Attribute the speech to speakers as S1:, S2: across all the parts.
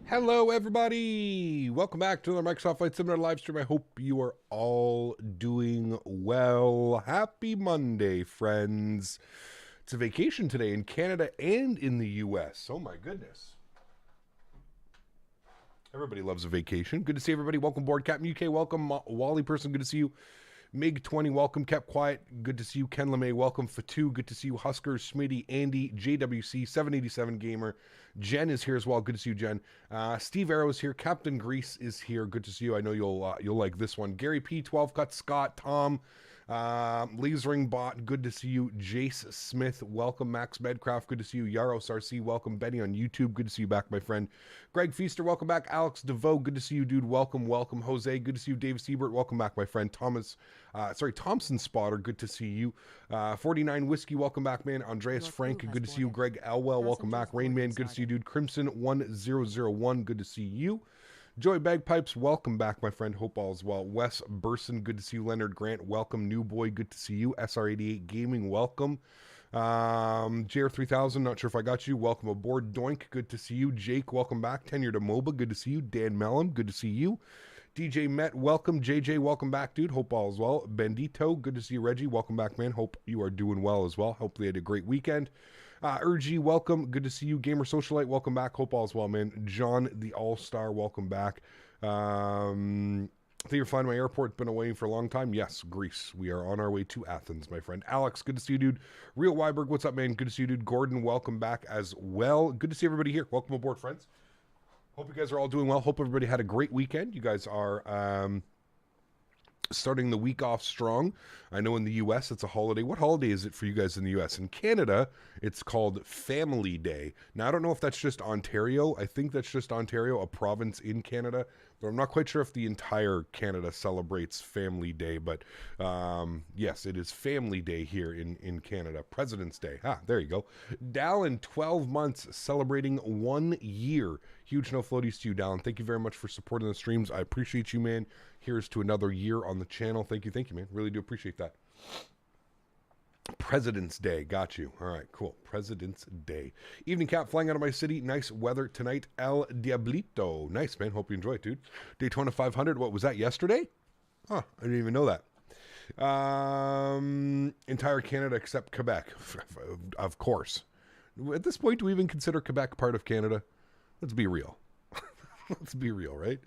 S1: Hello, everybody. Welcome back to another Microsoft Flight Simulator live stream. I hope you are all doing well. Happy Monday, friends. It's a vacation today in Canada and in the U.S. Oh, my goodness. Everybody loves a vacation. Good to see everybody. Welcome aboard. Captain UK, welcome. Wally Person, good to see you. MiG20, welcome. Kept Quiet, good to see you. Ken LeMay, welcome. Fatu, good to see you. Huskers, Smitty, Andy, JWC, 787 Gamer. Jen is here as well. Good to see you, Jen. Steve Arrow is here. Captain Grease is here. Good to see you. I know you'll like this one. Gary P, 12 Cut, Scott, Tom, Lasering Bot, good to see you. Jace Smith, welcome. Max Medcraft, good to see you. Yaros RC, welcome. Benny on YouTube, good to see you back, my friend. Greg Feaster, welcome back. Alex DeVoe, good to see you, dude. Welcome. Jose, good to see you. Dave Siebert, welcome back, my friend. Thompson Spotter, good to see you. 49 Whiskey, welcome back, man. Andreas Frank, good to see you. Greg Elwell, welcome back. Rainman, good to see you, dude. Crimson 1001, good to see you. Joey Bagpipes, welcome back, my friend. Hope all is well. Wes Burson, good to see you. Leonard Grant, welcome. New Boy, good to see you. SR88 Gaming, welcome. JR3000, not sure if I got you. Welcome aboard. Doink, good to see you. Jake, welcome back. Tenure to MOBA, good to see you. Dan Mellon, good to see you. DJ Met, welcome. JJ, welcome back, dude. Hope all is well. Bendito, good to see you. Reggie, welcome back, man. Hope you are doing well as well. Hopefully you had a great weekend. Urgy, welcome. Good to see you. Gamer Socialite, welcome back. Hope all is well, man. John, the All-Star, welcome back. I think you're flying my airport. Been away for a long time. Yes, Greece. We are on our way to Athens, my friend. Alex, good to see you, dude. Real Weiberg, what's up, man? Good to see you, dude. Gordon, welcome back as well. Good to see everybody here. Welcome aboard, friends. Hope you guys are all doing well. Hope everybody had a great weekend. You guys are starting the week off strong. I know in the U.S. it's a holiday. What holiday is it for you guys in the U.S.? In Canada, it's called Family Day. Now, I don't know if that's just Ontario. I think that's just Ontario, a province in Canada. But I'm not quite sure if the entire Canada celebrates Family Day. But yes, it is Family Day here in Canada. President's Day. There you go. Dallin, 12 months, celebrating 1 year. Huge no floaties to you, Dallin. Thank you very much for supporting the streams. I appreciate you, man. Here's to another year on the channel. Thank you, man. Really do appreciate that. President's Day. Got you. All right, cool. President's Day. Evening cap flying out of my city. Nice weather tonight. El Diablito. Nice, man. Hope you enjoy it, dude. Daytona 500. What was that, yesterday? I didn't even know that. Entire Canada except Quebec. Of course. At this point, do we even consider Quebec part of Canada? Let's be real. Let's be real, right?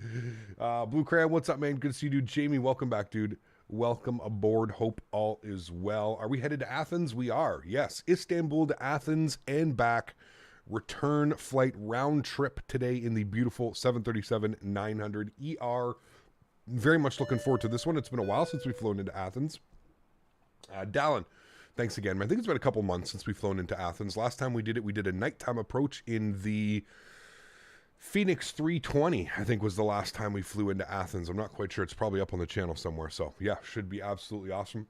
S1: Blue Crayon, what's up, man? Good to see you, dude. Jamie, welcome back, dude. Welcome aboard. Hope all is well. Are we headed to Athens? We are, yes. Istanbul to Athens and back. Return flight round trip today in the beautiful 737-900 ER. Very much looking forward to this one. It's been a while since we've flown into Athens. Dallin, thanks again. I think it's been a couple months since we've flown into Athens. Last time we did it, we did a nighttime approach in the Phoenix 320, I think, was the last time we flew into Athens. I'm not quite sure. It's probably up on the channel somewhere. So, yeah, should be absolutely awesome.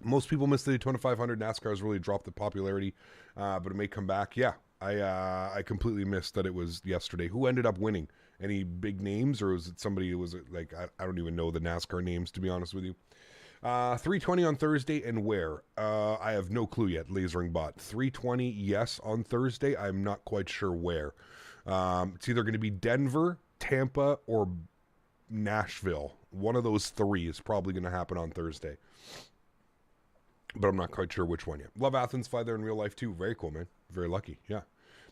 S1: Most people miss the Daytona 500. NASCAR has really dropped the popularity, but it may come back. Yeah, I completely missed that it was yesterday. Who ended up winning? Any big names, or was it somebody who was like, I don't even know the NASCAR names, to be honest with you. 320 on Thursday, and where? I have no clue yet, Lasering Bot. 320, yes, on Thursday. I'm not quite sure where. It's either going to be Denver, Tampa, or Nashville. One of those three is probably going to happen on Thursday. But I'm not quite sure which one yet. Love Athens, fly there in real life too. Very cool, man. Very lucky, yeah.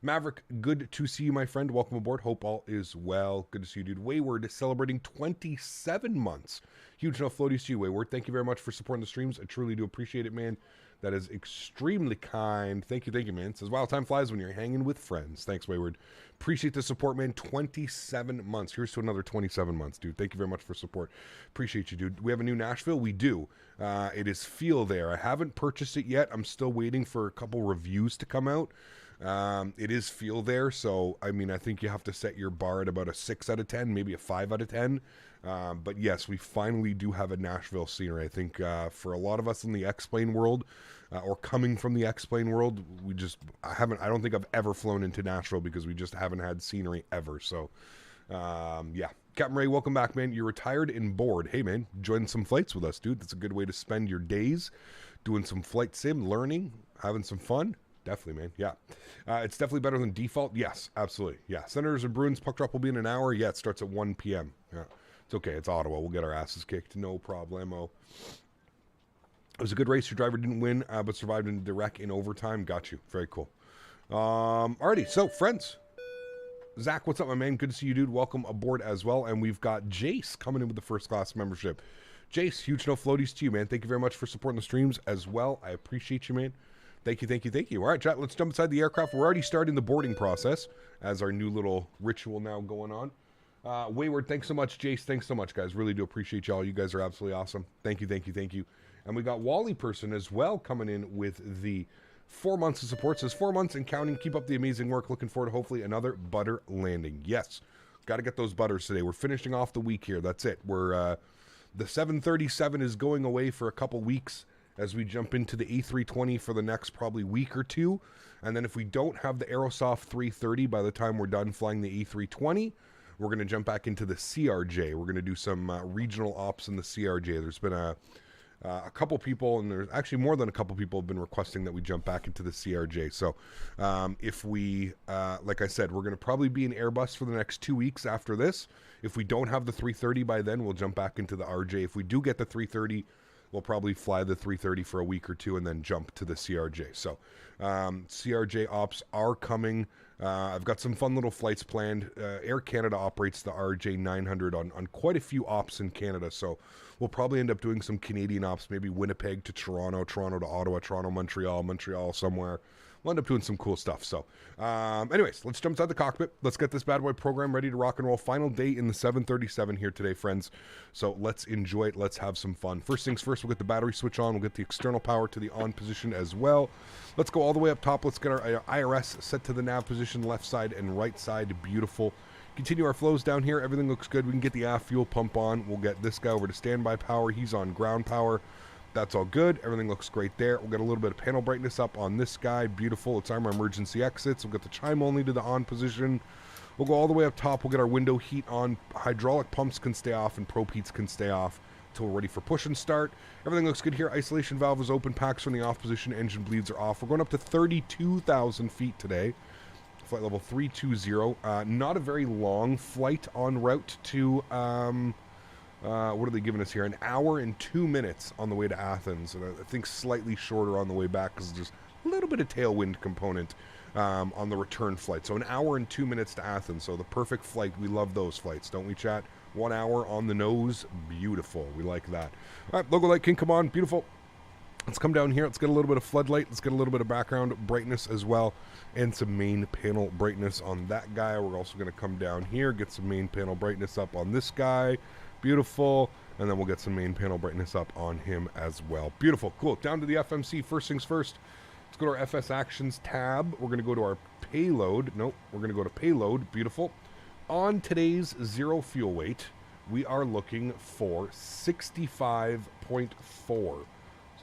S1: Maverick, good to see you, my friend. Welcome aboard. Hope all is well. Good to see you, dude. Wayward celebrating 27 months. Huge enough floaties to you, Wayward. Thank you very much for supporting the streams. I truly do appreciate it, man. That is extremely kind. Thank you, man. It says, wild time flies when you're hanging with friends. Thanks, Wayward. Appreciate the support, man. 27 months. Here's to another 27 months, dude. Thank you very much for support. Appreciate you, dude. We have a new Nashville? We do. It is Feel There. I haven't purchased it yet. I'm still waiting for a couple reviews to come out. It is Feel There, so, I mean, I think you have to set your bar at about a 6 out of 10, maybe a 5 out of 10. But yes, we finally do have a Nashville scenery. I think for a lot of us in the X-Plane world, or coming from the X-Plane world, I don't think I've ever flown into Nashville because we just haven't had scenery ever. So, yeah. Captain Ray, welcome back, man. You're retired and bored. Hey, man, join some flights with us, dude. That's a good way to spend your days, doing some flight sim, learning, having some fun. Definitely, man. Yeah. It's definitely better than default. Yes, absolutely. Yeah. Senators and Bruins puck drop will be in an hour. Yeah, it starts at 1 p.m. Yeah. It's okay. It's Ottawa. We'll get our asses kicked. No problemo. It was a good race. Your driver didn't win, but survived in the wreck in overtime. Got you. Very cool. Alrighty. So, friends. Zach, what's up, my man? Good to see you, dude. Welcome aboard as well. And we've got Jace coming in with the first class membership. Jace, huge no floaties to you, man. Thank you very much for supporting the streams as well. I appreciate you, man. Thank you, thank you, thank you. All right, chat, let's jump inside the aircraft. We're already starting the boarding process as our new little ritual now going on. Wayward, thanks so much. Jace, thanks so much, guys. Really do appreciate y'all. You guys are absolutely awesome. Thank you, thank you, thank you. And we got Wally person as well coming in with the 4 months of support. Says 4 months and counting. Keep up the amazing work. Looking forward to hopefully another butter landing. Yes, got to get those butters today. We're finishing off the week here. That's it. We're the 737 is going away for a couple weeks as we jump into the A320 for the next probably week or two. And then if we don't have the Aerosoft 330 by the time we're done flying the A320, we're going to jump back into the CRJ. We're going to do some regional ops in the CRJ. There's been a couple people, and there's actually more than a couple people have been requesting that we jump back into the CRJ. So if we, like I said, we're going to probably be in Airbus for the next 2 weeks after this. If we don't have the 330 by then, we'll jump back into the RJ. If we do get the 330, we'll probably fly the 330 for a week or two and then jump to the CRJ. So CRJ ops are coming. I've got some fun little flights planned. Air Canada operates the RJ 900 on quite a few ops in Canada. So we'll probably end up doing some Canadian ops, maybe Winnipeg to Toronto, Toronto to Ottawa, Toronto, Montreal somewhere. We'll end up doing some cool stuff. So anyways, let's jump inside the cockpit. Let's get this bad boy program ready to rock and roll. Final day in the 737 here today, friends. So let's enjoy it. Let's have some fun. First things first, we'll get the battery switch on. We'll get the external power to the on position as well. Let's go all the way up top. Let's get our IRS set to the nav position, left side and right side. Beautiful. Continue our flows down here. Everything looks good. We can get the aft fuel pump on. We'll get this guy over to standby power. He's on ground power. That's all good. Everything looks great there. We'll get a little bit of panel brightness up on this guy. Beautiful. It's our emergency exits. We'll get the chime only to the on position. We'll go all the way up top. We'll get our window heat on. Hydraulic pumps can stay off and prop heats can stay off until we're ready for push and start. Everything looks good here. Isolation valve is open. Packs from the off position. Engine bleeds are off. We're going up to 32,000 feet today. Flight level 320. Not a very long flight en route to... what are they giving us here? An hour and 2 minutes on the way to Athens. And I think slightly shorter on the way back because there's a little bit of tailwind component on the return flight. So an hour and 2 minutes to Athens. So the perfect flight. We love those flights, don't we, chat? 1 hour on the nose. Beautiful. We like that. All right, logo light can come on. Beautiful. Let's come down here. Let's get a little bit of floodlight. Let's get a little bit of background brightness as well. And some main panel brightness on that guy. We're also going to come down here, get some main panel brightness up on this guy. Beautiful. And then we'll get some main panel brightness up on him as well. Beautiful. Cool. Down to the FMC. First things first. Let's go to our FS Actions tab. We're going to go to our payload. Nope. We're going to go to payload. Beautiful. On today's zero fuel weight, we are looking for 65.4.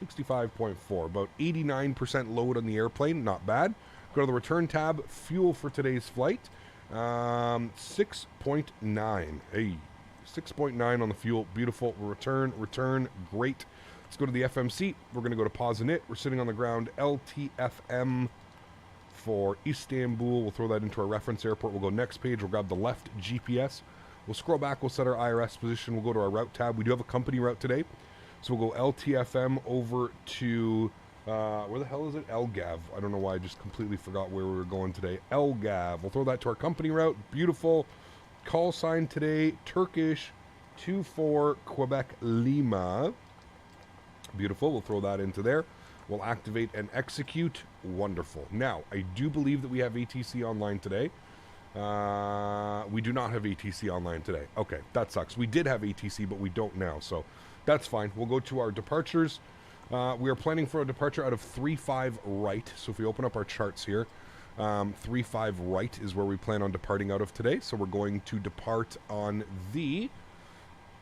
S1: 65.4. About 89% load on the airplane. Not bad. Go to the return tab. Fuel for today's flight. 6.9. Hey. 6.9 on the fuel. Beautiful. Return. Great. Let's go to the FMC. We're going to go to pause init. We're sitting on the ground. LTFM for Istanbul. We'll throw that into our reference airport. We'll go next page. We'll grab the left GPS. We'll scroll back. We'll set our IRS position. We'll go to our route tab. We do have a company route today. So we'll go LTFM over to, where the hell is it? LGAV. I don't know why I just completely forgot where we were going today. LGAV. We'll throw that to our company route. Beautiful. Call sign today, Turkish 24 Quebec Lima. Beautiful. We'll throw that into there. We'll activate and execute. Wonderful. Now, I do believe that we have ATC online today. We do not have ATC online today. Okay, that sucks. We did have ATC, but we don't now, so that's fine. We'll go to our departures. We are planning for a departure out of 35 right. So if we open up our charts here, 35 right is where we plan on departing out of today. So we're going to depart on the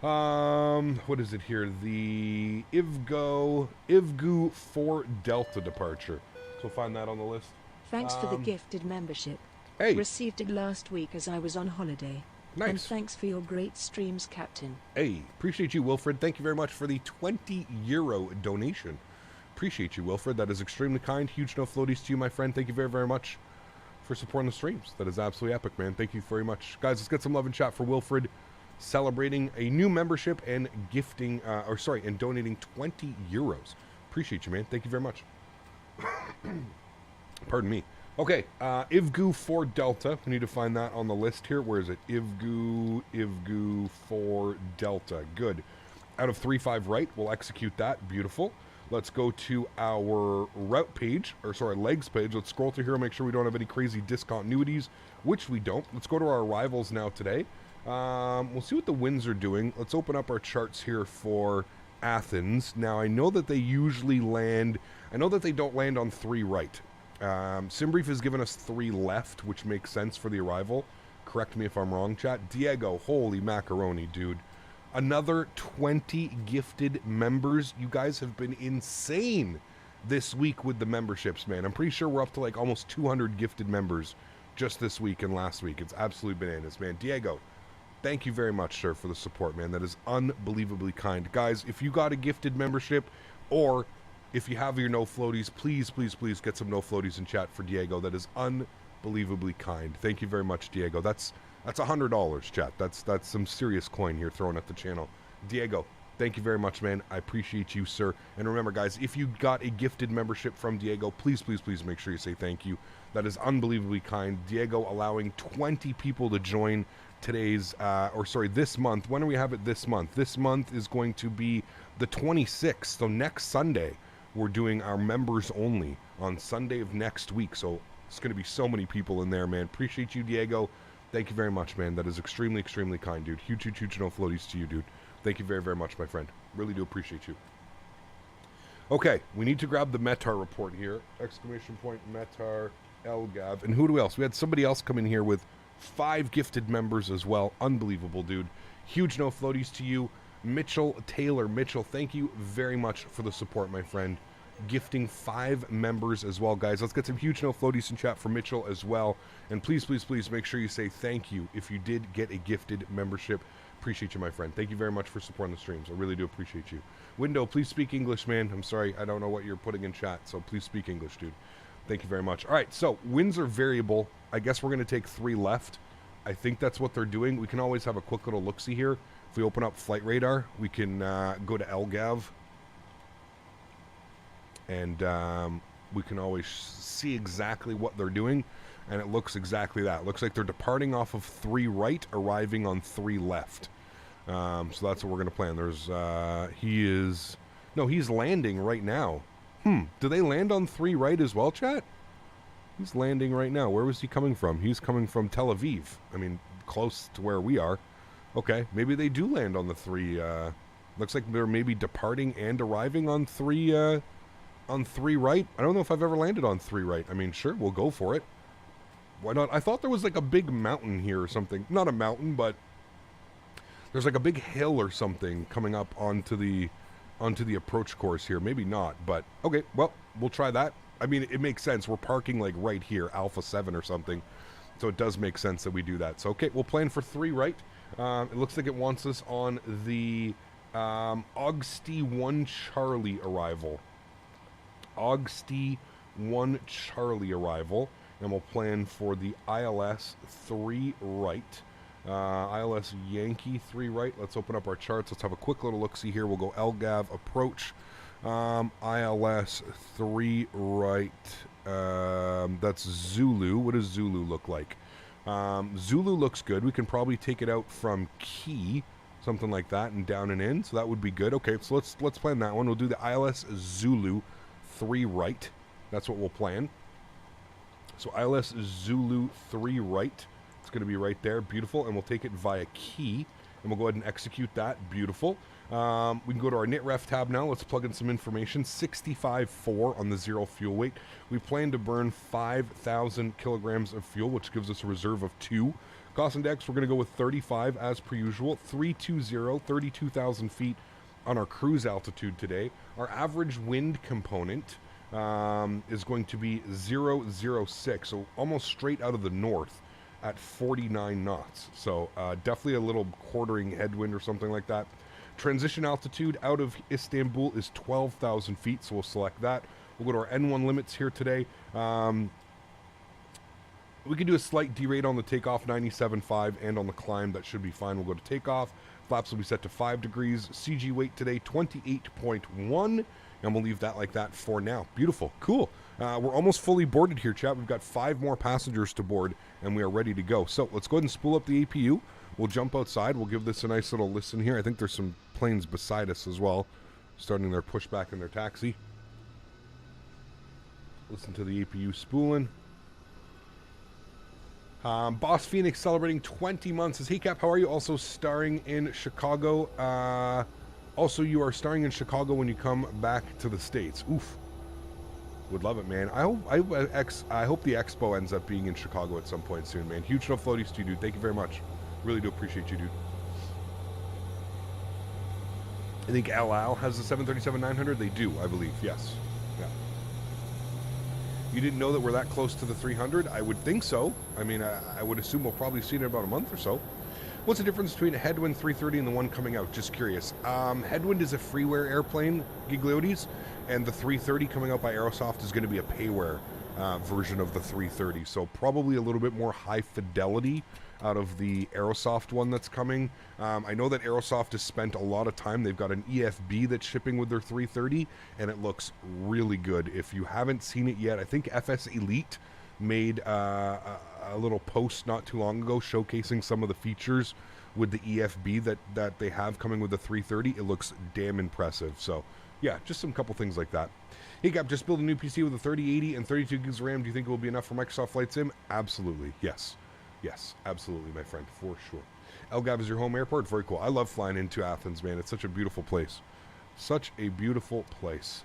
S1: what is it here? The IVGU 4 Delta departure. So we'll find that on the list.
S2: Thanks for the gifted membership.
S1: Hey.
S2: Received it last week as I was on holiday.
S1: Nice.
S2: And thanks for your great streams, Captain.
S1: Hey, appreciate you, Wilfred. Thank you very much for the €20 donation. Appreciate you, Wilfred. That is extremely kind. Huge no floaties to you, my friend. Thank you very, very much for supporting the streams. That is absolutely epic, man. Thank you very much. Guys, let's get some love and chat for Wilfred celebrating a new membership and gifting, and donating 20 euros. Appreciate you, man. Thank you very much. Pardon me. Okay, Ivgu 4 Delta. We need to find that on the list here. Where is it? Ivgu 4 Delta. Good. Out of 3-5 right, we'll execute that. Beautiful. Let's go to our route page, legs page. Let's scroll through here and make sure we don't have any crazy discontinuities, which we don't. Let's go to our arrivals now today. We'll see what the winds are doing. Let's open up our charts here for Athens. Now, I know that they usually land... I know that they don't land on 3 right. Simbrief has given us 3 left, which makes sense for the arrival. Correct me if I'm wrong, chat. Diego, holy macaroni, dude. Another 20 gifted members. You guys have been insane this week with the memberships, man. I'm pretty sure we're up to like almost 200 gifted members just this week and last week. It's absolutely bananas, man. Diego, thank you very much, sir, for the support, man. That is unbelievably kind. Guys, if you got a gifted membership, or if you have your no floaties, please, please, please get some no floaties in chat for Diego. That is unbelievably kind. Thank you very much, Diego. That's $100, chat. That's some serious coin here thrown at the channel. Diego, thank you very much, man. I appreciate you, sir. And remember, guys, if you got a gifted membership from Diego, please, please, please make sure you say thank you. That is unbelievably kind. Diego allowing 20 people to join today's, this month. When do we have it this month? This month is going to be the 26th. So next Sunday, we're doing our members only on Sunday of next week. So it's going to be so many people in there, man. Appreciate you, Diego. Thank you very much, man. That is extremely, extremely kind, dude. Huge, huge, huge no floaties to you, dude. Thank you very, very much, my friend. Really do appreciate you. Okay, we need to grab the Metar report here. Exclamation point, Metar, Elgav. And who else? We had somebody else come in here with 5 gifted members as well. Unbelievable, dude. Huge no floaties to you. Mitchell Taylor. Mitchell, thank you very much for the support, my friend. Gifting 5 members as well, guys. Let's get some huge no floaties in chat for Mitchell as well. And please, please, please make sure you say thank you if you did get a gifted membership. Appreciate you, my friend. Thank you very much for supporting the streams. I really do appreciate you. Window, please speak English, man. I'm sorry, I don't know what you're putting in chat, so please speak English, dude. Thank you very much. All right, so winds are variable. I guess we're going to take 3 left. I think that's what they're doing. We can always have a quick little look-see here. If we open up flight radar, we can go to LGAV. And we can always see exactly what they're doing, and it looks exactly that. It looks like they're departing off of 3 right, arriving on 3 left. So that's what we're going to plan. He's landing right now. Do they land on 3 right as well, chat? He's landing right now. Where was he coming from? He's coming from Tel Aviv. I mean, close to where we are. Okay, maybe they do land on the 3. Looks like they're maybe departing and arriving on 3... on 3 right. I don't know if I've ever landed on 3 right. I mean, sure, we'll go for it. Why not? I thought there was like a big mountain here or something. Not a mountain, but there's like a big hill or something coming up onto the approach course here. Maybe not, but okay, well, we'll try that. I mean, it makes sense. We're parking like right here, Alpha 7 or something. So it does make sense that we do that. So, okay, we'll plan for 3 right. It looks like it wants us on the Augsti 1 Charlie arrival. Augsti 1 Charlie arrival, and we'll plan for the ILS 3 right. ILS Yankee 3 right. Let's open up our charts. Let's have a quick little look-see here. We'll go LGAV approach. ILS 3 right. That's Zulu. What does Zulu look like? Zulu looks good. We can probably take it out from Key, something like that, and down and in. So that would be good. Okay, so let's plan that one. We'll do the ILS Zulu 3 right. That's what we'll plan. So ILS Zulu 3 right. It's going to be right there. Beautiful. And we'll take it via Key. And we'll go ahead and execute that. Beautiful. We can go to our NitRef tab now. Let's plug in some information. 65.4 on the 0 fuel weight. We plan to burn 5,000 kilograms of fuel, which gives us a reserve of 2. Cost index, we're going to go with 35 as per usual. 320, 32,000 feet on our cruise altitude today. Our average wind component is going to be 006, so almost straight out of the north at 49 knots. So definitely a little quartering headwind or something like that. Transition altitude out of Istanbul is 12,000 feet, so we'll select that. We'll go to our N1 limits here today. We can do a slight derate on the takeoff, 97.5, and on the climb, that should be fine. We'll go to takeoff. Flaps will be set to 5 degrees. CG weight today, 28.1, and we'll leave that like that for now. Beautiful. Cool. We're almost fully boarded here, chat. We've got 5 more passengers to board, and we are ready to go. So let's go ahead and spool up the APU. We'll jump outside. We'll give this a nice little listen here. I think there's some planes beside us as well, starting their pushback in their taxi. Listen to the APU spooling. Boss Phoenix celebrating 20 months. Says, hey Cap, how are you? Also starring in Chicago. Also, you are starring in Chicago when you come back to the States. Oof. Would love it, man. I hope the expo ends up being in Chicago at some point soon, man. Huge love floaties to you, dude. Thank you very much. Really do appreciate you, dude. I think El Al has the 737-900. They do, I believe. Yes. Yeah. You didn't know that we're that close to the 300? I would think so. I mean, I would assume we'll probably see it in about a month or so. What's the difference between a Headwind 330 and the one coming out? Just curious. Headwind is a freeware airplane, Gigliotes, and the 330 coming out by Aerosoft is going to be a payware version of the 330. So probably a little bit more high fidelity out of the Aerosoft one that's coming. I know that Aerosoft has spent a lot of time. They've got an EFB that's shipping with their 330, and it looks really good. If you haven't seen it yet, I think FS Elite made a little post not too long ago showcasing some of the features with the EFB that they have coming with the 330. It looks damn impressive. So yeah, just some couple things like that. Hey Cap, just build a new PC with a 3080 and 32 gigs of RAM. Do you think it will be enough for Microsoft Flight Sim? Absolutely, yes. Yes, absolutely, my friend, for sure. Elgav is your home airport? Very cool. I love flying into Athens, man. It's such a beautiful place. Such a beautiful place.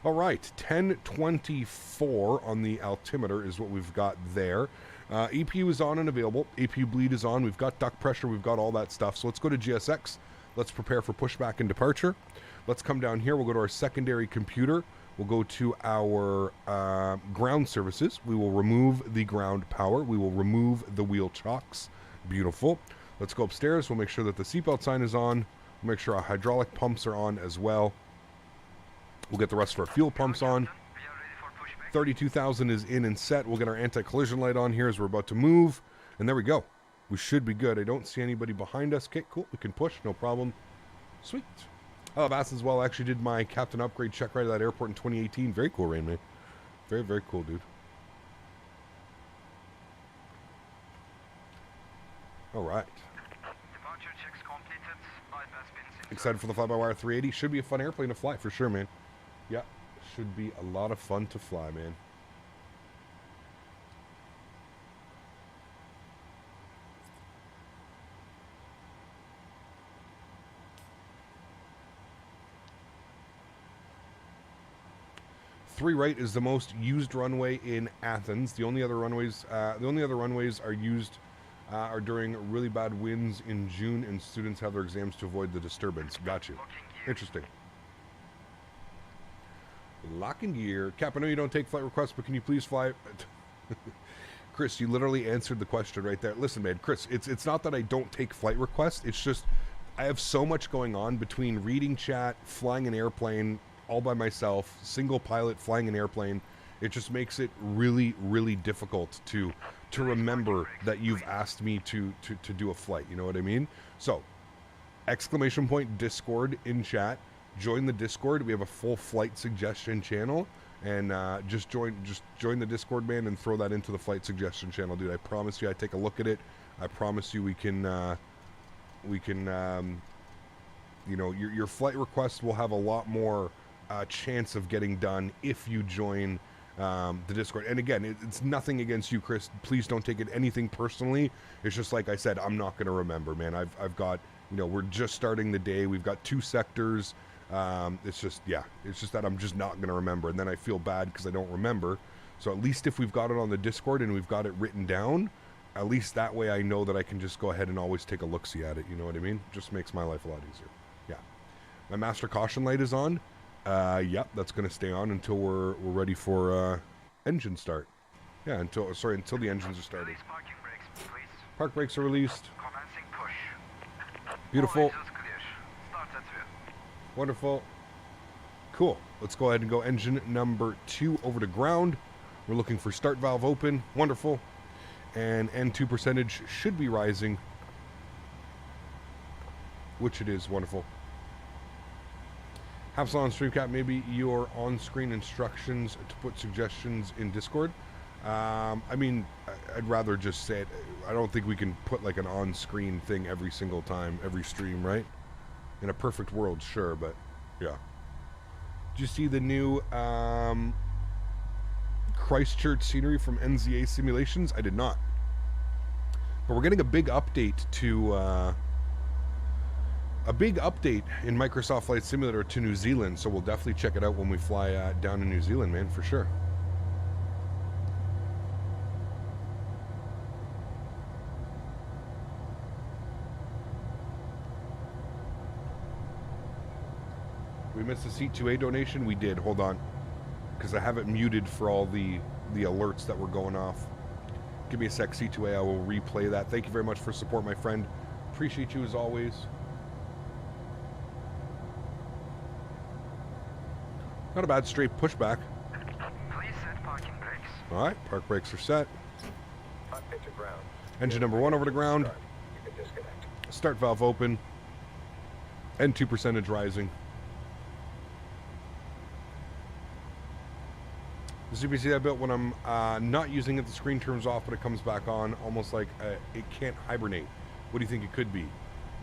S1: All right, 1024 on the altimeter is what we've got there. EPU is on and available. APU bleed is on. We've got duct pressure. We've got all that stuff. So let's go to GSX. Let's prepare for pushback and departure. Let's come down here. We'll go to our secondary computer. We'll go to our ground services. We will remove the ground power. We will remove the wheel chocks. Beautiful. Let's go upstairs. We'll make sure that the seatbelt sign is on. We'll make sure our hydraulic pumps are on as well. We'll get the rest of our fuel pumps on. 32,000 is in and set. We'll get our anti-collision light on here as we're about to move. And there we go. We should be good. I don't see anybody behind us. Okay, cool. We can push. No problem. Sweet. I love Athens as well. I actually did my captain upgrade check right at that airport in 2018. Very cool, Rain Man. Very, very cool, dude. All right.
S3: Departure checks completed. Bypass bins.
S1: Excited for the fly-by-wire 380. Should be a fun airplane to fly for sure, man. Yeah, should be a lot of fun to fly, man. Three right is the most used runway in Athens. The only other runways are used are during really bad winds in June, and students have their exams to avoid the disturbance. Got you. Interesting. Lock in gear. Cap, I know you don't take flight requests, but can you please fly? Chris, you literally answered the question right there. Listen, man, Chris, it's not that I don't take flight requests. It's just I have so much going on between reading chat, flying an airplane all by myself, single pilot, flying an airplane. It just makes it really, really difficult to remember that you've asked me to do a flight. You know what I mean? So, exclamation point Discord in chat. Join the Discord. We have a full flight suggestion channel, and just join the Discord, man, and throw that into the flight suggestion channel, dude. I promise you, I take a look at it. I promise you, we can you know, your flight requests will have a lot more chance of getting done if you join the Discord. And again, it's nothing against you, Chris. Please don't take it anything personally. It's just like I said, I'm not going to remember, man. I've got, you know, we're just starting the day. We've got 2 sectors. It's just, yeah, it's just that I'm just not going to remember. And then I feel bad because I don't remember. So at least if we've got it on the Discord and we've got it written down, at least that way I know that I can just go ahead and always take a look-see at it. You know what I mean? Just makes my life a lot easier. Yeah. My master caution light is on. Yep, that's going to stay on until we're ready for engine start. Yeah, until the engines are started. Park brakes are released. Beautiful. Wonderful. Cool. Let's go ahead and go engine number 2 over to ground. We're looking for start valve open. Wonderful. And N2 percentage should be rising, which it is. Wonderful. Have on StreamCap, maybe your on-screen instructions to put suggestions in Discord. I mean, I'd rather just say it. I don't think we can put like an on-screen thing every single time, every stream, right? In a perfect world, sure, but yeah. Did you see the new Christchurch scenery from NZA Simulations? I did not. But we're getting a big update to in Microsoft Flight Simulator to New Zealand, so we'll definitely check it out when we fly down to New Zealand, man, for sure. We missed a C2A donation? We did. Hold on. Because I have it muted for all the alerts that were going off. Give me a sec, C2A. I will replay that. Thank you very much for support, my friend. Appreciate you as always. Not a bad straight pushback.
S3: Please set parking brakes.
S1: Alright, park brakes are set.
S4: Cockpit to ground.
S1: Engine number 1 over to ground.
S4: You can disconnect.
S1: Start valve open. N2 percentage rising. The CPC I built when I'm not using it, the screen turns off, but it comes back on, almost like it can't hibernate. What do you think it could be?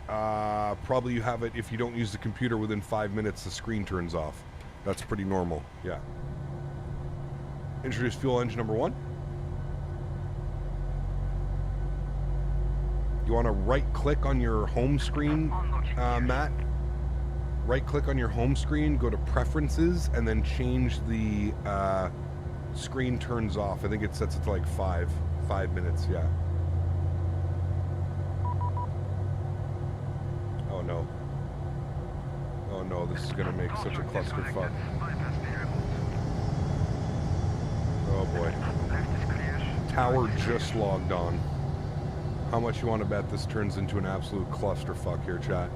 S1: Probably you have it if you don't use the computer within 5 minutes, the screen turns off. That's pretty normal, yeah. Introduce fuel engine number 1. You want to right-click on your home screen, Matt? Right-click on your home screen, go to Preferences, and then change the screen turns off. I think it sets it to like 5 minutes, yeah. Oh no. Oh no, this is gonna make such a clusterfuck. Oh boy. Tower just logged on. How much you want to bet this turns into an absolute clusterfuck here, chat?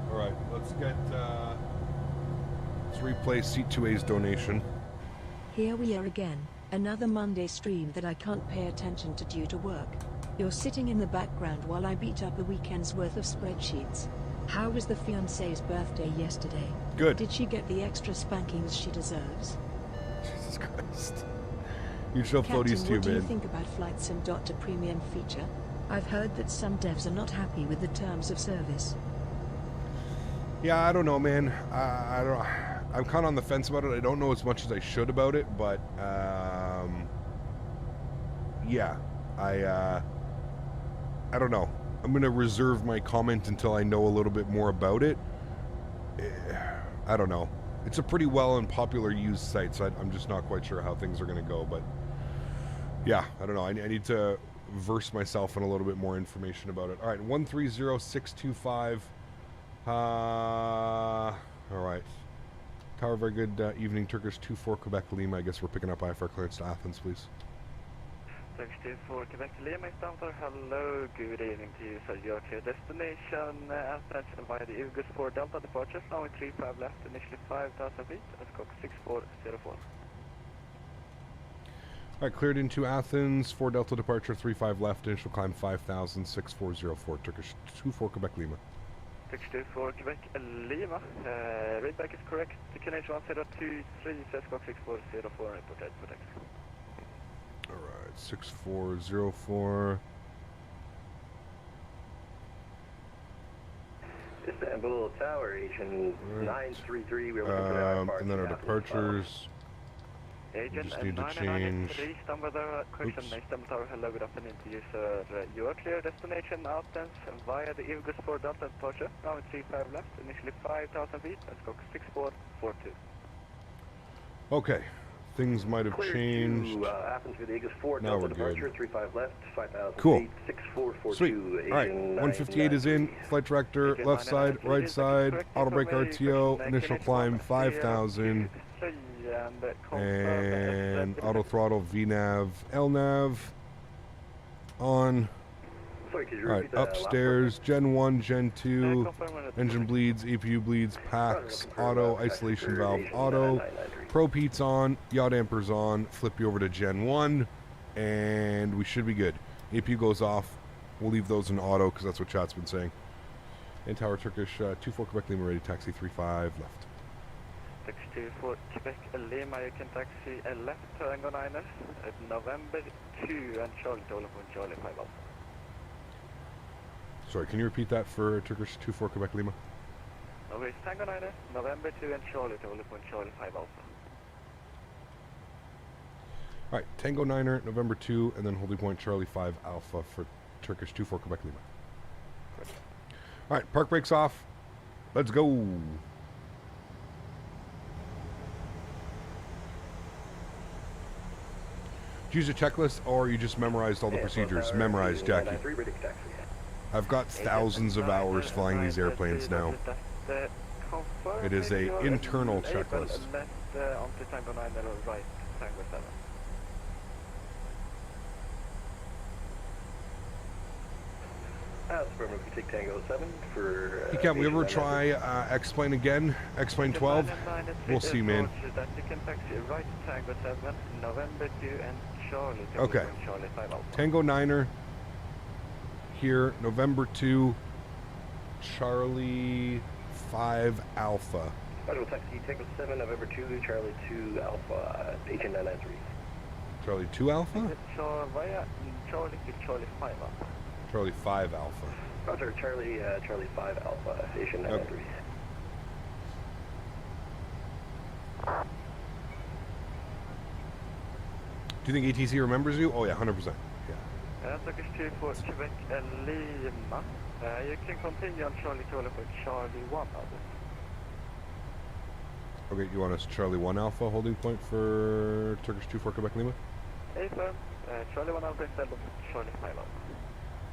S1: Alright, let's get let's replay C2A's donation.
S2: Here we are again, another Monday stream that I can't pay attention to due to work. You're sitting in the background while I beat up a weekend's worth of spreadsheets. How was the fiancé's birthday yesterday?
S1: Good.
S2: Did she get the extra spankings she deserves?
S1: Jesus Christ. You show
S2: Captain,
S1: floaties to you,
S2: what do you
S1: man.
S2: think about Flight Sim Doctor Premium feature? I've heard that some devs are not happy with the terms of service.
S1: Yeah, I don't know, man. I don't. I'm kind of on the fence about it. I don't know as much as I should about it, but yeah, I don't know. I'm gonna reserve my comment until I know a little bit more about it. I don't know. It's a pretty well and popular used site, so I'm just not quite sure how things are gonna go. But yeah, I don't know. I need to verse myself in a little bit more information about it. All right, 130625. All right. Tower, very good evening. Turkish 24 Quebec Lima. I guess we're picking up IFR clearance to Athens, please.
S5: Turkish 24 Quebec Lima, Istanbul. Hello, good evening to you, sir. Your clear destination, Athens via the August 4 Delta departure. Now 35 left, initially 5,000 feet. Let's go 6404.
S1: All right, cleared into Athens, 4 Delta departure, 35 left, initial climb 5,000, 6404, Turkish 24 Quebec Lima.
S5: Turkish 24 Quebec Lima, readback is correct. Declination 1023, says Koch 6404, report protect.
S1: All right, 6404.
S4: Istanbul Tower, Asian 933. We're looking for
S1: and then our departures.
S5: Agent
S1: just need to change.
S5: Istanbul question, Istanbul Tower, hello, good afternoon to you, sir. You are clear destination Athens via the August 4 Delta departure. Now 35 left, initially 5,000 feet. Let's go 6442.
S1: Okay, things might have changed.
S4: Athens with the Aegis 4
S1: Now
S4: Delta
S1: we're
S4: departure,
S1: good.
S4: 35 left, 5,000
S1: Cool.
S4: feet, 6442.
S1: Sweet. All right, 158 is in. Flight director, left side, right side, auto brake RTO, initial climb 5,000. And auto throttle VNAV LNAV on
S4: Sorry, could you
S1: All
S4: repeat
S1: right,
S4: the last
S1: upstairs, Gen 1, Gen 2,
S5: confirm when it's
S1: engine bleeds, EPU bleeds, packs, auto, isolation valve, auto, probe heat's on, yaw damper's on, flip you over to Gen 1, and we should be good. EPU goes off. We'll leave those in auto because that's what chat's been saying. And Tower Turkish, 24 Quebec Lima ready, taxi 35 left.
S5: Taxi 24 Quebec Lima, you can taxi left Tango 9ers at November 2 and Charlie Tola from Charlie 5 Alpha.
S1: Sorry, can you repeat that for Turkish 24 Quebec Lima?
S5: Over is Tango 9ers, November 2 and Charlie Tola from Charlie 5 Alpha.
S1: All right, Tango 9er, November 2, and then holding point Charlie 5 Alpha for Turkish 24 Quebec Lima. All right, park brakes off. Let's go. Did you use a checklist or you just memorized all the procedures? Memorized, Jackie. I've got thousands of hours flying these airplanes now. It is a internal checklist.
S5: Onto Tango 9 right, Tango 7.
S4: Affirmative, we take Tango 7 for...
S1: Hey, can we ever try X-Plane again? X-Plane 12? We'll see, man.
S5: That you can taxi right Tango 7, November 2 and Charlie.
S1: Okay.
S5: Charlie 5 Alpha.
S1: Tango 9er here, November 2, Charlie 5 Alpha.
S4: Auto taxi Tango 7, November 2, Charlie 2 Alpha, agent 993.
S1: Charlie 2 Alpha?
S5: Charlie to Charlie 5 Alpha.
S1: Charlie 5 Alpha.
S4: Roger, Charlie 5 Alpha, agent 993.
S1: Do you think ATC remembers you? Oh yeah, 100%. Yeah.
S5: Turkish 24 Quebec Lima. You can continue on Charlie Tola for Charlie 1 Alpha.
S1: Okay, you want us Charlie 1 Alpha holding point for Turkish 24 Quebec Lima?
S5: Hey, sir. Charlie 1 Alpha instead of Charlie 5 Alpha.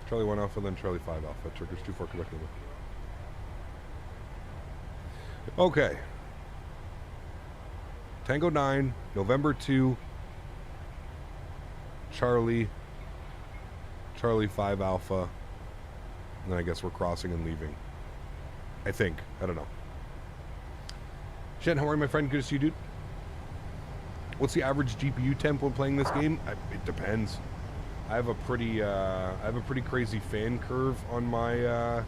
S1: Charlie 1 Alpha, then Charlie 5 Alpha, Turkish 24 Quebec Lima. Okay. Tango 9, November 2, Charlie 5 Alpha, and then I guess we're crossing and leaving. I think. I don't know. Shen, how are you, my friend? Good to see you, dude. What's the average GPU temp when playing this game? It depends. I have a pretty crazy fan curve on my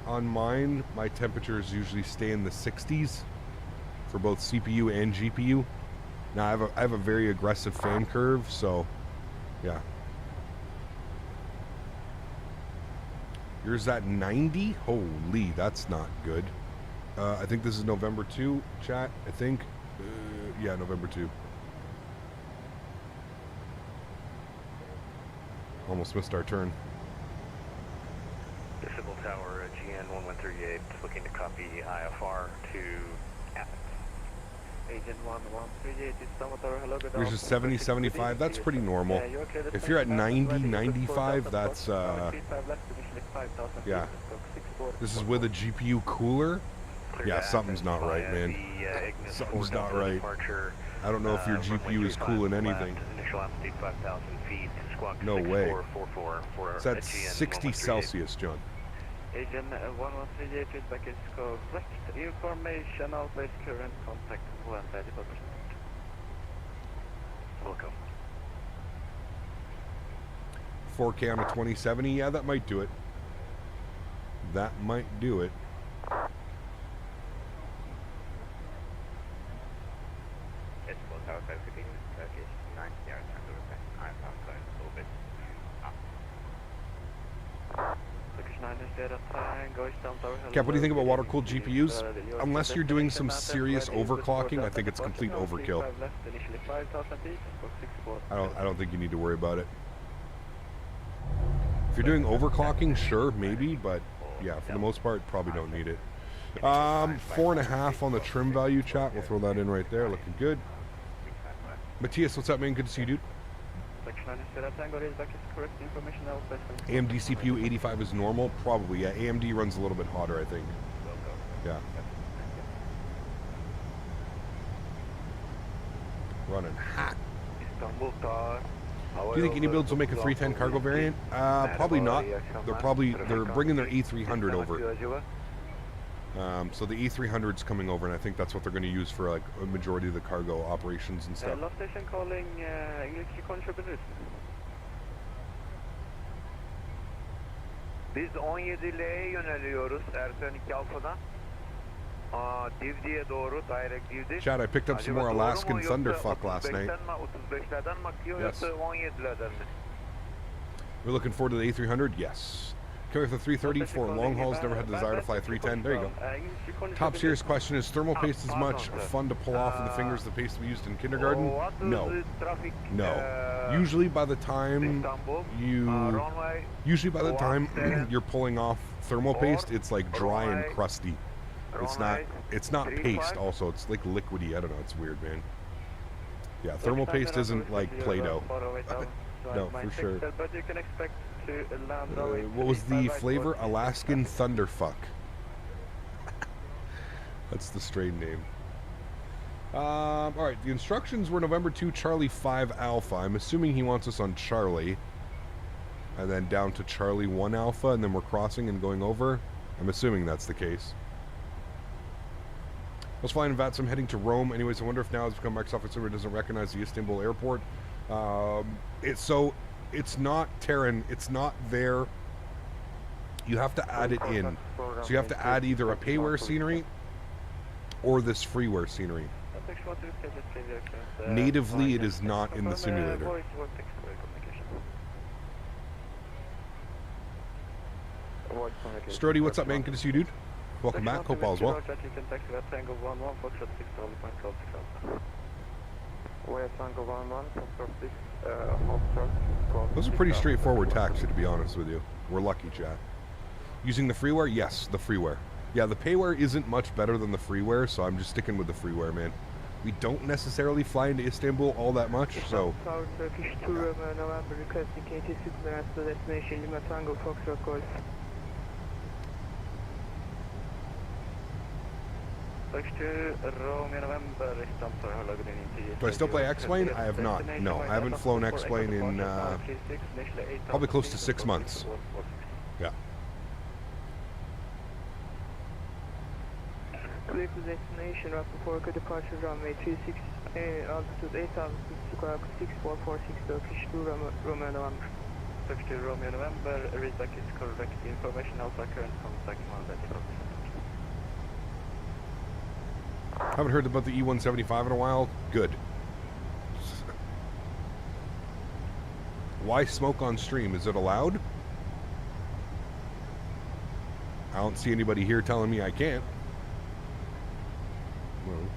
S1: on mine. My temperatures usually stay in the 60s for both CPU and GPU. Now I have a very aggressive fan curve, so yeah. Yours at 90? Holy, that's not good. I think this is November 2, chat. I think. Yeah, November 2. Almost missed our turn.
S6: Decibel Tower, GN 1138, looking to copy IFR to Athens.
S5: Agent 1138 is Tower, hello, good
S1: Yours is 70, 75. That's pretty normal. If you're at 90, 95, that's yeah. This is with a GPU cooler. Yeah, something's not right, man. Something's not right. I don't know if your GPU is cooling anything. No way. It's at 60 Celsius, John.
S5: Agent 1138 feedback is correct. Information, always current contact 134%.
S6: Welcome.
S1: 4K on a 2070. Yeah, that might do it. That might do it. Cap, what do you think about water-cooled GPUs? Unless you're doing some serious overclocking, I think it's complete overkill. I don't think you need to worry about it. If you're doing overclocking, sure, maybe, but yeah, for the most part, probably don't need it. 4.5 on the trim value, chat. We'll throw that in right there. Looking good. Matthias, what's up, man? Good to see you, dude. AMD CPU 85 is normal? Probably, yeah. AMD runs a little bit hotter, I think. Yeah.
S5: Istanbul Car.
S1: Do you think any builds will make a 310 cargo variant? Probably not. They're bringing their E300 over. So the E300's coming over, and I think that's what they're going to use for like a majority of the cargo operations and stuff.
S5: Last station calling English Recon Childerz.
S6: Biz 17L'ye yöneliyoruz Ersen 2 Alfa'dan. Divdi'ye doğru, direct Divdi.
S1: Chad, I picked up some more Alaskan Thunderfuck last night.
S6: 35'lerden mi akıyor
S1: Yes.
S6: yoksa 17'lerden mi?
S1: We're looking forward to the A300? Yes. Coming with the 330 for long hauls, never had the desire to fly a 310. There you go. Top serious question, is thermal paste as much fun to pull off in the fingers the paste we used in kindergarten? No. No. Usually by the time you're pulling off thermal paste, it's like dry and crusty. It's not paste also, it's like liquidy. I don't know, it's weird, man. Yeah, thermal paste isn't like Play-Doh. No, for sure.
S5: But you can expect to land
S1: what was the flavor? Alaskan Thunderfuck. That's the strain name. Alright, the instructions were November 2, Charlie 5 Alpha. I'm assuming he wants us on Charlie. And then down to Charlie 1 Alpha, and then we're crossing and going over. I'm assuming that's the case. I was flying in VATS, I'm heading to Rome. Anyways, I wonder if now it's become Microsoft consumer doesn't recognize the Istanbul airport. It's not Terran, it's not there. You have to add it in. So you have to add either a payware scenery or this freeware scenery. Natively, it is not in the simulator. Strody, what's up, man? Good to see you, dude. Welcome back. Hope all is well. Those are pretty straightforward taxi, to be honest with you. We're lucky, chat. Using the freeware? Yes, the freeware. Yeah, the payware isn't much better than the freeware, so I'm just sticking with the freeware, man. We don't necessarily fly into Istanbul all that much, so...
S5: Turkish 2 November requesting KT Smitty destination Lima Tango Foxtrot Golf.
S1: Do I still play X-Plane? I have not. No, I haven't flown X-Plane in probably close to 6 months. Yeah.
S5: Clear to destination, rapid for departure runway 36, altitude 8,000 square, 6446 Turkish 2 Romeo November. Turkish 2 Romeo November, readout is correct information, Alpha current contact 134.
S1: Haven't heard about the E175 in a while. Good. Why smoke on stream? Is it allowed? I don't see anybody here telling me I can't. Well.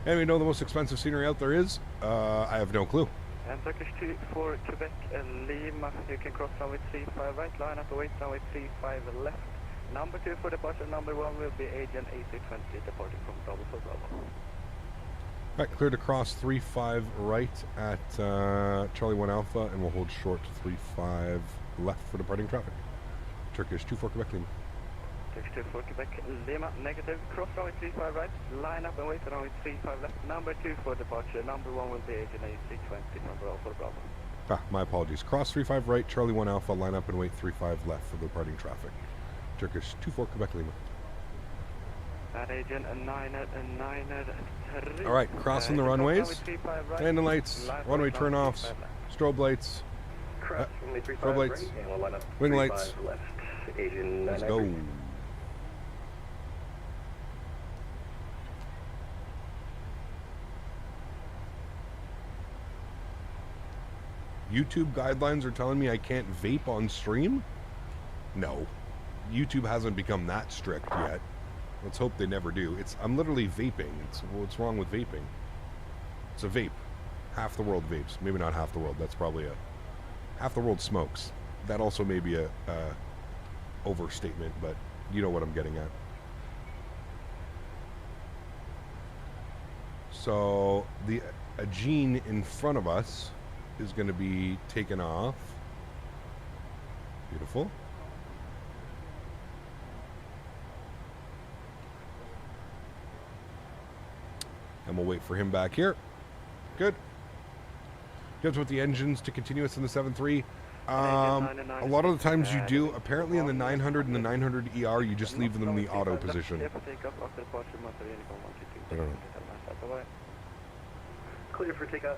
S1: Anybody know the most expensive scenery out there is? I have no clue.
S5: And Turkish 2 for Quebec and Lima, you can cross runway 35 right, line up await runway 35 left. Number 2 for departure, number 1 will be Agent 8320 departing from Bravo for Bravo.
S1: Right, clear to cross 35 right at Charlie 1 Alpha, and we'll hold short 35 left for departing traffic. Turkish 2 for Quebec Lima.
S5: Turkish 2 for Quebec Lima, negative, cross runway 35 right, line up and wait for runway 35 left. Number 2 for departure, number 1 will be Agent 8320 from Bravo for Bravo.
S1: Ah, my apologies. Cross 35 right, Charlie 1 Alpha, line up and wait 35 left for departing traffic. Turkish 2 for Quebec Lima.
S5: Agent 993.
S1: Alright, crossing the runways. Landing lights, runway turn-offs, strobe lights, strobe lights, wing lights. Let's go. YouTube guidelines are telling me I can't vape on stream? No. YouTube hasn't become that strict yet. Let's hope they never do. I'm literally vaping. What's wrong with vaping? It's a vape. Half the world vapes. Maybe not half the world. That's probably half the world smokes. That also may be a overstatement, but you know what I'm getting at. So a gene in front of us is going to be taken off. Beautiful. And we'll wait for him back here. Good. you have to put the engines to continuous in the 7.3? A lot of the times you do. Apparently in the 900 and the 900 ER, you just leave them in the auto position. I don't know.
S4: Clear for takeoff,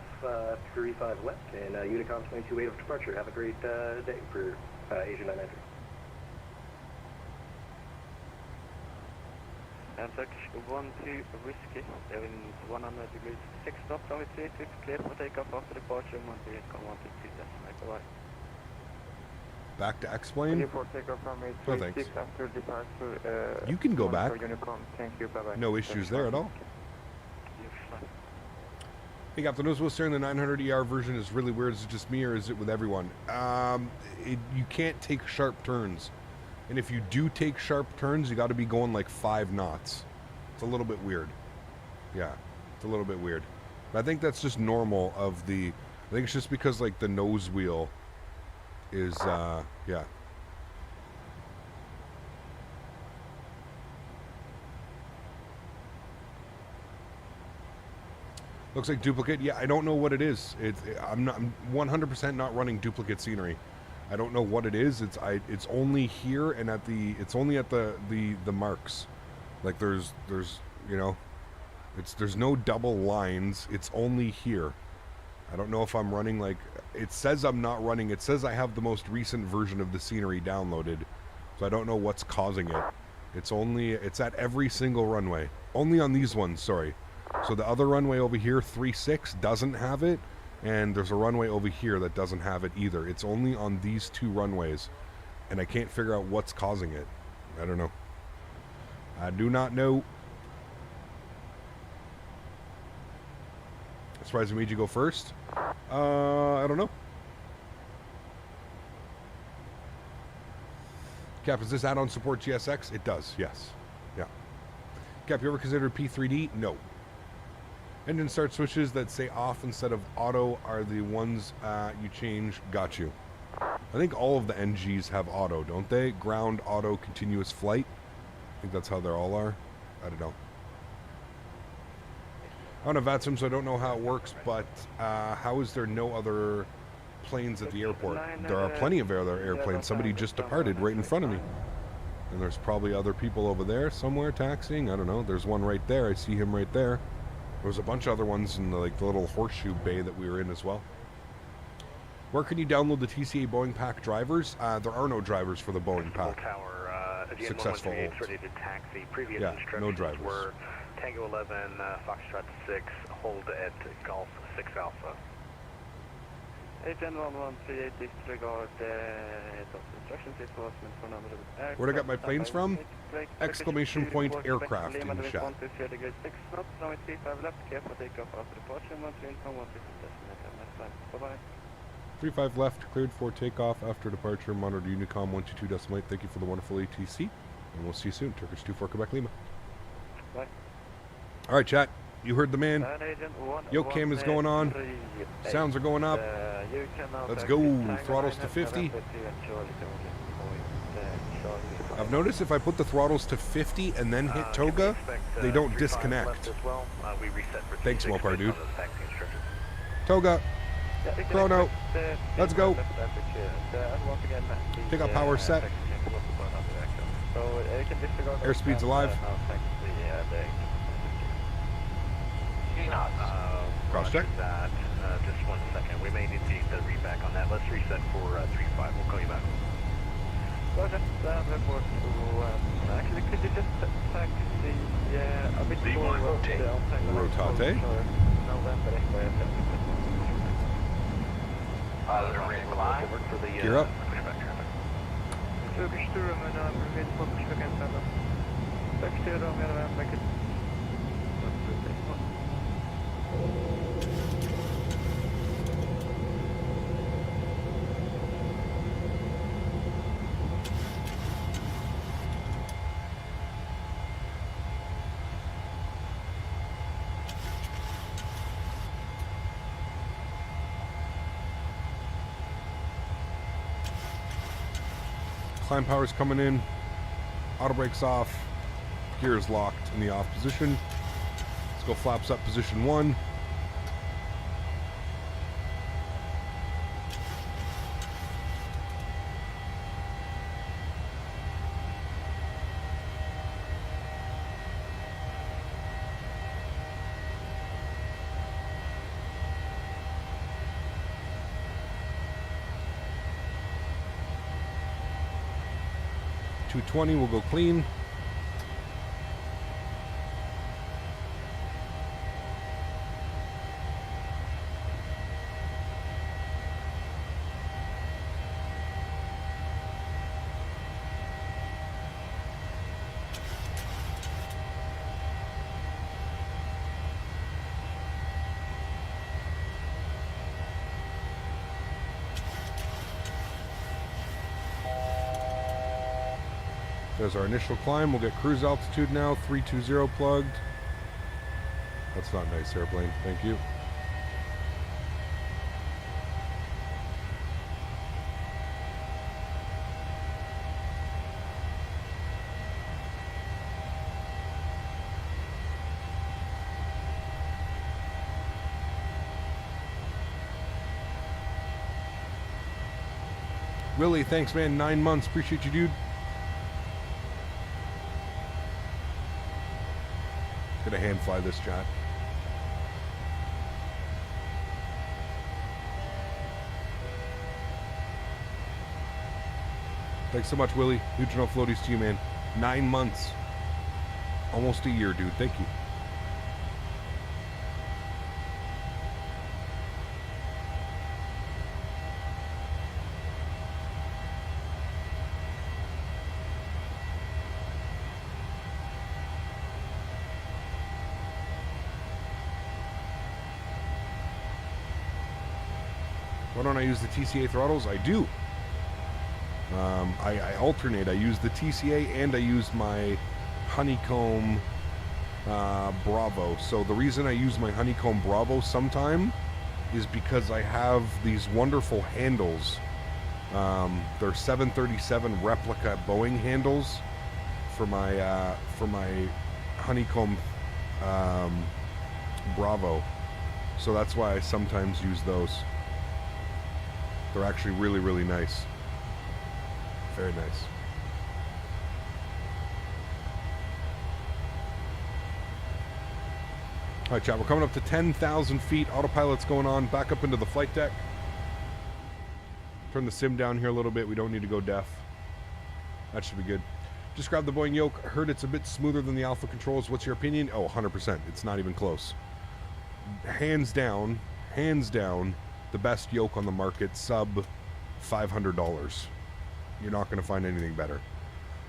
S4: 35 left, and Unicom 22 of departure. Have a great day for Asia 900.
S5: And Turkish 1-2 Whiskey, in 100 degrees 6 knots, runway 38, it's clear for takeoff after departure, 138, 122, decimal, bye-bye.
S1: Back to X-Plane?
S5: For takeoff runway
S1: Oh, thanks.
S5: 36 after departure,
S1: You can go back.
S5: Unicom, thank you, bye-bye.
S1: No issues there at all. Hey, Captain Oswald, the 900 ER version is really weird. Is it just me or is it with everyone? You can't take sharp turns. And if you do take sharp turns, you got to be going like 5 knots. It's a little bit weird. Yeah, it's a little bit weird. But I think that's just normal of the... I think it's just because like the nose wheel is, yeah. Looks like duplicate. Yeah, I don't know what it is. I'm 100% not running duplicate scenery. I don't know what it is. It's only here and it's only at the marks. Like there's you know, there's no double lines. It's only here. I don't know if I'm running like it says I'm not running. It says I have the most recent version of the scenery downloaded. So I don't know what's causing it. It's at every single runway. Only on these ones, sorry. So the other runway over here, 3-6, doesn't have it, and there's a runway over here that doesn't have it either. It's only on these 2 runways, and I can't figure out what's causing it. I don't know. I do not know. Surprised it made you go first? I don't know. Cap, does this add-on support GSX? It does, yes. Yeah. Cap, you ever considered P3D? No. Engine start switches that say off instead of auto are the ones you change. Got you. I think all of the NGs have auto, don't they? Ground, auto, continuous flight. I think that's how they all are. I don't know. I don't have VATSIM, so I don't know how it works, but how is there no other planes at the airport? There are plenty of other airplanes. Somebody just departed right in front of me. And there's probably other people over there somewhere taxiing. I don't know. There's one right there. I see him right there. There was a bunch of other ones in the little horseshoe bay that we were in as well. Where can you download the TCA Boeing Pack drivers? There are no drivers for the Boeing Pack.
S6: Tower,
S1: Successful
S6: holds. Ready to taxi. Previous instructions
S1: no drivers.
S6: Were Tango 11, Foxtrot 6, hold at Golf 6 Alpha.
S5: Agent 1138, disregard instructions. It was meant for another aircraft.
S1: Where'd I got my planes from? Exclamation point aircraft in the chat.
S5: 6 knots, runway 35 left, care for takeoff after departure, 13 from 1 bye-bye.
S1: 35 left, cleared for takeoff after departure, monitor Unicom 122.8. Thank you for the wonderful ATC, and we'll see you soon. Turkish 24 Quebec Lima.
S5: Bye.
S1: All right, chat. You heard the man. Yoke cam is going on. Sounds are going up. Let's go. Throttles to 50. I've noticed if I put the throttles to 50 and then hit toga, they don't disconnect. Thanks, Mopar, dude. Toga. Chrono. Let's go. Take out power set. Airspeed's alive. Cross check.
S6: Just 1 second. We may need to get the read back on that. Let's reset for 3-5. We'll call you back.
S5: Actually, could you just taxi a bit forward?
S1: Rotate. Gear up. Climb power's coming in. Auto brakes off. Gear is locked in the off position. Let's go flaps up position 1. 220 will go clean. There's our initial climb. We'll get cruise altitude now. 320 plugged. That's not nice, airplane. Thank you. Willie, thanks, man. 9 months. Appreciate you, dude. Gonna hand fly this chat. Thanks so much, Willie. Neutral floaties to you, man. 9 months. Almost a year, dude. Thank you. Why don't I use the TCA throttles? I do. I alternate. I use the TCA and I use my Honeycomb Bravo. So the reason I use my Honeycomb Bravo sometime is because I have these wonderful handles. They're 737 replica Boeing handles for my Honeycomb Bravo. So that's why I sometimes use those. They're actually really, really nice. Very nice. All right, chat, we're coming up to 10,000 feet. Autopilot's going on. Back up into the flight deck. Turn the sim down here a little bit. We don't need to go deaf. That should be good. Just grab the Boeing yoke. Heard it's a bit smoother than the Alpha controls. What's your opinion? Oh, 100%. It's not even close. Hands down, the best yoke on the market, sub $500. You're not going to find anything better.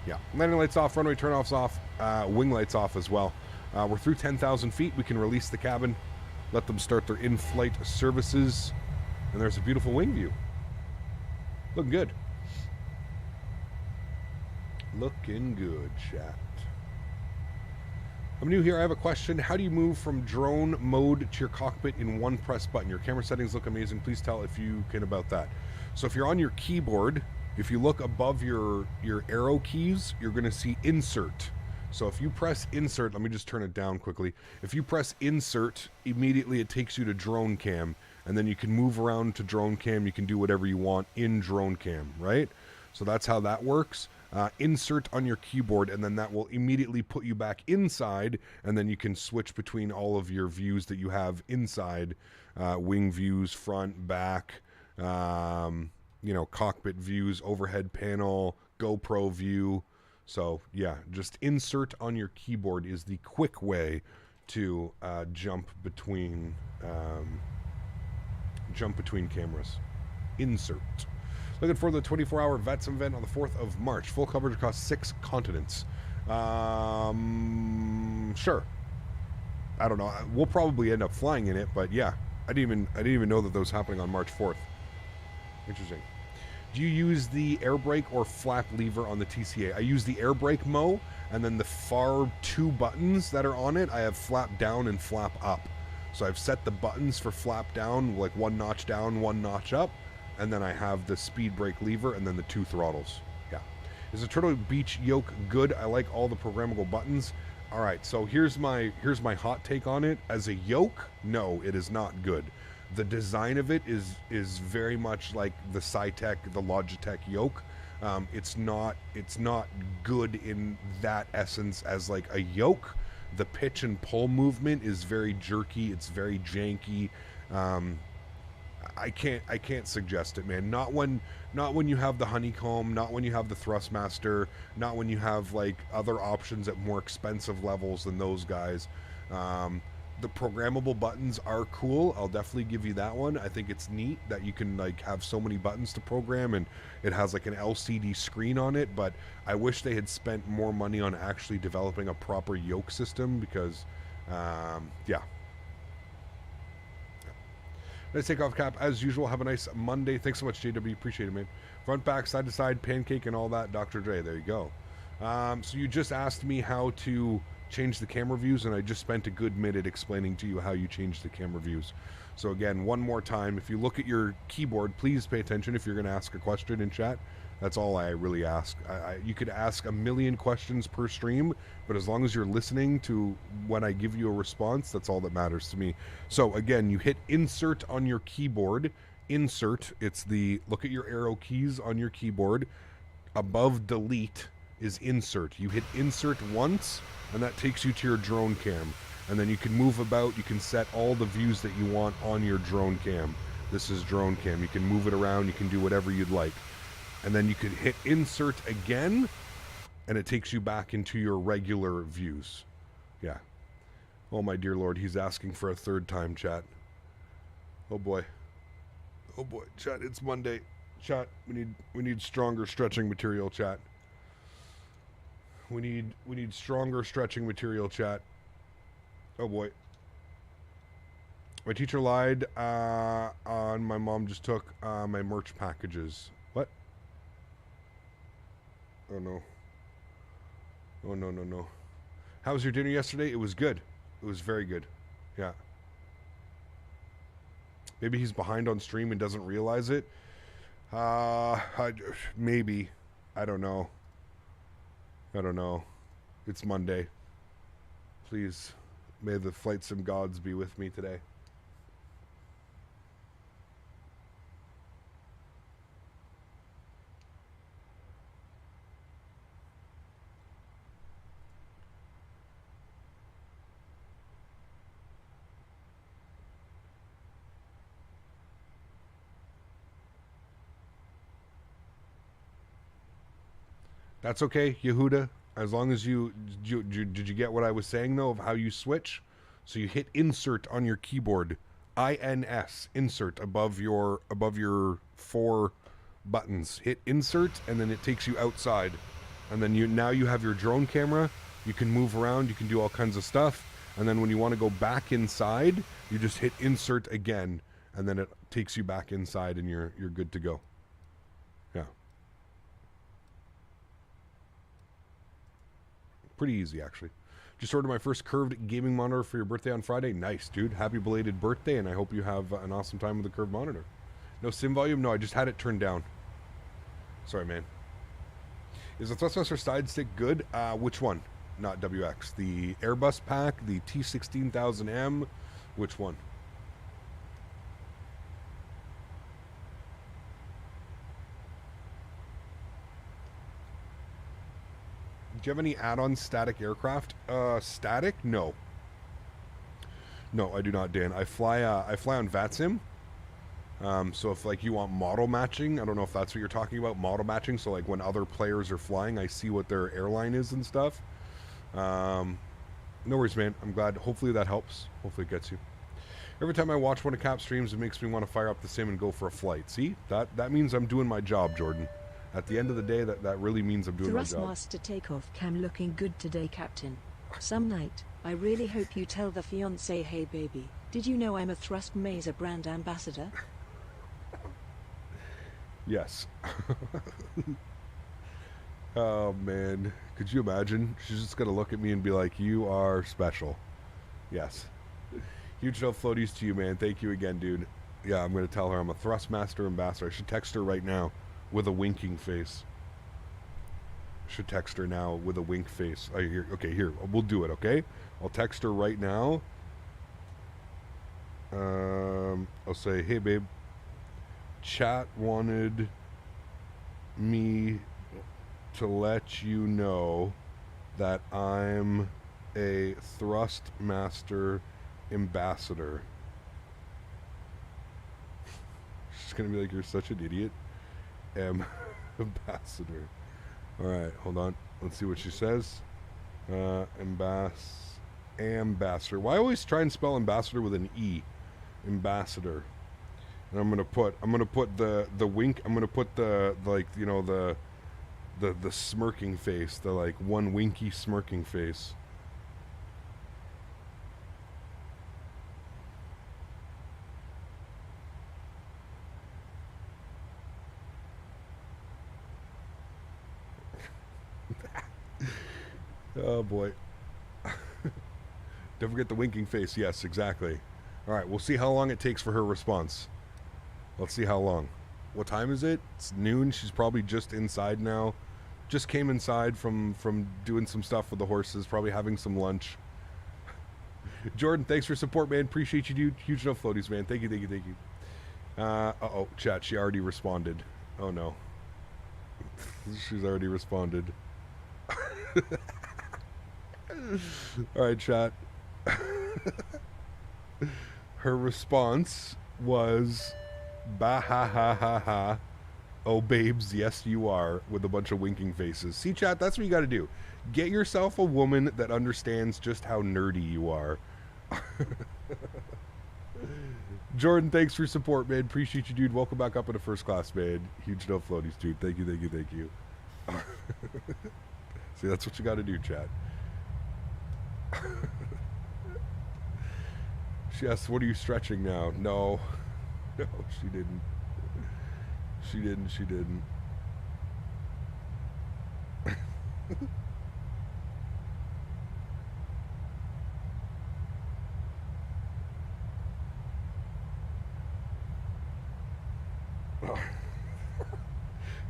S1: Yeah. Landing lights off, runway turnoffs off, wing lights off as well. We're through 10,000 feet. We can release the cabin, let them start their in-flight services, and there's a beautiful wing view. Looking good. Looking good, chat. I'm new here. I have a question. How do you move from drone mode to your cockpit in one press button? Your camera settings look amazing. Please tell if you can about that. So if you're on your keyboard, if you look above your arrow keys, you're going to see insert. So if you press insert, let me just turn it down quickly. If you press insert, immediately it takes you to drone cam, and then you can move around to drone cam. You can do whatever you want in drone cam, right? So that's how that works. Insert on your keyboard, and then that will immediately put you back inside, and then you can switch between all of your views that you have inside. Wing views, front, back, cockpit views, overhead panel, GoPro view. So yeah, just insert on your keyboard is the quick way to jump between cameras. Insert. Looking for the 24-hour VETSIM event on the 4th of March. Full coverage across 6 continents. Sure. I don't know. We'll probably end up flying in it, but yeah, I didn't even know that was happening on March 4th. Interesting. Do you use the air brake or flap lever on the TCA? I use the air brake Mo, and then the far 2 buttons that are on it, I have flap down and flap up. So I've set the buttons for flap down, like 1 notch down, 1 notch up. And then I have the speed brake lever and then the 2 throttles. Yeah. Is the Turtle Beach yoke good? I like all the programmable buttons. All right, so here's my hot take on it. As a yoke, no, it is not good. The design of it is very much like the Cytec, the Logitech yoke. It's not good in that essence as like a yoke. The pitch and pull movement is very jerky. It's very janky. I can't suggest it, man. Not when you have the honeycomb, not when you have the Thrustmaster, not when you have like other options at more expensive levels than those guys. The programmable buttons are cool. I'll definitely give you that one. I think it's neat that you can like have so many buttons to program, and it has like an LCD screen on it, but I wish they had spent more money on actually developing a proper yoke system because yeah. Let's take off cap as usual. Have a nice Monday. Thanks so much, JW. Appreciate it, man. Front, back, side to side, pancake, and all that. Dr. Dre. There you go. So you just asked me how to change the camera views, and I just spent a good minute explaining to you how you change the camera views. So again, one more time, if you look at your keyboard, please pay attention if you're going to ask a question in chat. That's all I really ask. You could ask a million questions per stream, but as long as you're listening to when I give you a response, that's all that matters to me. So again, you hit insert on your keyboard. Insert, it's the, look at your arrow keys on your keyboard. Above delete is insert. You hit insert once, and that takes you to your drone cam. And then you can move about, you can set all the views that you want on your drone cam. This is drone cam. You can move it around, you can do whatever you'd like. And then you could hit insert again, and it takes you back into your regular views. Yeah. Oh my dear Lord, he's asking for a third time, chat. Oh boy. Oh boy, chat, it's Monday. Chat, we need stronger stretching material, chat. We need stronger stretching material, chat. Oh boy. My teacher lied on my mom just took my merch packages. What? Oh no. Oh no. How was your dinner yesterday? It was good. It was very good. Yeah. Maybe he's behind on stream and doesn't realize it. Maybe. I don't know. It's Monday. Please, may the flight sim gods be with me today. That's okay, Yehuda. As long as did you get what I was saying though of how you switch? So you hit insert on your keyboard, INS, insert above your 4 buttons. Hit insert, and then it takes you outside, and then now you have your drone camera. You can move around, you can do all kinds of stuff, and then when you want to go back inside, you just hit insert again, and then it takes you back inside, and you're good to go. Yeah. Pretty easy, actually. Just ordered my first curved gaming monitor for your birthday on Friday. Nice, dude. Happy belated birthday, and I hope you have an awesome time with the curved monitor. No sim volume? No, I just had it turned down. Sorry, man. Is the Thrustmaster side stick good? Which one? Not WX. The Airbus pack, the T16000M. Which one? Do you have any add-on static aircraft? Static? No. No, I do not, Dan. I fly on VATSIM. So if like you want model matching, I don't know if that's what you're talking about, model matching. So like when other players are flying, I see what their airline is and stuff. No worries, man. I'm glad. Hopefully that helps. Hopefully it gets you. Every time I watch one of Cap's streams, it makes me want to fire up the sim and go for a flight. See? That means I'm doing my job, Jordan. At the end of the day, that really means I'm doing my job.
S2: Thrustmaster Takeoff cam looking good today, Captain. Some night, I really hope you tell the fiancé, hey baby, did you know I'm a Thrustmaster brand ambassador?
S1: Yes. Oh man, could you imagine? She's just gonna look at me and be like, you are special. Yes. Huge love floaties to you, man. Thank you again, dude. Yeah, I'm gonna tell her I'm a Thrustmaster ambassador. I should text her right now with a winking face. Should text her now with a wink face. Okay, here, we'll do it, okay? I'll text her right now. I'll say, hey babe, chat wanted me to let you know that I'm a Thrustmaster ambassador. She's going to be like, you're such an idiot. Ambassador. All right, hold on. Let's see what she says. Ambassador. Why always try and spell ambassador with an E? Ambassador. And I'm gonna put the wink. I'm gonna put the like, you know, the smirking face, the like one winky smirking face. Oh boy. Don't forget the winking face. Yes, exactly. All right, we'll see how long it takes for her response. Let's see how long. What time is it? It's noon. She's probably just inside now. Just came inside from doing some stuff with the horses, probably having some lunch. Jordan, thanks for support, man. Appreciate you, dude. Huge no floaties, man. Thank you, thank you, thank you. Uh-oh, chat, she already responded. Oh, no. She's already responded. All right, chat. Her response was, bah ha ha ha ha. Oh, babes, yes you are, with a bunch of winking faces. See, chat, that's what you got to do. Get yourself a woman that understands just how nerdy you are. Jordan, thanks for support, man. Appreciate you, dude. Welcome back up into first class, man. Huge no floaties, dude. Thank you, thank you, thank you. See, that's what you got to do, chat. She asked, what are you stretching now? No. No, she didn't. She didn't.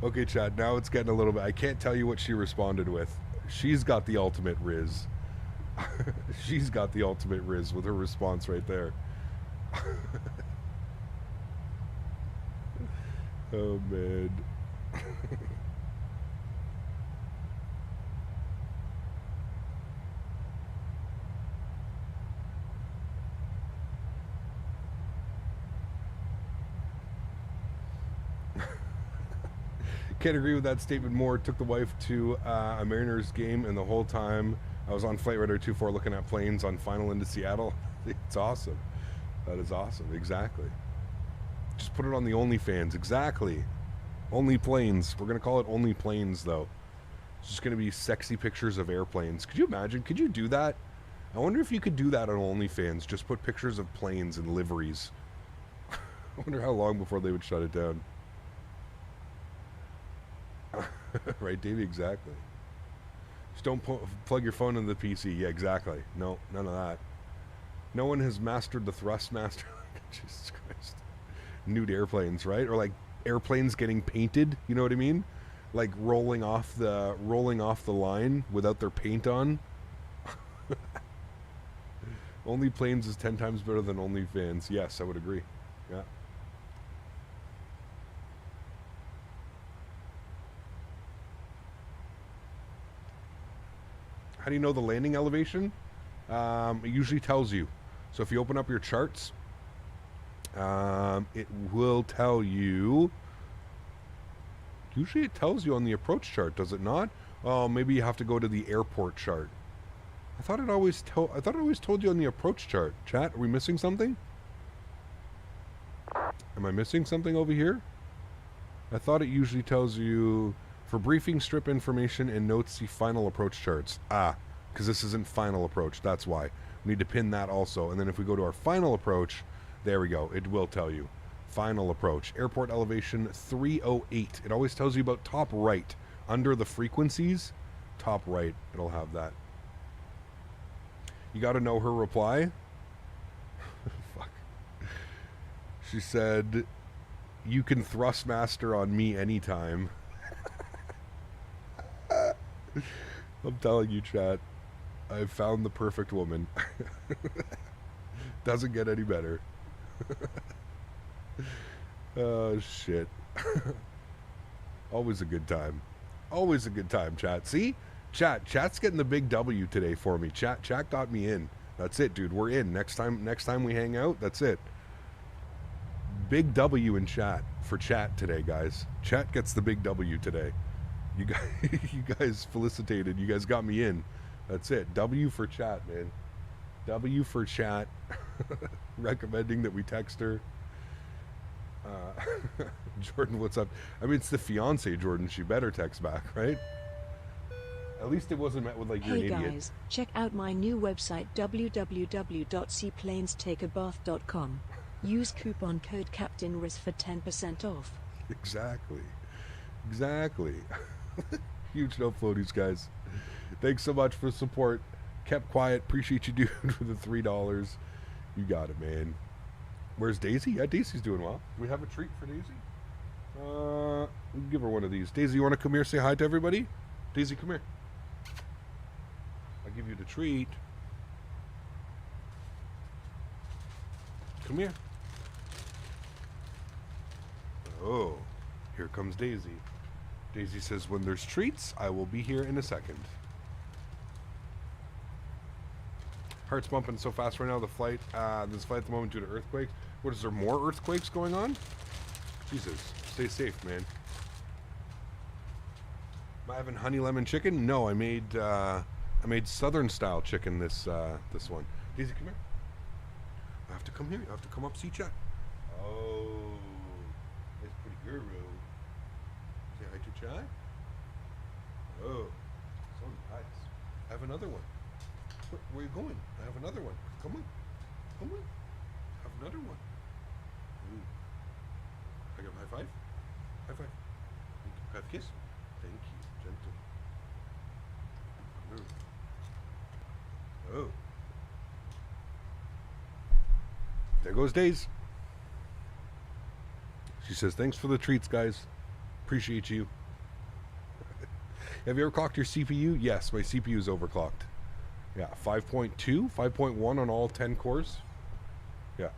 S1: Okay, Chad, now it's getting a little bit... I can't tell you what she responded with. She's got the ultimate riz. She's got the ultimate riz with her response right there. Oh, man. Can't agree with that statement more. Took the wife to a Mariners game, and the whole time I was on Flight Radar 24 looking at planes on final into Seattle. It's awesome. That is awesome. Exactly. Just put it on the OnlyFans. Exactly. Only planes. We're going to call it Only Planes, though. It's just going to be sexy pictures of airplanes. Could you imagine? Could you do that? I wonder if you could do that on OnlyFans. Just put pictures of planes and liveries. I wonder how long before they would shut it down. Right, Davey? Exactly. Just don't plug your phone into the PC. Yeah, exactly. No, none of that. No one has mastered the Thrustmaster. Jesus Christ. Nude airplanes, right? Or like airplanes getting painted, you know what I mean? Like rolling off the line without their paint on. Only Planes is 10 times better than OnlyFans. Yes, I would agree. Yeah. How do you know the landing elevation? It usually tells you. So if you open up your charts, it will tell you. Usually it tells you on the approach chart, does it not? Oh, maybe you have to go to the airport chart. I thought it always told you on the approach chart. Chat, are we missing something? Am I missing something over here? I thought it usually tells you for briefing, strip information, and notes, see final approach charts. Ah, because this isn't final approach. That's why. We need to pin that also. And then if we go to our final approach, there we go. It will tell you. Final approach. Airport elevation 308. It always tells you about top right. Under the frequencies, top right. It'll have that. You got to know her reply. Fuck. She said, you can Thrustmaster on me anytime. I'm telling you, chat. I've found the perfect woman. Doesn't get any better. Oh, shit. Always a good time. Always a good time, chat. See? Chat's getting the big W today for me. Chat got me in. That's it, dude. We're in. Next time we hang out, that's it. big W in chat for chat today, guys. Chat gets the big W today. You guys, you guys felicitated. You guys got me in. That's it. W for chat, man. W for chat. Recommending that we text her. Jordan, what's up? I mean, it's the fiance, Jordan. She better text back, right? At least it wasn't met with like you're an idiot.
S2: Hey guys, check out my new website www.seaplanes.takeabath.com. Use coupon code CAPTAINRIS for 10% off.
S1: Exactly. Huge no floaties, guys. Thanks so much for the support. Kept quiet. Appreciate you, dude, for the $3. You got it, man. Where's Daisy? Yeah, Daisy's doing well. Do we have a treat for Daisy? We'll give her one of these. Daisy, you want to come here, say hi to everybody? Daisy, come here. I'll give you the treat. Come here. Oh, here comes Daisy. Daisy says, when there's treats, I will be here in a second. Heart's bumping so fast right now. There's flight at the moment due to earthquakes. What, is there more earthquakes going on? Jesus, stay safe, man. Am I having honey lemon chicken? No, I made southern style chicken this one. Daisy, come here. I have to come here. You have to come up, see chat. Oh, that's pretty guru. Say hi to chat. Oh, so nice. I have another one. Where are you going? I have another one. Come on. Come on. I have another one. Ooh. I got high five. High five. Have a kiss. Thank you. Gentle. Oh. There goes Days. She says, thanks for the treats, guys. Appreciate you. Have you ever clocked your CPU? Yes, my CPU is overclocked. Yeah, 5.2, 5.1 on all 10 cores. Yeah.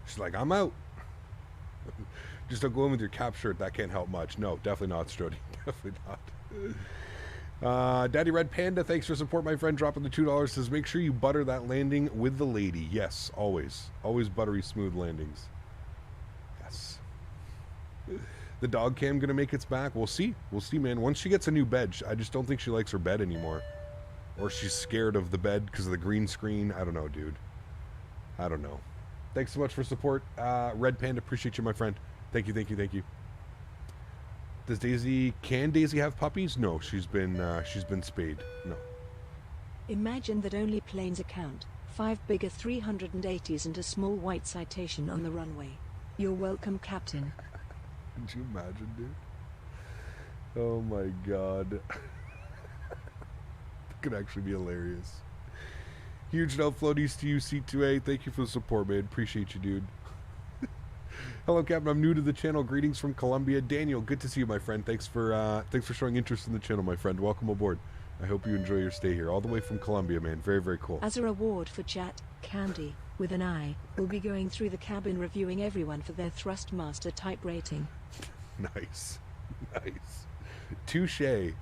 S1: She's like, I'm out. Just don't go in with your cap shirt. That can't help much. No, definitely not, Strody. Definitely not. Daddy Red Panda, thanks for support, my friend. Dropping the $2. Says, make sure you butter that landing with the lady. Yes, always. Always buttery smooth landings. Yes. The dog cam gonna make its back? We'll see. We'll see, man. Once she gets a new bed, I just don't think she likes her bed anymore. Or she's scared of the bed because of the green screen. I don't know, dude. I don't know. Thanks so much for support. Red Panda, appreciate you, my friend. Thank you, thank you, thank you. Can Daisy have puppies? No, she's been spayed. No.
S2: Imagine that only planes account. 5 bigger 380s and a small white citation on the runway. You're welcome, Captain.
S1: Could you imagine, dude? Oh my god. That could actually be hilarious. Huge no floaties to you, C2A. Thank you for the support, man. Appreciate you, dude. Hello, Captain. I'm new to the channel. Greetings from Colombia. Daniel, good to see you, my friend. Thanks for showing interest in the channel, my friend. Welcome aboard. I hope you enjoy your stay here. All the way from Colombia, man. Very, very cool.
S2: As a reward for chat, Candy, with an I, will be going through the cabin reviewing everyone for their Thrustmaster type rating.
S1: Nice. Nice. Touche.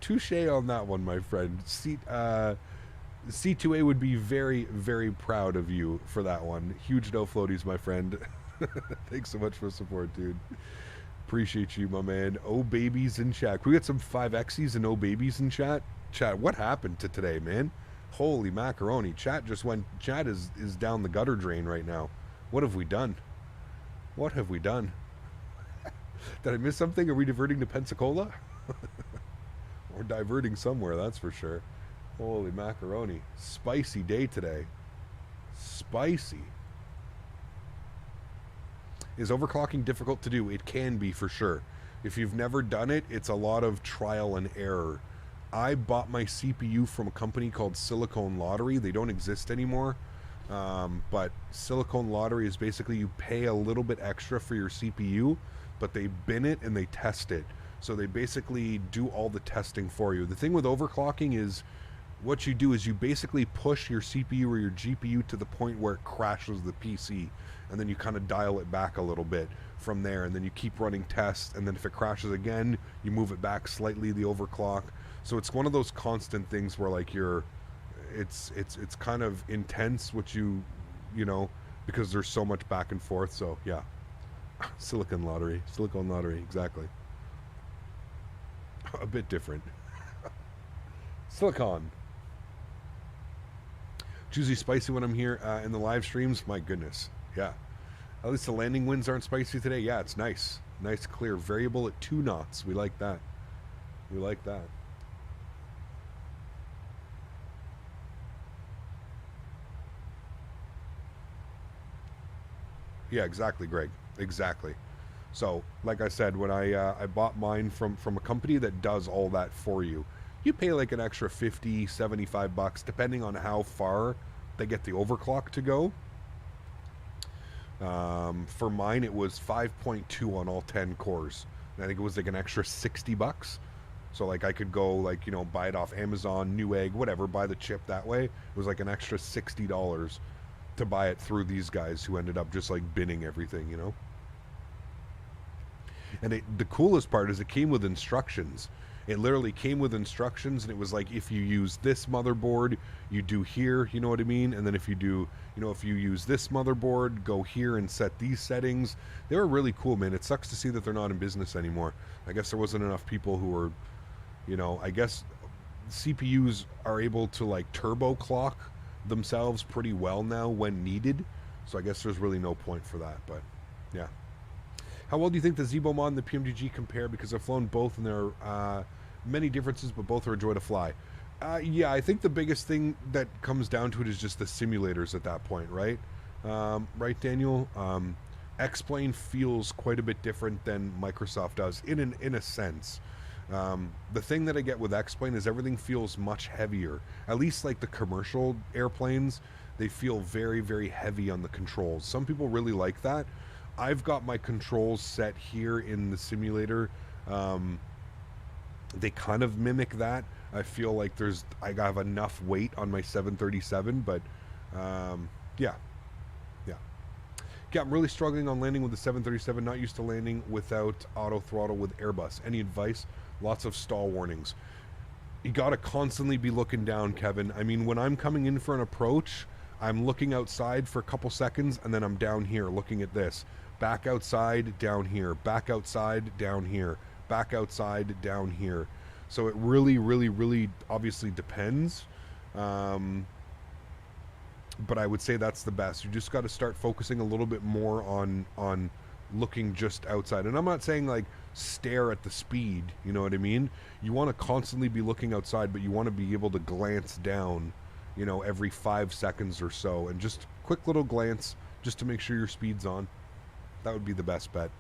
S1: Touche on that one, my friend. C2A would be very, very proud of you for that one. Huge no floaties, my friend. Thanks so much for the support, dude. Appreciate you, my man. Oh, babies in chat. Can we get some 5Xs and oh, babies in chat? Chat, what happened to today, man? Holy macaroni. Chat is down the gutter drain right now. What have we done? What have we done? Did I miss something? Are we diverting to Pensacola? We're diverting somewhere, that's for sure. Holy macaroni. Spicy day today. Spicy. Is overclocking difficult to do? It can be, for sure. If you've never done it, it's a lot of trial and error. I bought my CPU from a company called Silicon Lottery. They don't exist anymore. But Silicon Lottery is basically you pay a little bit extra for your CPU, but they bin it and they test it. So they basically do all the testing for you. The thing with overclocking is what you do is you basically push your CPU or your GPU to the point where it crashes the PC, and then you kind of dial it back a little bit from there, and then you keep running tests, and then if it crashes again, you move it back slightly, the overclock. So it's one of those constant things where like it's kind of intense what you you know, because there's so much back and forth. So yeah, silicon lottery, exactly. A bit different. Silicon. Juicy spicy when I'm here in the live streams. My goodness, yeah. At least the landing winds aren't spicy today. Yeah, it's nice, nice clear variable at 2 knots. We like that. We like that. Yeah, exactly, Greg. Exactly. So, like I said, when I bought mine from a company that does all that for you, you pay like an extra 50, 75 bucks, depending on how far they get the overclock to go. For mine, it was 5.2 on all 10 cores. And I think it was like an extra 60 bucks. So like I could go like, you know, buy it off Amazon, Newegg, whatever, buy the chip that way. It was like an extra $60 to buy it through these guys who ended up just like binning everything, you know. And the coolest part is it came with instructions. It literally came with instructions, and it was like, if you use this motherboard, you do here, you know what I mean? And then if you do, you know, if you use this motherboard, go here and set these settings. They were really cool, man. It sucks to see that they're not in business anymore. I guess there wasn't enough people who were, you know, I guess CPUs are able to like turbo clock themselves pretty well now when needed. So I guess there's really no point for that, but yeah. How well do you think the Zibo mod and the PMDG compare? Because I've flown both and there are many differences, but both are a joy to fly. Yeah, I think the biggest thing that comes down to it is just the simulators at that point, right? Right, Daniel? X-Plane feels quite a bit different than Microsoft does, in a sense. The thing that I get with X-Plane is everything feels much heavier. At least like the commercial airplanes, they feel very, very heavy on the controls. Some people really like that. I've got my controls set here in the simulator. They kind of mimic that. I feel like I have enough weight on my 737, but yeah. I'm really struggling on landing with the 737, not used to landing without auto throttle with Airbus. Any advice? Lots of stall warnings. You got to constantly be looking down, Kevin. I mean, when I'm coming in for an approach, I'm looking outside for a couple seconds, and then I'm down here looking at this. Back outside, down here. Back outside, down here. Back outside, down here. So it really, really, really obviously depends. But I would say that's the best. You just got to start focusing a little bit more on looking just outside. And I'm not saying like stare at the speed, you know what I mean? You want to constantly be looking outside, but you want to be able to glance down, you know, every 5 seconds or so, and just quick little glance just to make sure your speed's on. That would be the best bet.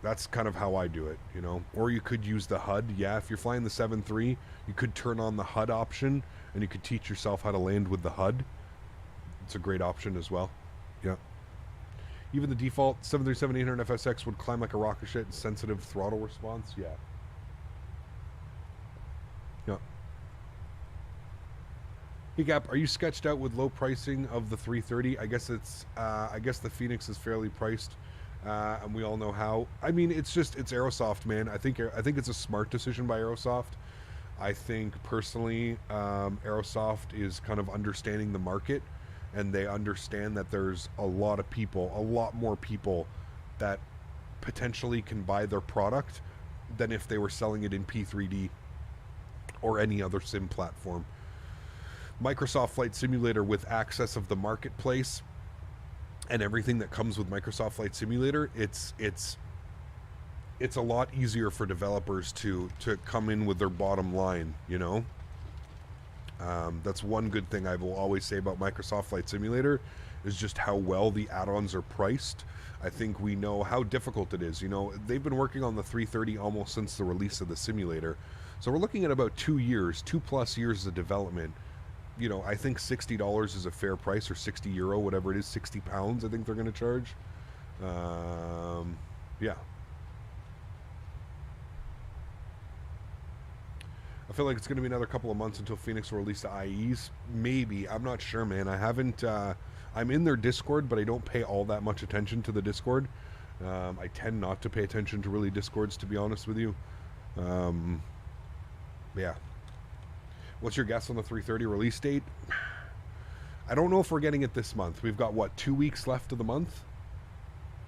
S1: That's kind of how I do it, you know. Or you could use the HUD. Yeah, if you're flying the 7.3, you could turn on the HUD option, and you could teach yourself how to land with the HUD. It's a great option as well. Yeah. Even the default 737-800 FSX would climb like a rocket ship, sensitive throttle response. Yeah. Yeah. Hey Gap, are you sketched out with low pricing of the 330? I guess the Phoenix is fairly priced, and we all know how. I mean, it's Aerosoft, man. I think it's a smart decision by Aerosoft. I think personally, Aerosoft is kind of understanding the market, and they understand that there's a lot more people that potentially can buy their product than if they were selling it in P3D or any other sim platform. Microsoft Flight Simulator, with access of the marketplace and everything that comes with Microsoft Flight Simulator, it's a lot easier for developers to come in with their bottom line, you know. That's one good thing I will always say about Microsoft Flight Simulator, is just how well the add-ons are priced. I think we know how difficult it is. You know, they've been working on the 330 almost since the release of the simulator, so we're looking at about 2+ years of development. You know, I think $60 is a fair price, or €60, whatever it is, £60 I think they're going to charge. Yeah. I feel like it's going to be another couple of months until Phoenix will release the IEs. Maybe. I'm not sure, man. I haven't... I'm in their Discord, but I don't pay all that much attention to the Discord. I tend not to pay attention to really Discords, to be honest with you. Yeah. What's your guess on the 330 release date? I don't know if we're getting it this month. We've got, what, 2 weeks left of the month?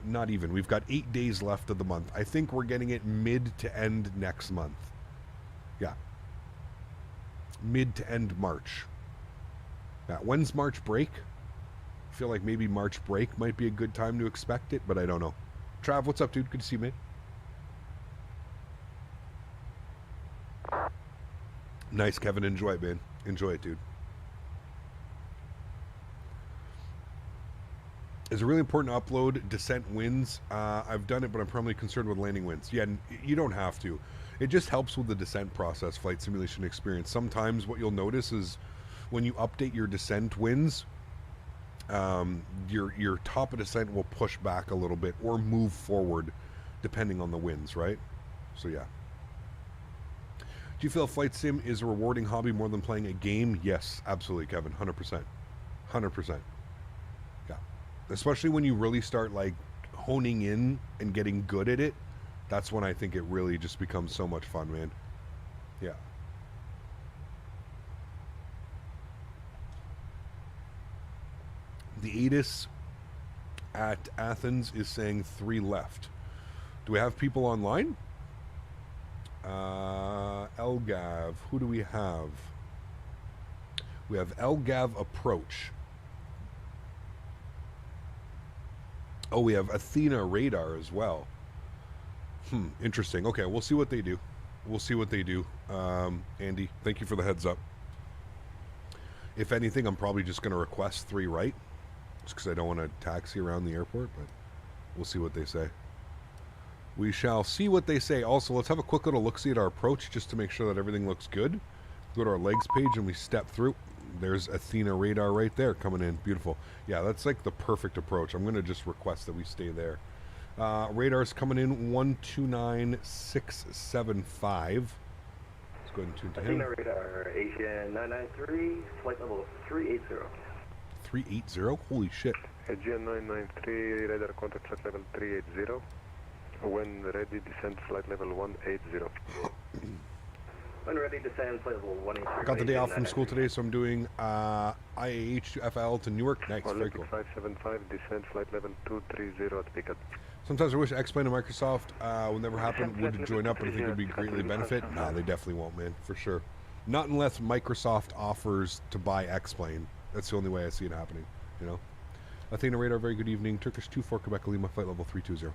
S1: Not even. We've got 8 days left of the month. I think we're getting it mid to end next month. Yeah. Mid to end March. Yeah. When's March break? I feel like maybe March break might be a good time to expect it, but I don't know. Trav, what's up, dude? Good to see you, man. Nice, Kevin. Enjoy it, man. Enjoy it, dude. Is it really important to upload descent wins? I've done it, but I'm primarily concerned with landing wins. Yeah, you don't have to. It just helps with the descent process, flight simulation experience. Sometimes what you'll notice is when you update your descent wins, your top of descent will push back a little bit or move forward depending on the winds, right? So yeah. Do you feel flight sim is a rewarding hobby more than playing a game? Yes, absolutely, Kevin. 100%. 100%. Yeah. Especially when you really start like honing in and getting good at it. That's when I think it really just becomes so much fun, man. Yeah. The ATIS at Athens is saying 3 left. Do we have people online? Elgav. Who do we have? We have Elgav Approach. Oh, we have Athena Radar as well. Interesting. Okay, we'll see what they do. We'll see what they do. Andy, thank you for the heads up. If anything, I'm probably just going to request 3 right. Just because I don't want to taxi around the airport, but we'll see what they say. We shall see what they say. Also, let's have a quick little look-see at our approach just to make sure that everything looks good. Go to our legs page and we step through. There's Athena Radar right there coming in. Beautiful. Yeah, that's like the perfect approach. I'm going to just request that we stay there. Radar's coming in 129675. Let's go ahead and tune to him.
S4: Athena Radar, Asian 993, flight level 380.
S1: 380? Holy shit.
S7: Asian 993, radar contact flight level 380. When ready, descend flight level 180.
S4: When ready, descend flight level 180.
S1: Got the day off from school today, so I'm doing IAH to FL to Newark. Nice, very cool.
S7: 575, descend flight level 230 at Pickup.
S1: Sometimes I wish X-Plane and Microsoft will never happen. Would join up, but I think it would be greatly benefit. No, they definitely won't, man, for sure. Not unless Microsoft offers to buy X-Plane. That's the only way I see it happening, you know. Athena Radar, very good evening. Turkish 24 Quebec Lima, flight level 320.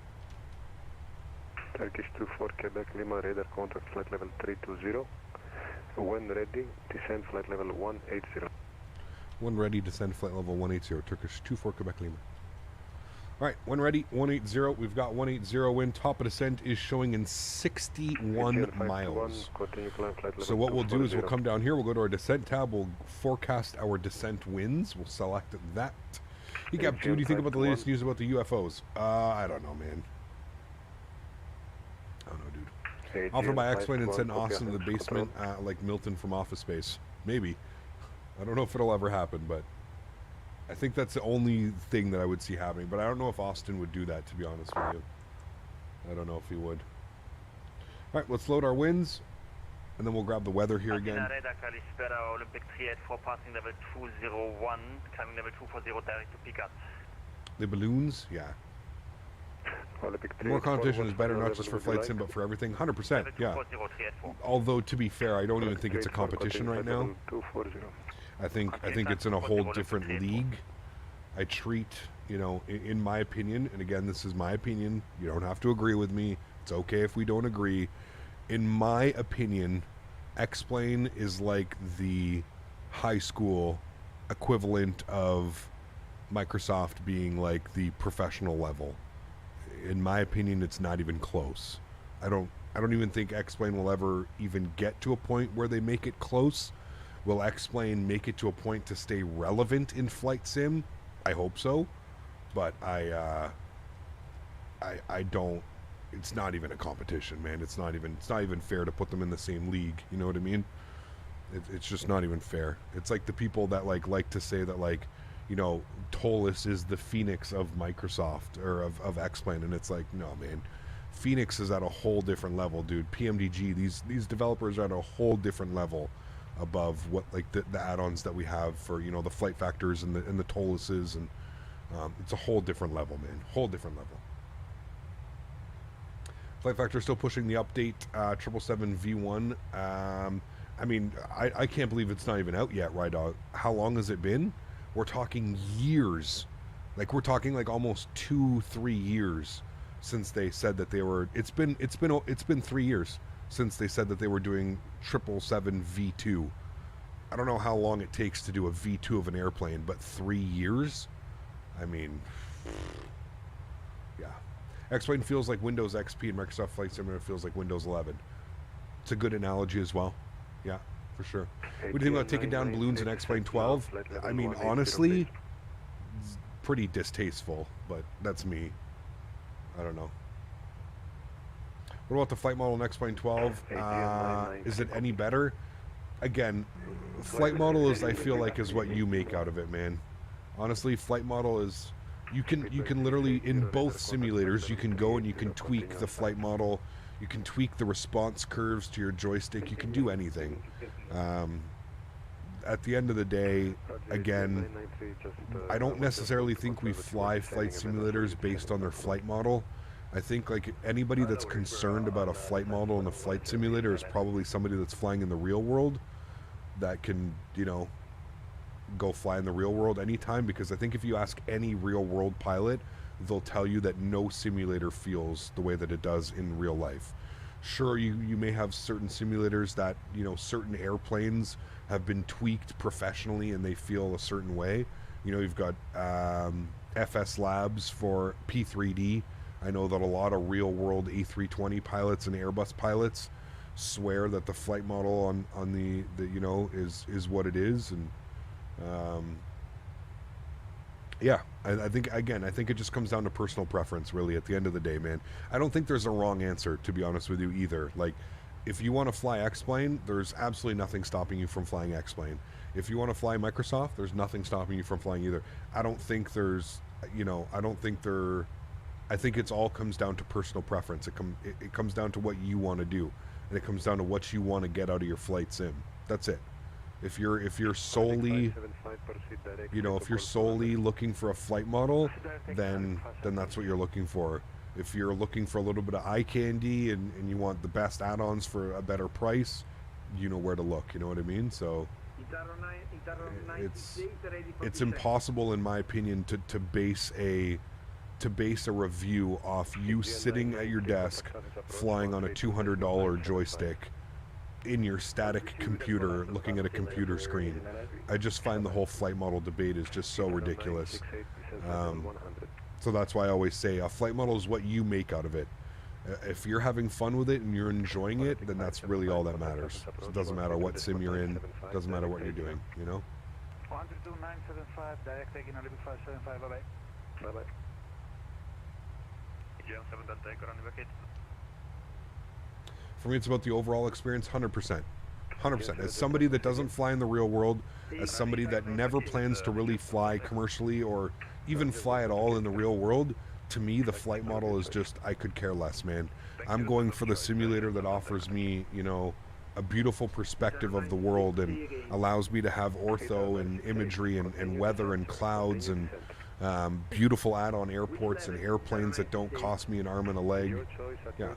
S7: Turkish 24 Quebec Lima, radar contact flight level 320. When ready, descend flight level 180.
S1: When ready, descend flight level 180. Turkish 24 Quebec Lima. All right, when ready, 180. We've got 180 in. Top of descent is showing in 61 miles. So what we'll do is we'll come down here. We'll go to our descent tab. We'll forecast our descent winds. We'll select that. Hey, Cap, what do you think about the latest news about the UFOs? I don't know, man. I don't know, dude. Offered by X-Plane and send Austin to the basement like Milton from Office Space. Maybe. I don't know if it'll ever happen, but I think that's the only thing that I would see happening. But I don't know if Austin would do that, to be honest with you. I don't know if he would. All right, let's load our winds, and then we'll grab the weather here again.
S5: Olympic 384 passing level 201, climbing level 240 direct to Pickup.
S1: The balloons, yeah. More competition is better, not just for flight sim, but for everything. 100%, yeah. Although, to be fair, I don't even think it's a competition right now. I think it's in a whole different league. I treat, you know, in my opinion, and again, this is my opinion. You don't have to agree with me. It's okay if we don't agree. In my opinion, X-Plane is like the high school equivalent of Microsoft being like the professional level. In my opinion, it's not even close. I don't even think X-Plane will ever even get to a point where they make it close. Will X-Plane make it to a point to stay relevant in flight sim? I hope so, but I don't. It's not even a competition, man. It's not even fair to put them in the same league. You know what I mean? It's just not even fair. It's like the people that like to say that, like, you know, Tolis is the Phoenix of Microsoft or of X-Plane, and it's like, no, man. Phoenix is at a whole different level, dude. PMDG, these developers are at a whole different level. above what like the add-ons that we have for, you know, the flight factors and the tolluses, and it's a whole different level, man. Whole different level. Flight Factor still pushing the update 777 V1. I mean, I can't believe it's not even out yet, right, dog? How long has it been? We're talking years. Like, we're talking like almost 2-3 years since they said that they were. It's been 3 years since they said that they were doing 777 V2. I don't know how long it takes to do a V2 of an airplane, but 3 years? I mean, yeah. X-Plane feels like Windows XP, and Microsoft Flight Simulator feels like Windows 11. It's a good analogy as well. Yeah, for sure. What do you think about taking down balloons in X-Plane 12? I mean, honestly, it's pretty distasteful, but that's me. I don't know. What about the flight model in X-Plane 12? Is it any better? Again, flight model is, I feel like, is what you make out of it, man. Honestly, flight model is, you can literally, in both simulators, you can go and you can tweak the flight model, you can tweak the response curves to your joystick, you can do anything. At the end of the day, again, I don't necessarily think we fly flight simulators based on their flight model. I think like anybody that's concerned about a flight model in a flight simulator is probably somebody that's flying in the real world that can, you know, go fly in the real world anytime, because I think if you ask any real world pilot, they'll tell you that no simulator feels the way that it does in real life. Sure, you may have certain simulators that, you know, certain airplanes have been tweaked professionally and they feel a certain way. You know, you've got FS Labs for P3D. I know that a lot of real world A320 pilots and Airbus pilots swear that the flight model on the you know, is what it is. And yeah, I think, again, I think it just comes down to personal preference, really, at the end of the day, man. I don't think there's a wrong answer, to be honest with you, either. Like, if you want to fly X-Plane, there's absolutely nothing stopping you from flying X-Plane. If you want to fly Microsoft, there's nothing stopping you from flying either. I don't think there's, you know, I think it's all comes down to personal preference. It comes down to what you want to do, and it comes down to what you want to get out of your flight sim. That's it. If you're solely, you know, if you're solely looking for a flight model, then that's what you're looking for. If you're looking for a little bit of eye candy and you want the best add-ons for a better price, you know where to look. You know what I mean? So it's impossible, in my opinion, to base a review off you sitting at your desk flying on a $200 joystick in your static computer looking at a computer screen. I just find the whole flight model debate is just so ridiculous. So that's why I always say a flight model is what you make out of it. If you're having fun with it and you're enjoying it, then that's really all that matters. So it doesn't matter what sim you're in, doesn't matter what you're doing, you know?
S5: 12975, direct taking on 575, bye-bye.
S7: Bye-bye.
S1: For me, it's about the overall experience, 100%. 100%. As somebody that doesn't fly in the real world, as somebody that never plans to really fly commercially or even fly at all in the real world, to me, the flight model is just, I could care less, man. I'm going for the simulator that offers me, you know, a beautiful perspective of the world and allows me to have ortho and imagery and weather and clouds and beautiful add-on airports and airplanes that don't cost me an arm and a leg. Yeah.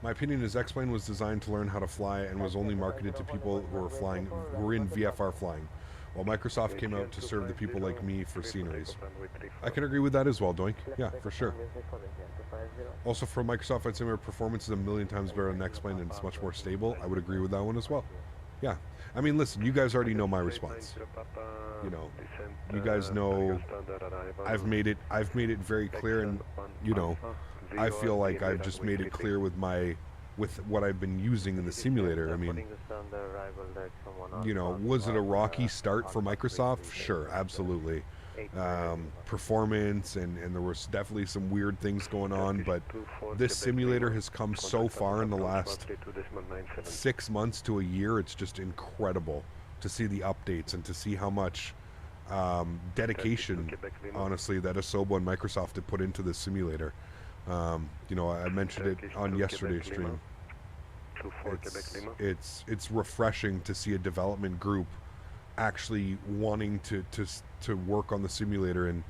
S1: My opinion is X-Plane was designed to learn how to fly and was only marketed to people who were in VFR flying, while Microsoft came out to serve the people like me for sceneries. I can agree with that as well, Doink. Yeah, for sure. Also, for Microsoft Flight Simulator, performance is a million times better than X-Plane and it's much more stable. I would agree with that one as well. Yeah. I mean, listen, you guys already know my response. You know, you guys know I've made it very clear, and you know, I feel like I've just made it clear with what I've been using in the simulator. I mean, you know, was it a rocky start for Microsoft? Sure, absolutely. Performance and there was definitely some weird things going on, but this simulator has come so far in the last 6 months to a year. It's just incredible to see the updates and to see how much dedication, honestly, that Asobo and Microsoft have put into this simulator. You know, I mentioned it on yesterday's stream.
S7: 24 Quebec Lima.
S1: It's refreshing to see a development group actually wanting to work on the simulator and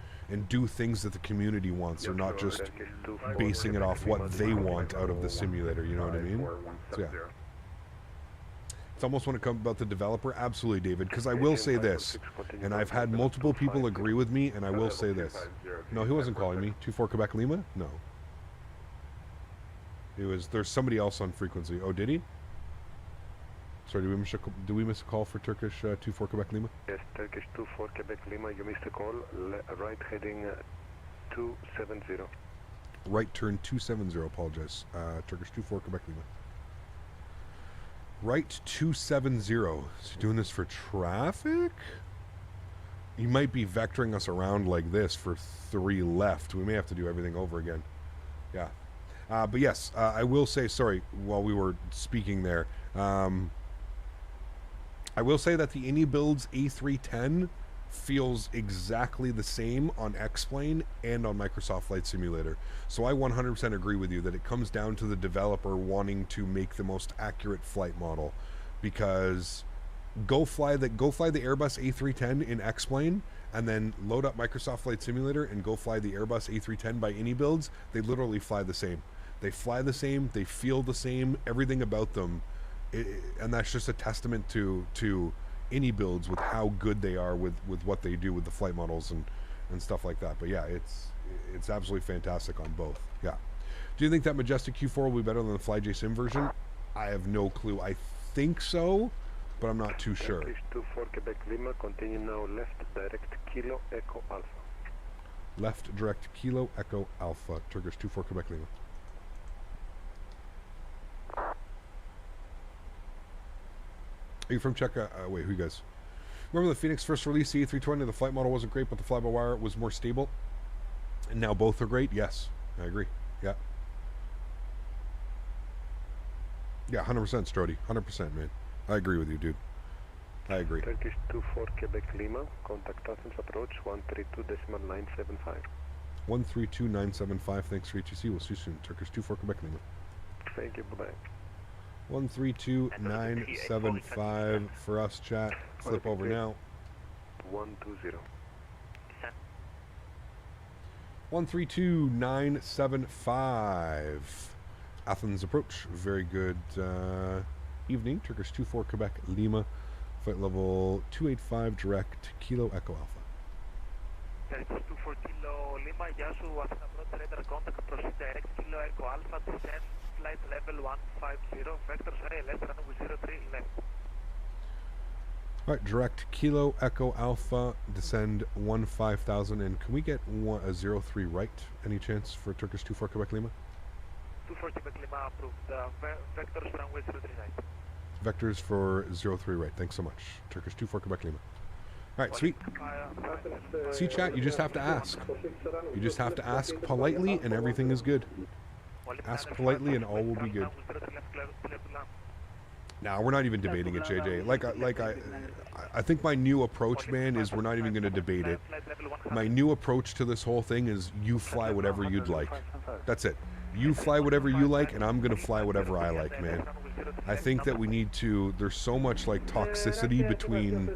S1: do things that the community wants. They're not just basing it off what they want out of the simulator, you know what I mean? So yeah. It's almost when it comes about the developer, absolutely, David, because I will say this, and I've had multiple people agree with me, and I will say this. No, he wasn't calling me. 24 Quebec Lima? No. There's somebody else on frequency. Oh, did he? Sorry, did we miss a call for Turkish 24 Quebec Lima?
S7: Yes, Turkish 24 Quebec Lima, you missed a call. Right heading 270.
S1: Right turn 270, apologize. Turkish 24 Quebec Lima. Right 270. Is he doing this for traffic? He might be vectoring us around like this for 3 left. We may have to do everything over again. Yeah. But yes, I will say, sorry, while we were speaking there, I will say that the AnyBuilds A310 feels exactly the same on X-Plane and on Microsoft Flight Simulator. So I 100% agree with you that it comes down to the developer wanting to make the most accurate flight model, because go fly the Airbus A310 in X-Plane and then load up Microsoft Flight Simulator and go fly the Airbus A310 by AnyBuilds. They literally fly the same. They fly the same, they feel the same, everything about them, and that's just a testament to AnyBuilds with how good they are with what they do with the flight models and stuff like that. But yeah, it's absolutely fantastic on both. Yeah. Do you think that Majestic Q4 will be better than the FlyJSim version? I have no clue. I think so, but I'm not too sure.
S7: Turkish 24 Quebec Lima, continue now left direct Kilo Echo Alpha.
S1: Left direct Kilo Echo Alpha, Turkish 24 Quebec Lima. Are you from Czech? Wait, who you guys? Remember the Phoenix first release, the A320? The flight model wasn't great, but the fly-by-wire was more stable. And now both are great? Yes, I agree. Yeah. Yeah, 100% Strody. 100%, man. I agree with you, dude. I agree.
S7: Turkish 24 Quebec Lima, contact Athens approach 132.975.
S1: 132.975, thanks for ETC. We'll see you soon. Turkish 24 Quebec Lima.
S7: Thank you, bye-bye.
S1: 132.975 for us, chat. Flip over now.
S7: 120.
S1: 132.975. Athens approach. Very good evening. Turkish 24 Quebec Lima. Flight level 285 direct Kilo Echo Alpha.
S5: Turkish 24 Kilo Lima, Yasu, Athens approach, radar contact, proceed direct Kilo Echo Alpha, descend flight level 150, vector sorry, left runway 03 left.
S1: Alright, direct Kilo Echo Alpha, descend 15,000, and can we get a 03 right, any chance, for Turkish 24 Quebec Lima?
S5: 24 Quebec Lima approved, vectors runway 03 right.
S1: Vectors for 03 right, thanks so much. Turkish 24 Quebec Lima. Alright, sweet. See, chat, you just have to ask. You just have to ask politely, and everything is good. Ask politely and all will be good. Now, we're not even debating it, JJ. I think my new approach, man, is we're not even going to debate it. My new approach to this whole thing is you fly whatever you'd like. That's it. You fly whatever you like, and I'm going to fly whatever I like, man. I think that we need to, there's so much like toxicity between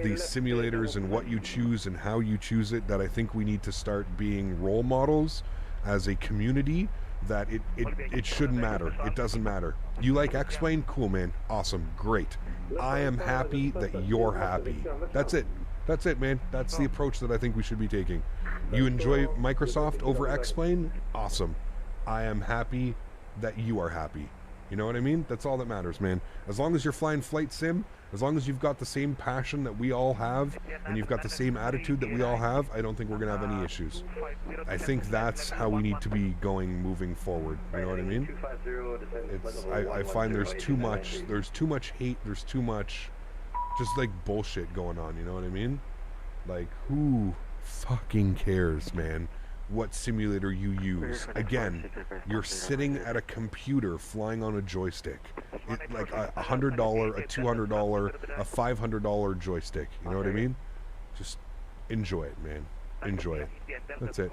S1: these simulators and what you choose and how you choose it, that I think we need to start being role models as a community. That it shouldn't matter. It doesn't matter. You like X-Plane? Cool, man. Awesome. Great. I am happy that you're happy. That's it. That's it, man. That's the approach that I think we should be taking. You enjoy Microsoft over X-Plane? Awesome. I am happy that you are happy. You know what I mean? That's all that matters, man. As long as you're flying flight sim, as long as you've got the same passion that we all have, and you've got the same attitude that we all have, I don't think we're going to have any issues. I think that's how we need to be moving forward. You know what I mean? I find there's too much hate, there's too much just like bullshit going on, you know what I mean? Like, who fucking cares, man? What simulator you use. Again, you're sitting at a computer flying on a joystick. Like a $100, a $200, a $500 joystick. You know what I mean? Just enjoy it, man. Enjoy it. That's it.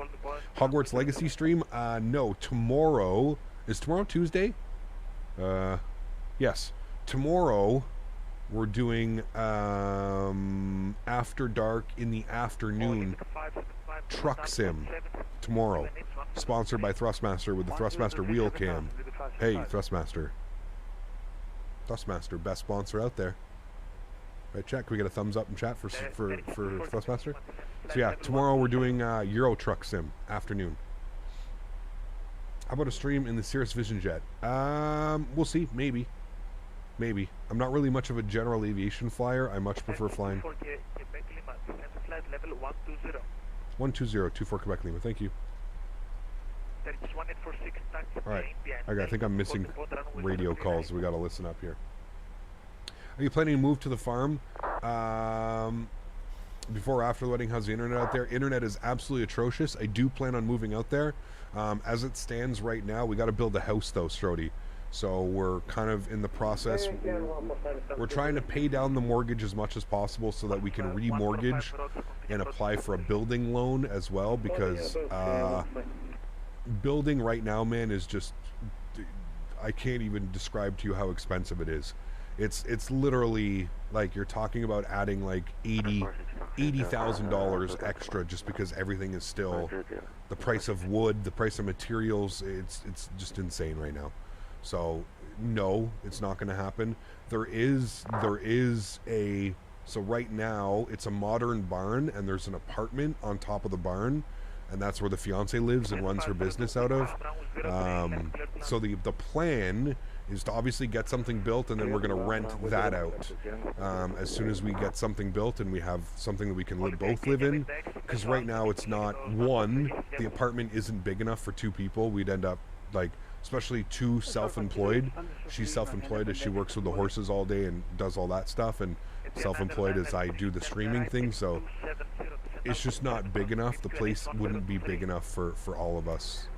S1: Hogwarts Legacy stream? No, tomorrow. Is tomorrow Tuesday? Yes. Tomorrow, we're doing After Dark in the afternoon truck sim. Tomorrow. Sponsored by Thrustmaster with the Thrustmaster wheel cam. Hey, Thrustmaster. Thrustmaster, best sponsor out there. Right, chat? Can we get a thumbs up in chat for Thrustmaster? So yeah, tomorrow we're doing Euro Truck Sim afternoon. How about a stream in the Cirrus Vision Jet? We'll see. Maybe. Maybe. I'm not really much of a general aviation flyer. I much prefer flying. 120, 24 Quebec Lima. Thank you. Alright. I think I'm missing radio calls. We got to listen up here. Are you planning to move to the farm? Before or after the wedding? How's the internet out there? Internet is absolutely atrocious. I do plan on moving out there. As it stands right now, we got to build a house though, Strody. So we're kind of in the process. We're trying to pay down the mortgage as much as possible so that we can remortgage and apply for a building loan as well, because building right now, man, is just, I can't even describe to you how expensive it is. It's literally like you're talking about adding like $80,000 extra just because everything is still, the price of wood, the price of materials, it's just insane right now. So no, it's not going to happen. There is so right now it's a modern barn and there's an apartment on top of the barn, and that's where the fiance lives and runs her business out of. So the plan is to obviously get something built, and then we're going to rent that out as soon as we get something built and we have something that we can both live in. Because right now it's not, one, the apartment isn't big enough for two people. We'd end up like, especially two self-employed. She's self-employed as she works with the horses all day and does all that stuff, and self-employed as I do the streaming thing. So it's just not big enough. The place wouldn't be big enough for all of us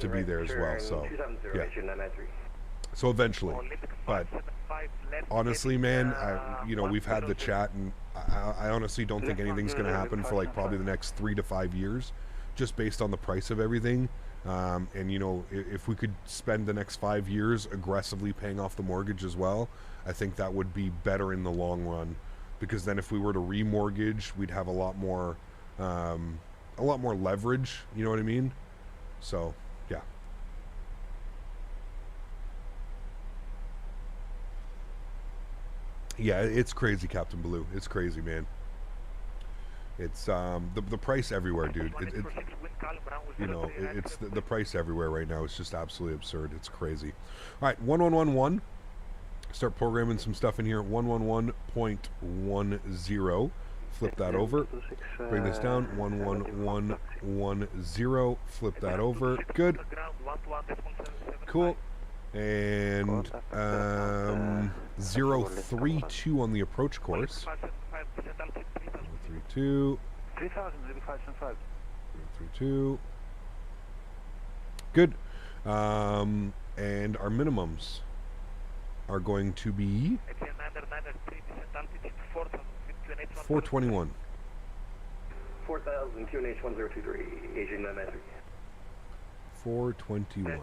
S1: to be there as well. So yeah. So eventually, but honestly, man, we've had the chat, and I honestly don't think anything's going to happen for like probably the next 3 to 5 years, just based on the price of everything. And if we could spend the next 5 years aggressively paying off the mortgage as well, I think that would be better in the long run, because then if we were to remortgage, we'd have a lot more leverage. You know what I mean? So yeah. Yeah, it's crazy, Captain Blue. It's crazy, man. It's the price everywhere, dude. It's the price everywhere right now. It's just absolutely absurd. It's crazy. All right, 1111. Start programming some stuff in here. 111.10. Flip that over. Bring this down. 11110. Flip that over. Good. Cool. And 032 on the approach course. 032. 032. Good. And our minimums are going to be 421.
S4: 4,000 QNH 1023, Asian 993.
S1: 421.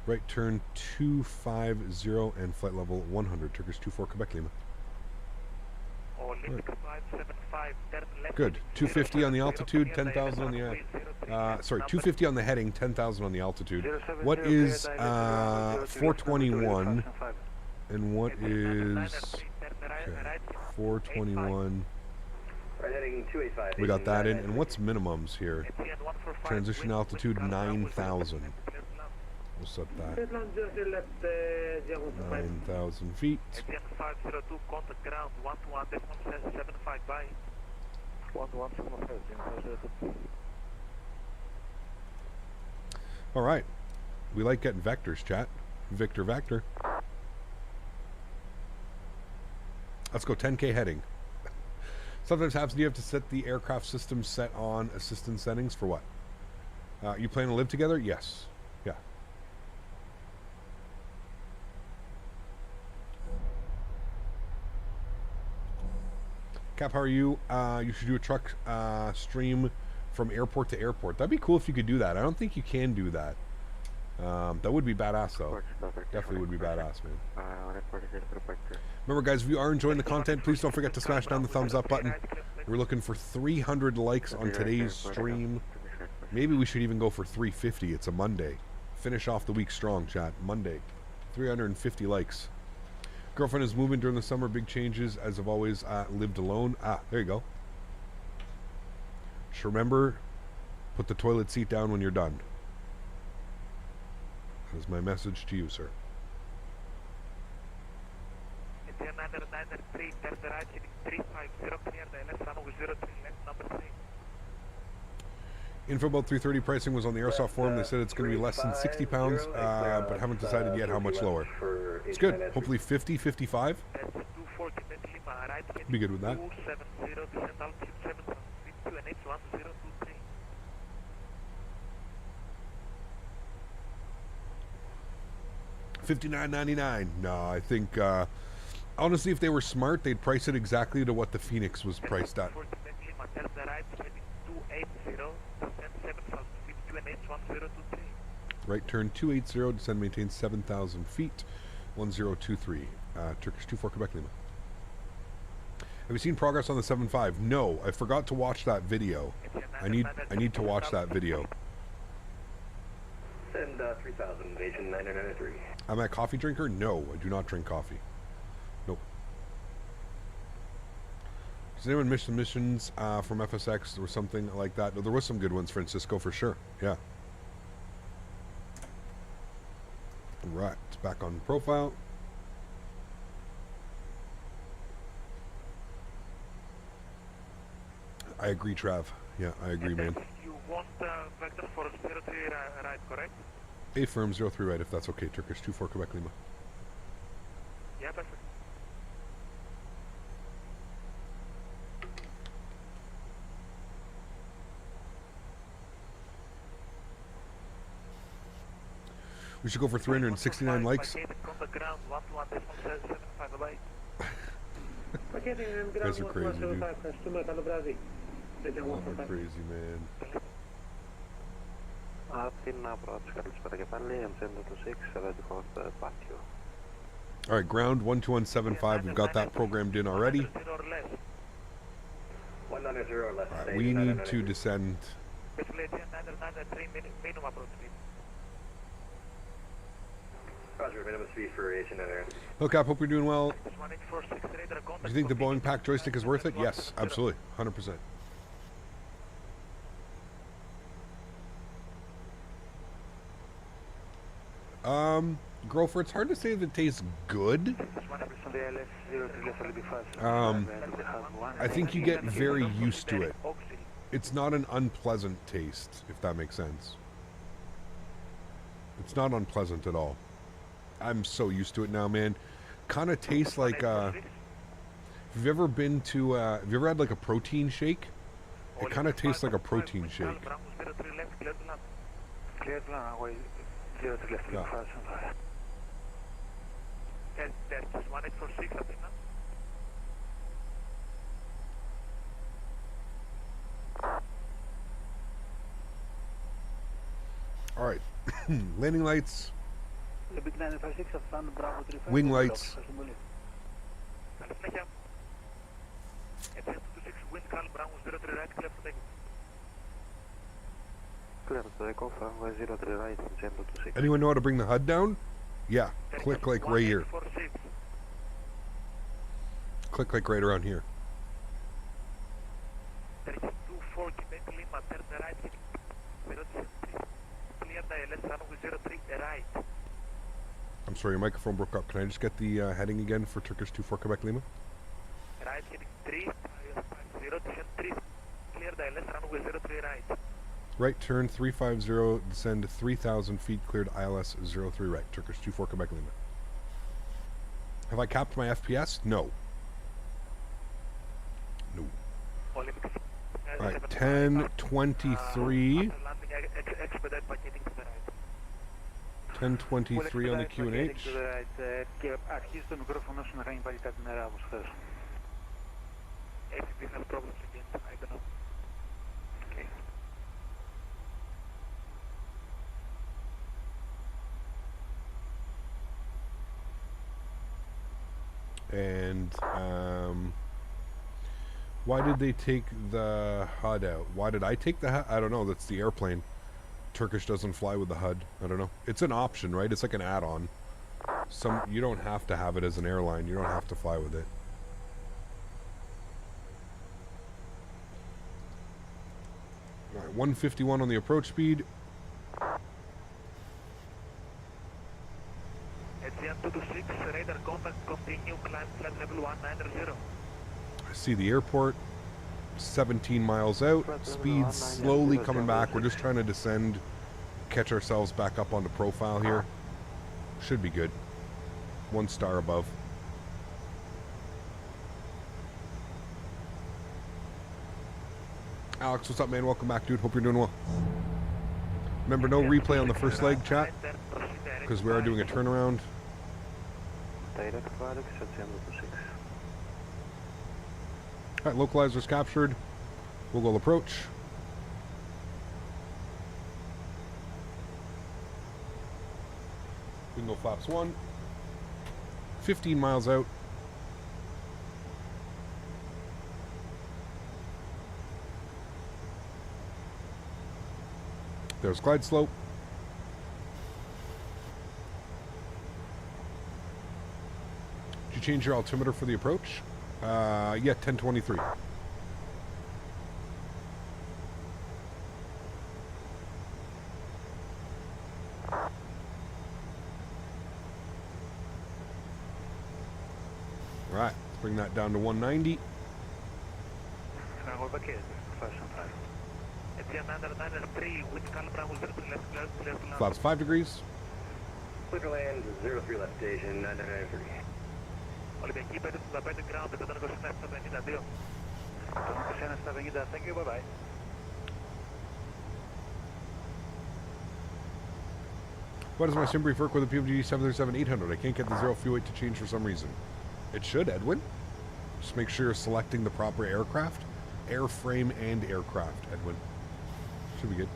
S1: Right turn 250 and flight level 100. Turkish 24 Quebec Lima. Right. Good. 250 on the altitude, 10,000 on the 250 on the heading, 10,000 on the altitude. What is 421 and what is 421? We got that in. And what's minimums here? Transition altitude 9,000. We'll set that 9,000 feet. All right, we like getting vectors, chat. Victor vector. Let's go 10K heading. Sometimes happens you have to set the aircraft system set on assistance settings for what? You plan to live together? Yes. Yeah. Cap, how are you? You should do a truck stream from airport to airport. That'd be cool if you could do that. I don't think you can do that. That would be badass, though. Definitely would be badass, man. Remember, guys, if you are enjoying the content, please don't forget to smash down the thumbs up button. We're looking for 300 likes on today's stream. Maybe we should even go for 350. It's a Monday. Finish off the week strong, chat. Monday. 350 likes. Girlfriend is moving during the summer. Big changes, as I've always lived alone. There you go. Just remember, put the toilet seat down when you're done. That is my message to you, sir. Info about 330 pricing was on the Airsoft forum. They said it's going to be less than 60 pounds, but haven't decided yet how much lower. It's good. Hopefully 50, 55. Be good with that. 59.99. No, I think honestly, if they were smart, they'd price it exactly to what the Phoenix was priced at. Right turn 280, descend maintain 7,000 feet, 1023. Turkish 24 Quebec Lima. Have you seen progress on the 7.5? No, I forgot to watch that video. I need to watch that video.
S4: Send 3,000, Agent 9993.
S1: Am I a coffee drinker? No, I do not drink coffee. Nope. Does anyone miss the missions from FSX or something like that? No, there was some good ones, Francisco, for sure. Yeah. Right, it's back on profile. I agree, Trav. Yeah, I agree, man.
S5: You want vector for 03 right, correct?
S1: A firm 03 right, if that's okay. Turkish 24 Quebec Lima.
S5: Yeah, perfect.
S1: We should go for 369 likes. Guys are crazy, dude. Oh, they're crazy, man. Alright, ground 12175. We've got that programmed in already. Alright, we need to descend.
S4: Roger, minimum speed for Agent Erin.
S1: Look up, hope you're doing well. Do you think the Boeing pack joystick is worth it? Yes, absolutely. 100%. Grover, it's hard to say that it tastes good. I think you get very used to it. It's not an unpleasant taste, if that makes sense. It's not unpleasant at all. I'm so used to it now, man. Kind of tastes like, have you ever been to, have you ever had like a protein shake? It kind of tastes like a protein shake. Yeah. All right, landing lights, wing lights. Anyone know how to bring the HUD down? Yeah, click like right here. Click like right around here. I'm sorry, your microphone broke up. Can I just get the heading again for Turkish 24 Quebec Lima?
S5: Right, heading 350, clear the LS runway 03 right.
S1: Right turn 350, descend 3,000 feet, cleared ILS 03 right. Turkish 24 Quebec Lima. Have I capped my FPS? No. No. Alright, 10:23. 10:23 on the QNH. And why did they take the HUD out? Why did I take the HUD? I don't know. That's the airplane. Turkish doesn't fly with the HUD. I don't know. It's an option, right? It's like an add-on. You don't have to have it as an airline. You don't have to fly with it. All right, 151 on the approach speed.
S5: Radar contact, continue climb flight level 190.
S1: I see the airport. 17 miles out. Speed slowly coming back. We're just trying to descend, catch ourselves back up onto profile here. Should be good. 1 star above. Alex, what's up, man? Welcome back, dude. Hope you're doing well. Remember, no replay on the first leg, chat, because we are doing a turnaround. Alright, localizers captured. We'll go approach. We can go flaps 1. 15 miles out. There's glide slope. Did you change your altimeter for the approach? Yeah, 1023. Right, let's bring that down to 190. Flaps 5 degrees.
S4: Clear to land 03 left station 993. Thank you, bye bye.
S1: Why does my sim brief work with a PMDG 737-800? I can't get the 0 fuel weight to change for some reason. It should, Edwin. Just make sure you're selecting the proper aircraft. Airframe and aircraft, Edwin. Should be good.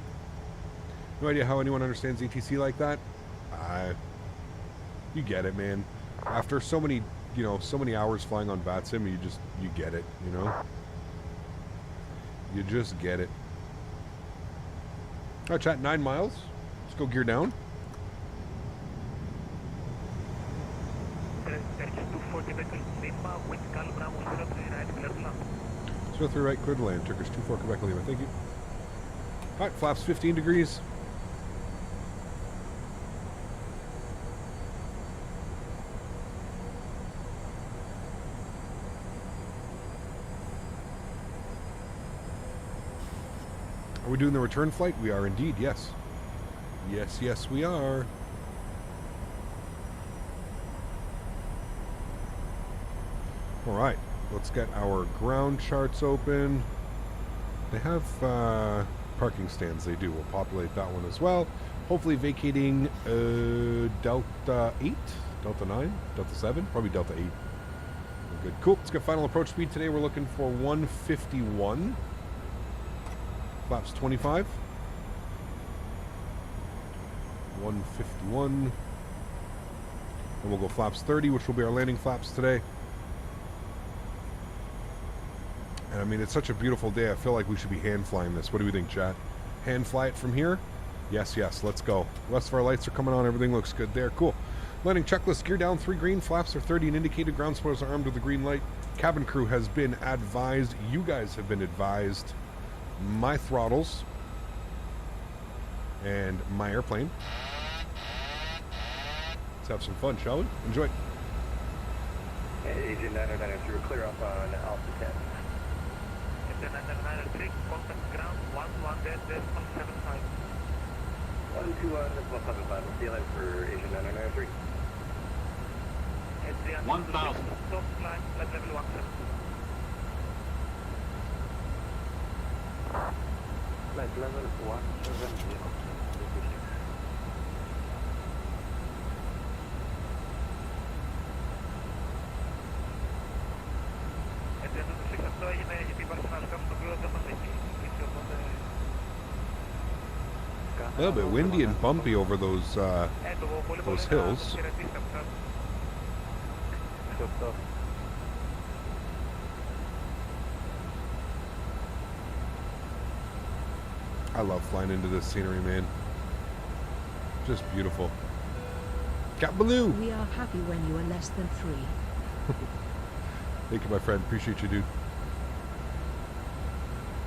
S1: No idea how anyone understands ETC like that. You get it, man. After so many, so many hours flying on VATSIM, you get it, You just get it. All right, chat, 9 miles. Let's go gear down. Let's go through right, clear to land. Turkish 24 Quebec Lima, thank you. All right, flaps 15 degrees. Are we doing the return flight? We are indeed, yes. Yes, we are. All right, let's get our ground charts open. They have parking stands, they do. We'll populate that one as well. Hopefully vacating Delta 8, Delta 9, Delta 7, probably Delta 8. We're good. Cool, let's get final approach speed today. We're looking for 151. Flaps 25. 151. And we'll go flaps 30, which will be our landing flaps today. And I mean, it's such a beautiful day. I feel like we should be hand flying this. What do we think, chat? Hand fly it from here? Yes, let's go. The rest of our lights are coming on. Everything looks good there. Cool. Landing checklist. Gear down 3 green. Flaps are 30 and indicated. Ground spoilers are armed with a green light. Cabin crew has been advised. You guys have been advised. My throttles and my airplane. Let's have some fun, shall we? Enjoy.
S4: Agent 993, we're clear up on Alpha 10.
S5: Agent 993, contact ground 11.75.
S4: 121.75, we'll see you later for Agent 993.
S3: 1,000.
S5: Stop climb, flight level 17.
S6: Flight level 170.
S1: A little bit windy and bumpy over those hills. I love flying into this scenery, man. Just beautiful. Cat Baloo!
S2: We are happy when you are less than 3.
S1: Thank you, my friend. Appreciate you, dude.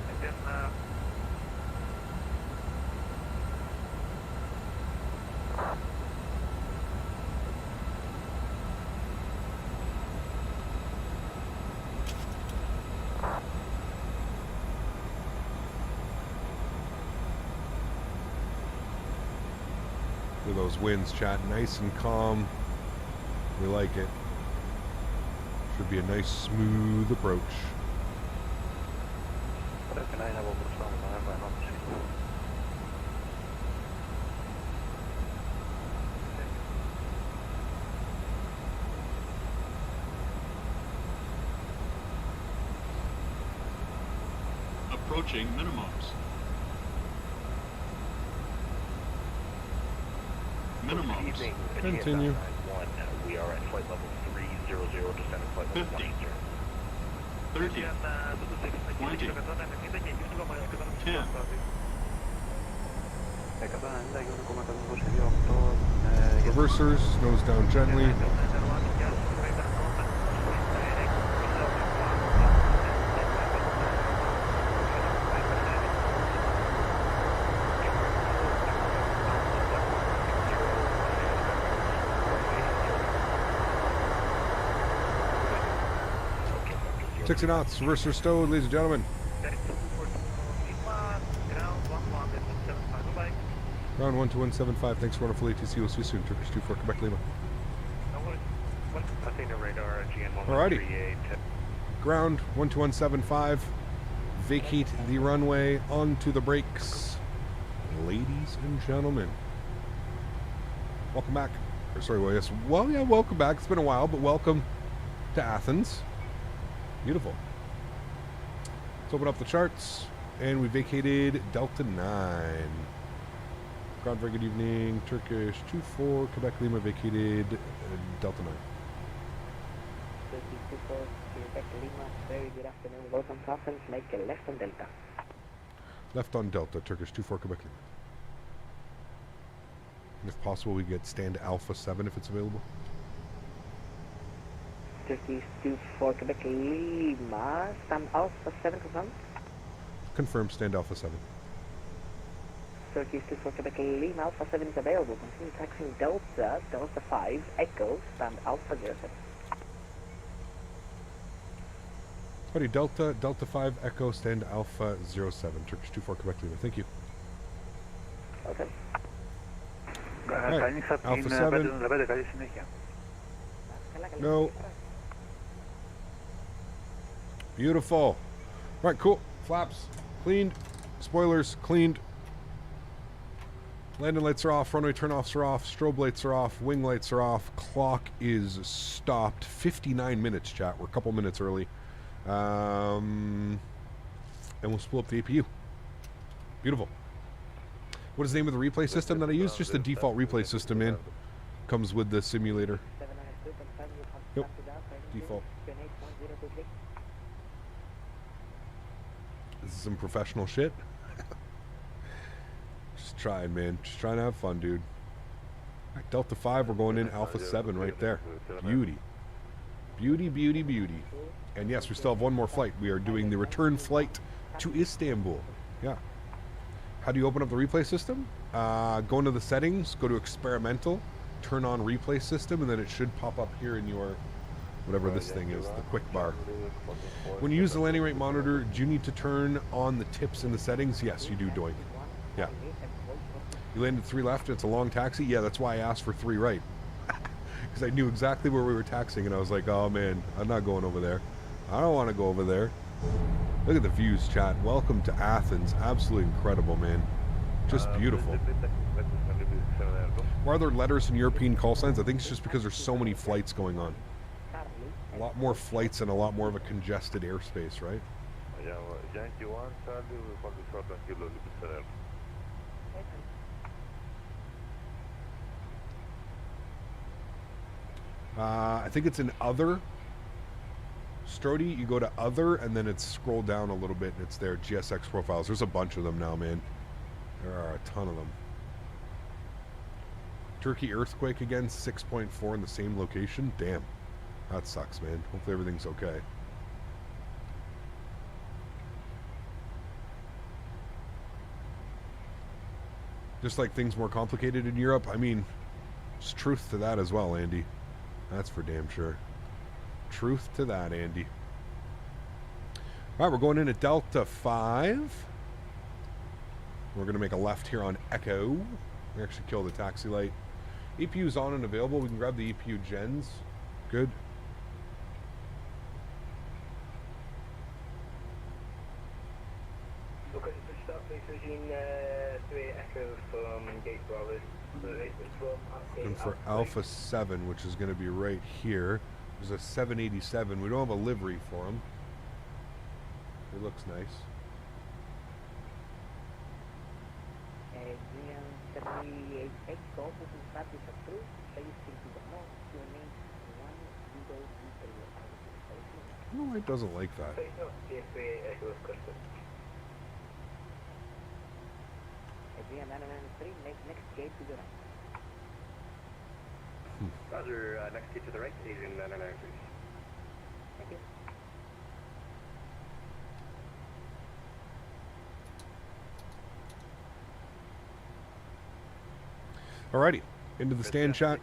S5: And then,
S1: Look at those winds, chat. Nice and calm. We like it. Should be a nice, smooth approach.
S8: Approaching minimums. Minimums.
S1: Continue.
S6: We are at flight level 300, descending flight level
S8: 50.
S6: 10.
S8: 30. 20. 10.
S1: Reversers, nose down gently. Sixty knots, reverser stowed, ladies and gentlemen. Round 12175, thanks for wonderful ATC, we'll see you soon. Turkish 24, Quebec Lima.
S6: Athena radar, GN
S1: Alrighty. Ground 12175, vacate the runway, onto the brakes. Ladies and gentlemen, welcome back. Or sorry, well, yes, well, yeah, welcome back. It's been a while, but welcome to Athens. Beautiful. Let's open up the charts, and we vacated Delta 9. Ground, very good evening. Turkish 24, Quebec Lima vacated Delta 9.
S9: Turkish 24, Quebec Lima, very good afternoon. Welcome to Athens, make a left on Delta.
S1: Left on Delta, Turkish 24, Quebec Lima. And if possible, we get stand Alpha 7 if it's available.
S9: Turkish 24, Quebec Lima, stand Alpha 7 confirmed.
S1: Confirm, stand Alpha 7.
S9: Turkish 24, Quebec Lima, Alpha 7 is available. Continue taxiing Delta, Delta 5, Echo, stand Alpha 07.
S1: Howdy, Delta, Delta 5, Echo, stand Alpha 07. Turkish 24, Quebec Lima. Thank you.
S9: Okay.
S1: Right. Alpha 7. No. Beautiful. Right, cool. Flaps cleaned. Spoilers cleaned. Landing lights are off. Runway turnoffs are off. Strobe lights are off. Wing lights are off. Clock is stopped. 59 minutes, chat. We're a couple minutes early. And we'll spool up the APU. Beautiful. What is the name of the replay system that I use? Just the default replay system, man. Comes with the simulator. Yep. Default. This is some professional shit. Just trying, man. Just trying to have fun, dude. Right, Delta 5, we're going in Alpha 7 right there. Beauty. Beauty, beauty, beauty. And yes, we still have one more flight. We are doing the return flight to Istanbul. Yeah. How do you open up the replay system? Go into the settings, go to experimental, turn on replay system, and then it should pop up here in your, whatever this thing is, the quick bar. When you use the landing rate monitor, do you need to turn on the tips in the settings? Yes, you do, Doink. Yeah. You landed 3 left, it's a long taxi? Yeah, that's why I asked for 3 right. Because I knew exactly where we were taxiing, and I was like, oh man, I'm not going over there. I don't want to go over there. Look at the views, chat. Welcome to Athens. Absolutely incredible, man. Just beautiful. Why are there letters in European call signs? I think it's just because there's so many flights going on. A lot more flights and a lot more of a congested airspace, right? I think it's in Other. Strody, you go to Other, and then it's scroll down a little bit, and it's there. GSX profiles. There's a bunch of them now, man. There are a ton of them. Turkey earthquake again, 6.4 in the same location. Damn. That sucks, man. Hopefully everything's okay. Just like things more complicated in Europe. I mean, there's truth to that as well, Andy. That's for damn sure. Truth to that, Andy. All right, we're going in at Delta 5. We're going to make a left here on Echo. We actually killed the taxi light. EPU's on and available. We can grab the EPU gens. Good.
S4: Okay, so start please using 3 Echo from Gate Bravo.
S1: Looking for Alpha 7, which is going to be right here. There's a 787. We don't have a livery for him. It looks nice. No, it doesn't like that.
S4: Roger, next gate to the right, Asian 993. Thank you.
S1: Alrighty, into the stand chat.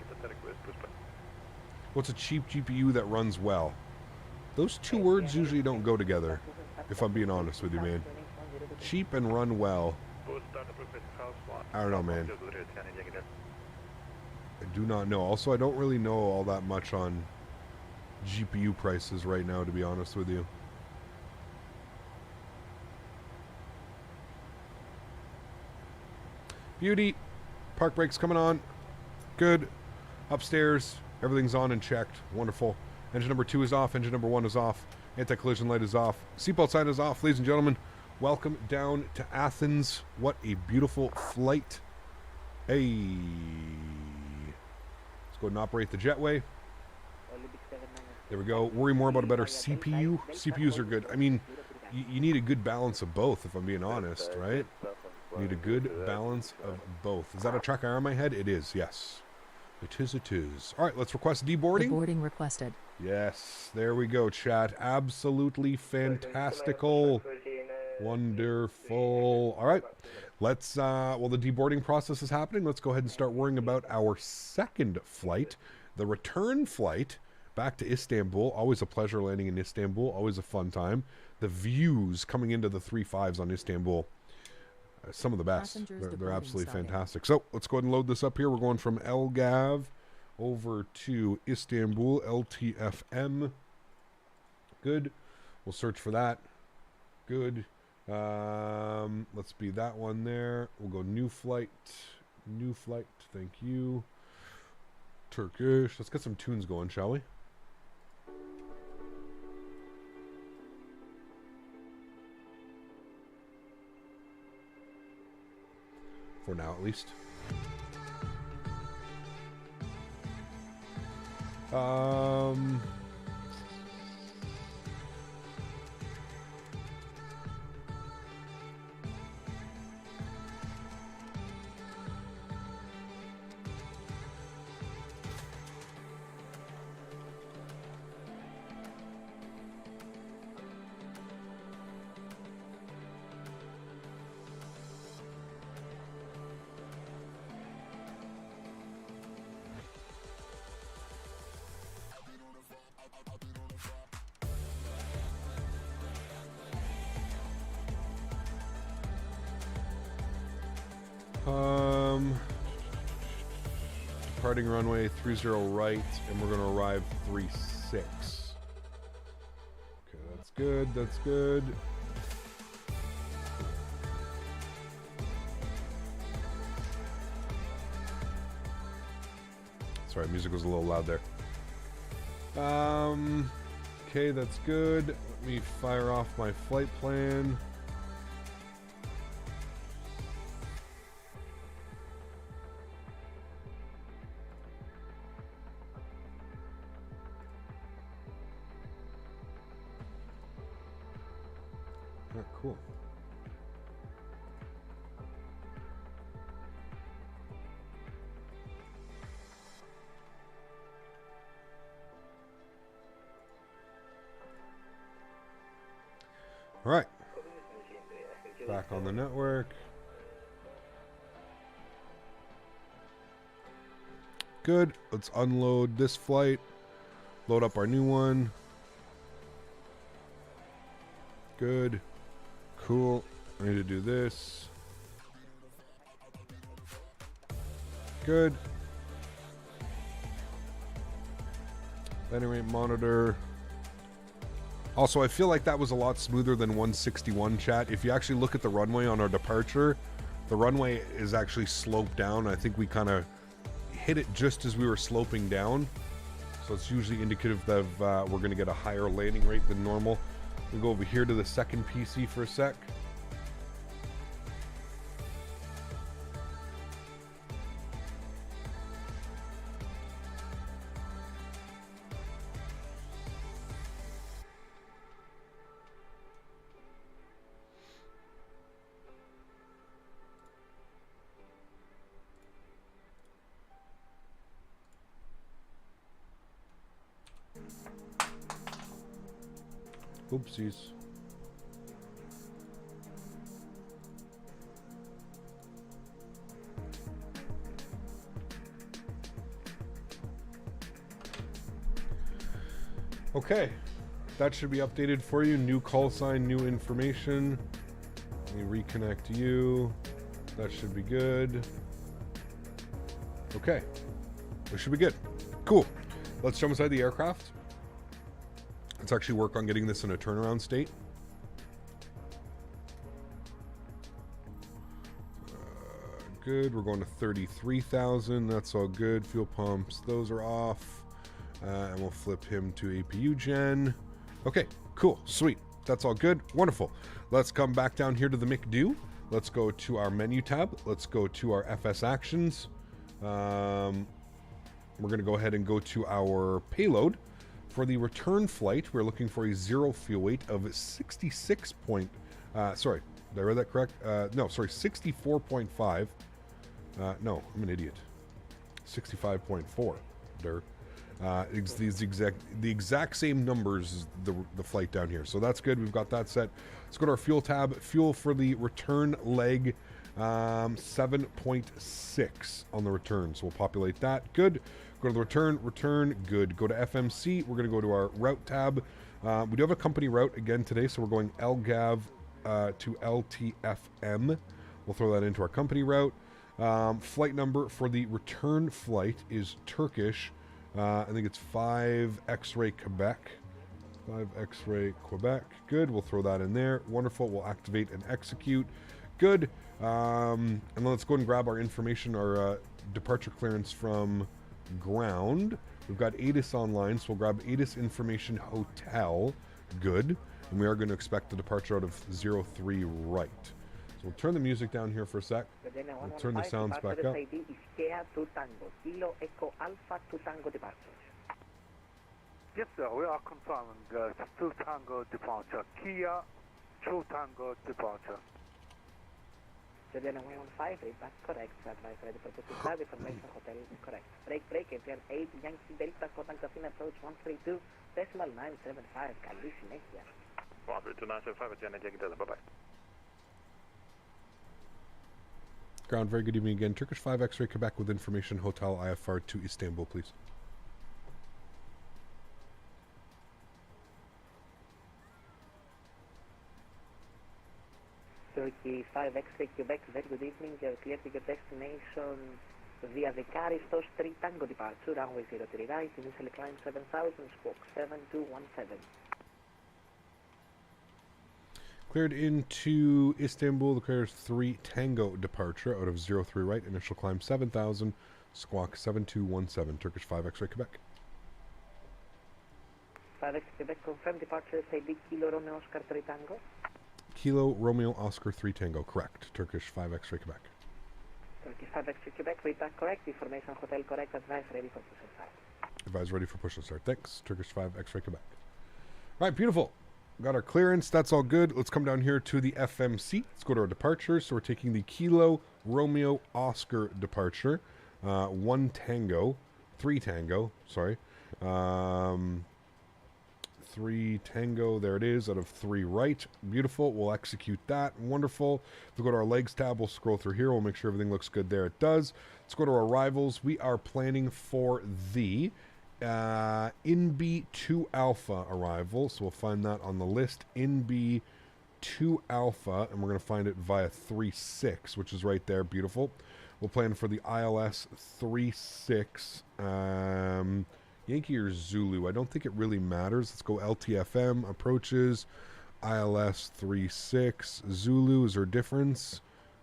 S1: What's a cheap GPU that runs well? Those two words usually don't go together, if I'm being honest with you, man. Cheap and run well. I don't know, man. I do not know. Also, I don't really know all that much on GPU prices right now, to be honest with you. Beauty. Park brakes coming on. Good. Upstairs. Everything's on and checked. Wonderful. Engine number 2 is off. Engine number 1 is off. Anti-collision light is off. Seatbelt sign is off. Ladies and gentlemen, welcome down to Athens. What a beautiful flight. Hey. Let's go ahead and operate the jetway. There we go. Worry more about a better CPU. CPUs are good. I mean, you need a good balance of both, if I'm being honest, right? You need a good balance of both. Is that a track error on my head? It is, yes. It is, it is. All right, let's request deboarding.
S10: Deboarding requested.
S1: Yes, there we go, chat. Absolutely fantastical. Wonderful. All right, let's, while the deboarding process is happening, let's go ahead and start worrying about our second flight, the return flight back to Istanbul. Always a pleasure landing in Istanbul. Always a fun time. The views coming into the 3.5s on Istanbul, some of the best. They're absolutely fantastic. So let's go ahead and load this up here. We're going from Elgav over to Istanbul, LTFM. Good. We'll search for that. Good. Let's be that one there. We'll go new flight. New flight. Thank you. Turkish. Let's get some tunes going, shall we? For now, at least. Departing runway 30 right, and we're going to arrive 36. Okay, that's good, that's good. Sorry, music was a little loud there. Okay, that's good. Let me fire off my flight plan. All right. Back on the network. Good. Let's unload this flight. Load up our new one. Good. Cool. I need to do this. Good. Landing rate monitor. Also, I feel like that was a lot smoother than 161, chat. If you actually look at the runway on our departure, the runway is actually sloped down. I think we kind of hit it just as we were sloping down. So it's usually indicative that we're going to get a higher landing rate than normal. We'll go over here to the second PC for a sec. Oopsies. Okay, that should be updated for you. New call sign, new information. Let me reconnect you. That should be good. Okay, we should be good. Cool. Let's jump inside the aircraft. Let's actually work on getting this in a turnaround state. Good. We're going to 33,000. That's all good. Fuel pumps, those are off. And we'll flip him to APU gen. Okay, cool. Sweet. That's all good. Wonderful. Let's come back down here to the McDo. Let's go to our menu tab. Let's go to our FS actions. We're going to go ahead and go to our payload. For the return flight, we're looking for a zero fuel weight of 66 point... sorry, did I read that correct? No, sorry, 64.5. No, I'm an idiot. 65.4. It's the exact same numbers as the flight down here. So that's good. We've got that set. Let's go to our fuel tab. Fuel for the return leg, 7.6 on the return. So we'll populate that. Good. Go to the return, good. Go to FMC, we're going to go to our route tab. We do have a company route again today, so we're going LGAV to LTFM. We'll throw that into our company route. Flight number for the return flight is Turkish. I think it's 5 X-Ray Quebec. 5 X-Ray Quebec. Good, we'll throw that in there. Wonderful, we'll activate and execute. Good. And then let's go and grab our information, our departure clearance from ground. We've got ATIS online, so we'll grab ATIS Information Hotel. Good. And we are going to expect the departure out of 03 right. So we'll turn the music down here for a sec. We'll turn the sounds back up.
S10: Yes, sir. We are confirming 2 Tango departure. Kia 2 Tango departure.
S9: Jordana 115, read back correct. Advice ready for push start. Information hotel is correct. Break, ATR 8, Yankee Delta, contact Athena approach 132, decimal 975, Kalish, Nadya.
S6: 132 975 at Yankee Delta, bye-bye.
S1: Ground, very good evening again. Turkish 5 X-Ray Quebec with information hotel IFR to Istanbul, please.
S9: Turkey 5 X-Ray Quebec, very good evening. You're clear to your destination via the Caristos 3 Tango departure, runway 03 right, initially climb 7000, squawk 7217.
S1: Cleared into Istanbul, the clear is 3 Tango departure out of 03 right, initial climb 7000, squawk 7217, Turkish 5 X-Ray Quebec.
S9: 5 X-Ray Quebec, confirmed departure, ID Kilo Romeo Oscar 3 Tango.
S1: Kilo Romeo Oscar 3 Tango, correct. Turkish 5 X-Ray Quebec.
S9: Turkish 5 X-Ray Quebec, read back correct. Information hotel correct. Advise ready for push and start.
S1: Advise ready for push and start. Thanks. Turkish 5 X-Ray Quebec. All right, beautiful. Got our clearance. That's all good. Let's come down here to the FMC. Let's go to our departure. So we're taking the Kilo Romeo Oscar departure. 3 Tango, sorry. 3 Tango, there it is, out of 3 right. Beautiful, we'll execute that, wonderful. If we go to our legs tab, we'll scroll through here, we'll make sure everything looks good there, it does. Let's go to our arrivals. We are planning for the INB2 Alpha arrival, so we'll find that on the list, INB2 Alpha, and we're going to find it via 36, which is right there, beautiful. We'll plan for the ILS 36, Yankee or Zulu, I don't think it really matters. Let's go LTFM, approaches, ILS 36, Zulu, is there a difference?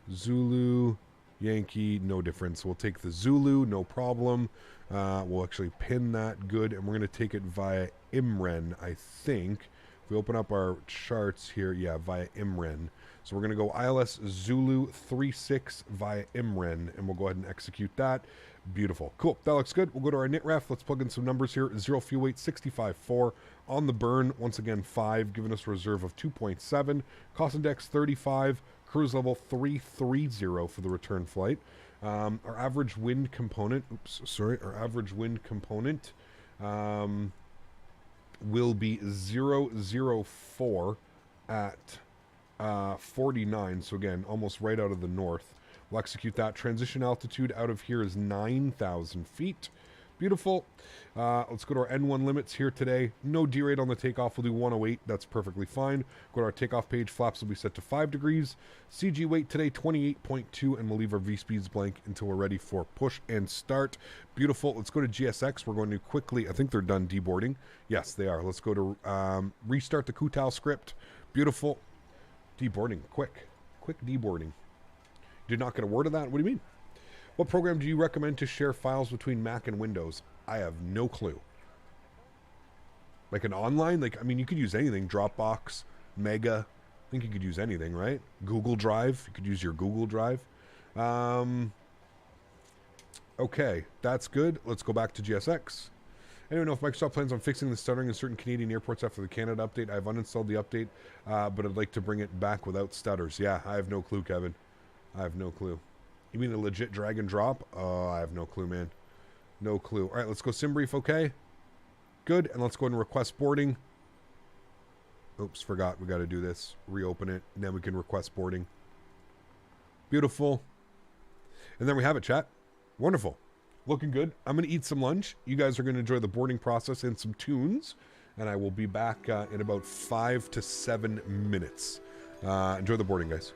S1: Zulu, Yankee, no difference. We'll take the Zulu, no problem. We'll actually pin that, good, and we're going to take it via IMREN, I think. If we open up our charts here, yeah, via IMREN. So we're going to go ILS Zulu 36 via IMREN, and we'll go ahead and execute that. Beautiful. Cool. That looks good. We'll go to our NITREF. Let's plug in some numbers here. 0 fuel weight, 65.4. On the burn, once again, 5, giving us a reserve of 2.7. Cost index, 35. Cruise level, 330 for the return flight. Our average wind component, our average wind component will be 004 at 49, so again, almost right out of the north. We'll execute that. Transition altitude out of here is 9,000 feet. Beautiful. Let's go to our N1 limits here today. No derate on the takeoff. We'll do 108. That's perfectly fine. Go to our takeoff page. Flaps will be set to 5 degrees. CG weight today, 28.2, and we'll leave our V-speeds blank until we're ready for push and start. Beautiful. Let's go to GSX. We're going to quickly, I think they're done deboarding. Yes, they are. Let's go to restart the Kutal script. Beautiful. Deboarding. Quick deboarding. Did not get a word of that? What do you mean? What program do you recommend to share files between Mac and Windows? I have no clue. Like an online? Like, I mean, you could use anything. Dropbox, Mega. I think you could use anything, right? Google Drive. You could use your Google Drive. Okay, that's good. Let's go back to GSX. Anyone know if Microsoft plans on fixing the stuttering in certain Canadian airports after the Canada update? I've uninstalled the update, but I'd like to bring it back without stutters. Yeah, I have no clue, Kevin. I have no clue. You mean a legit drag and drop? Oh, I have no clue, man. No clue. All right, let's go sim brief, okay? Good, and let's go ahead and request boarding. Oops, forgot. We got to do this. Reopen it, and then we can request boarding. Beautiful. And then we have it, chat. Wonderful. Looking good. I'm going to eat some lunch. You guys are going to enjoy the boarding process and some tunes, and I will be back in about 5 to 7 minutes. Enjoy the boarding, guys.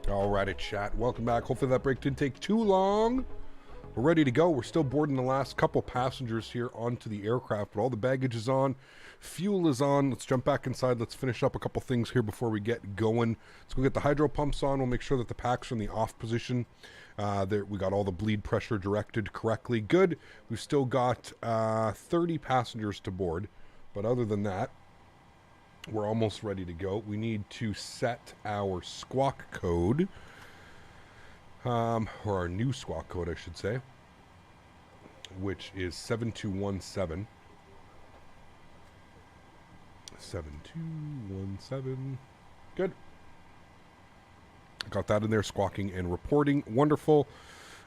S1: Alrighty, chat. Welcome back. Hopefully that break didn't take too long. We're ready to go. We're still boarding the last couple passengers here onto the aircraft, but all the baggage is on. Fuel is on. Let's jump back inside. Let's finish up a couple things here before we get going. Let's go get the hydro pumps on. We'll make sure that the packs are in the off position. There, we got all the bleed pressure directed correctly. Good. We've still got 30 passengers to board, but other than that, we're almost ready to go. We need to set our squawk code, or our new squawk code, I should say, which is 7217. 7217. Good. Got that in there, squawking and reporting. Wonderful.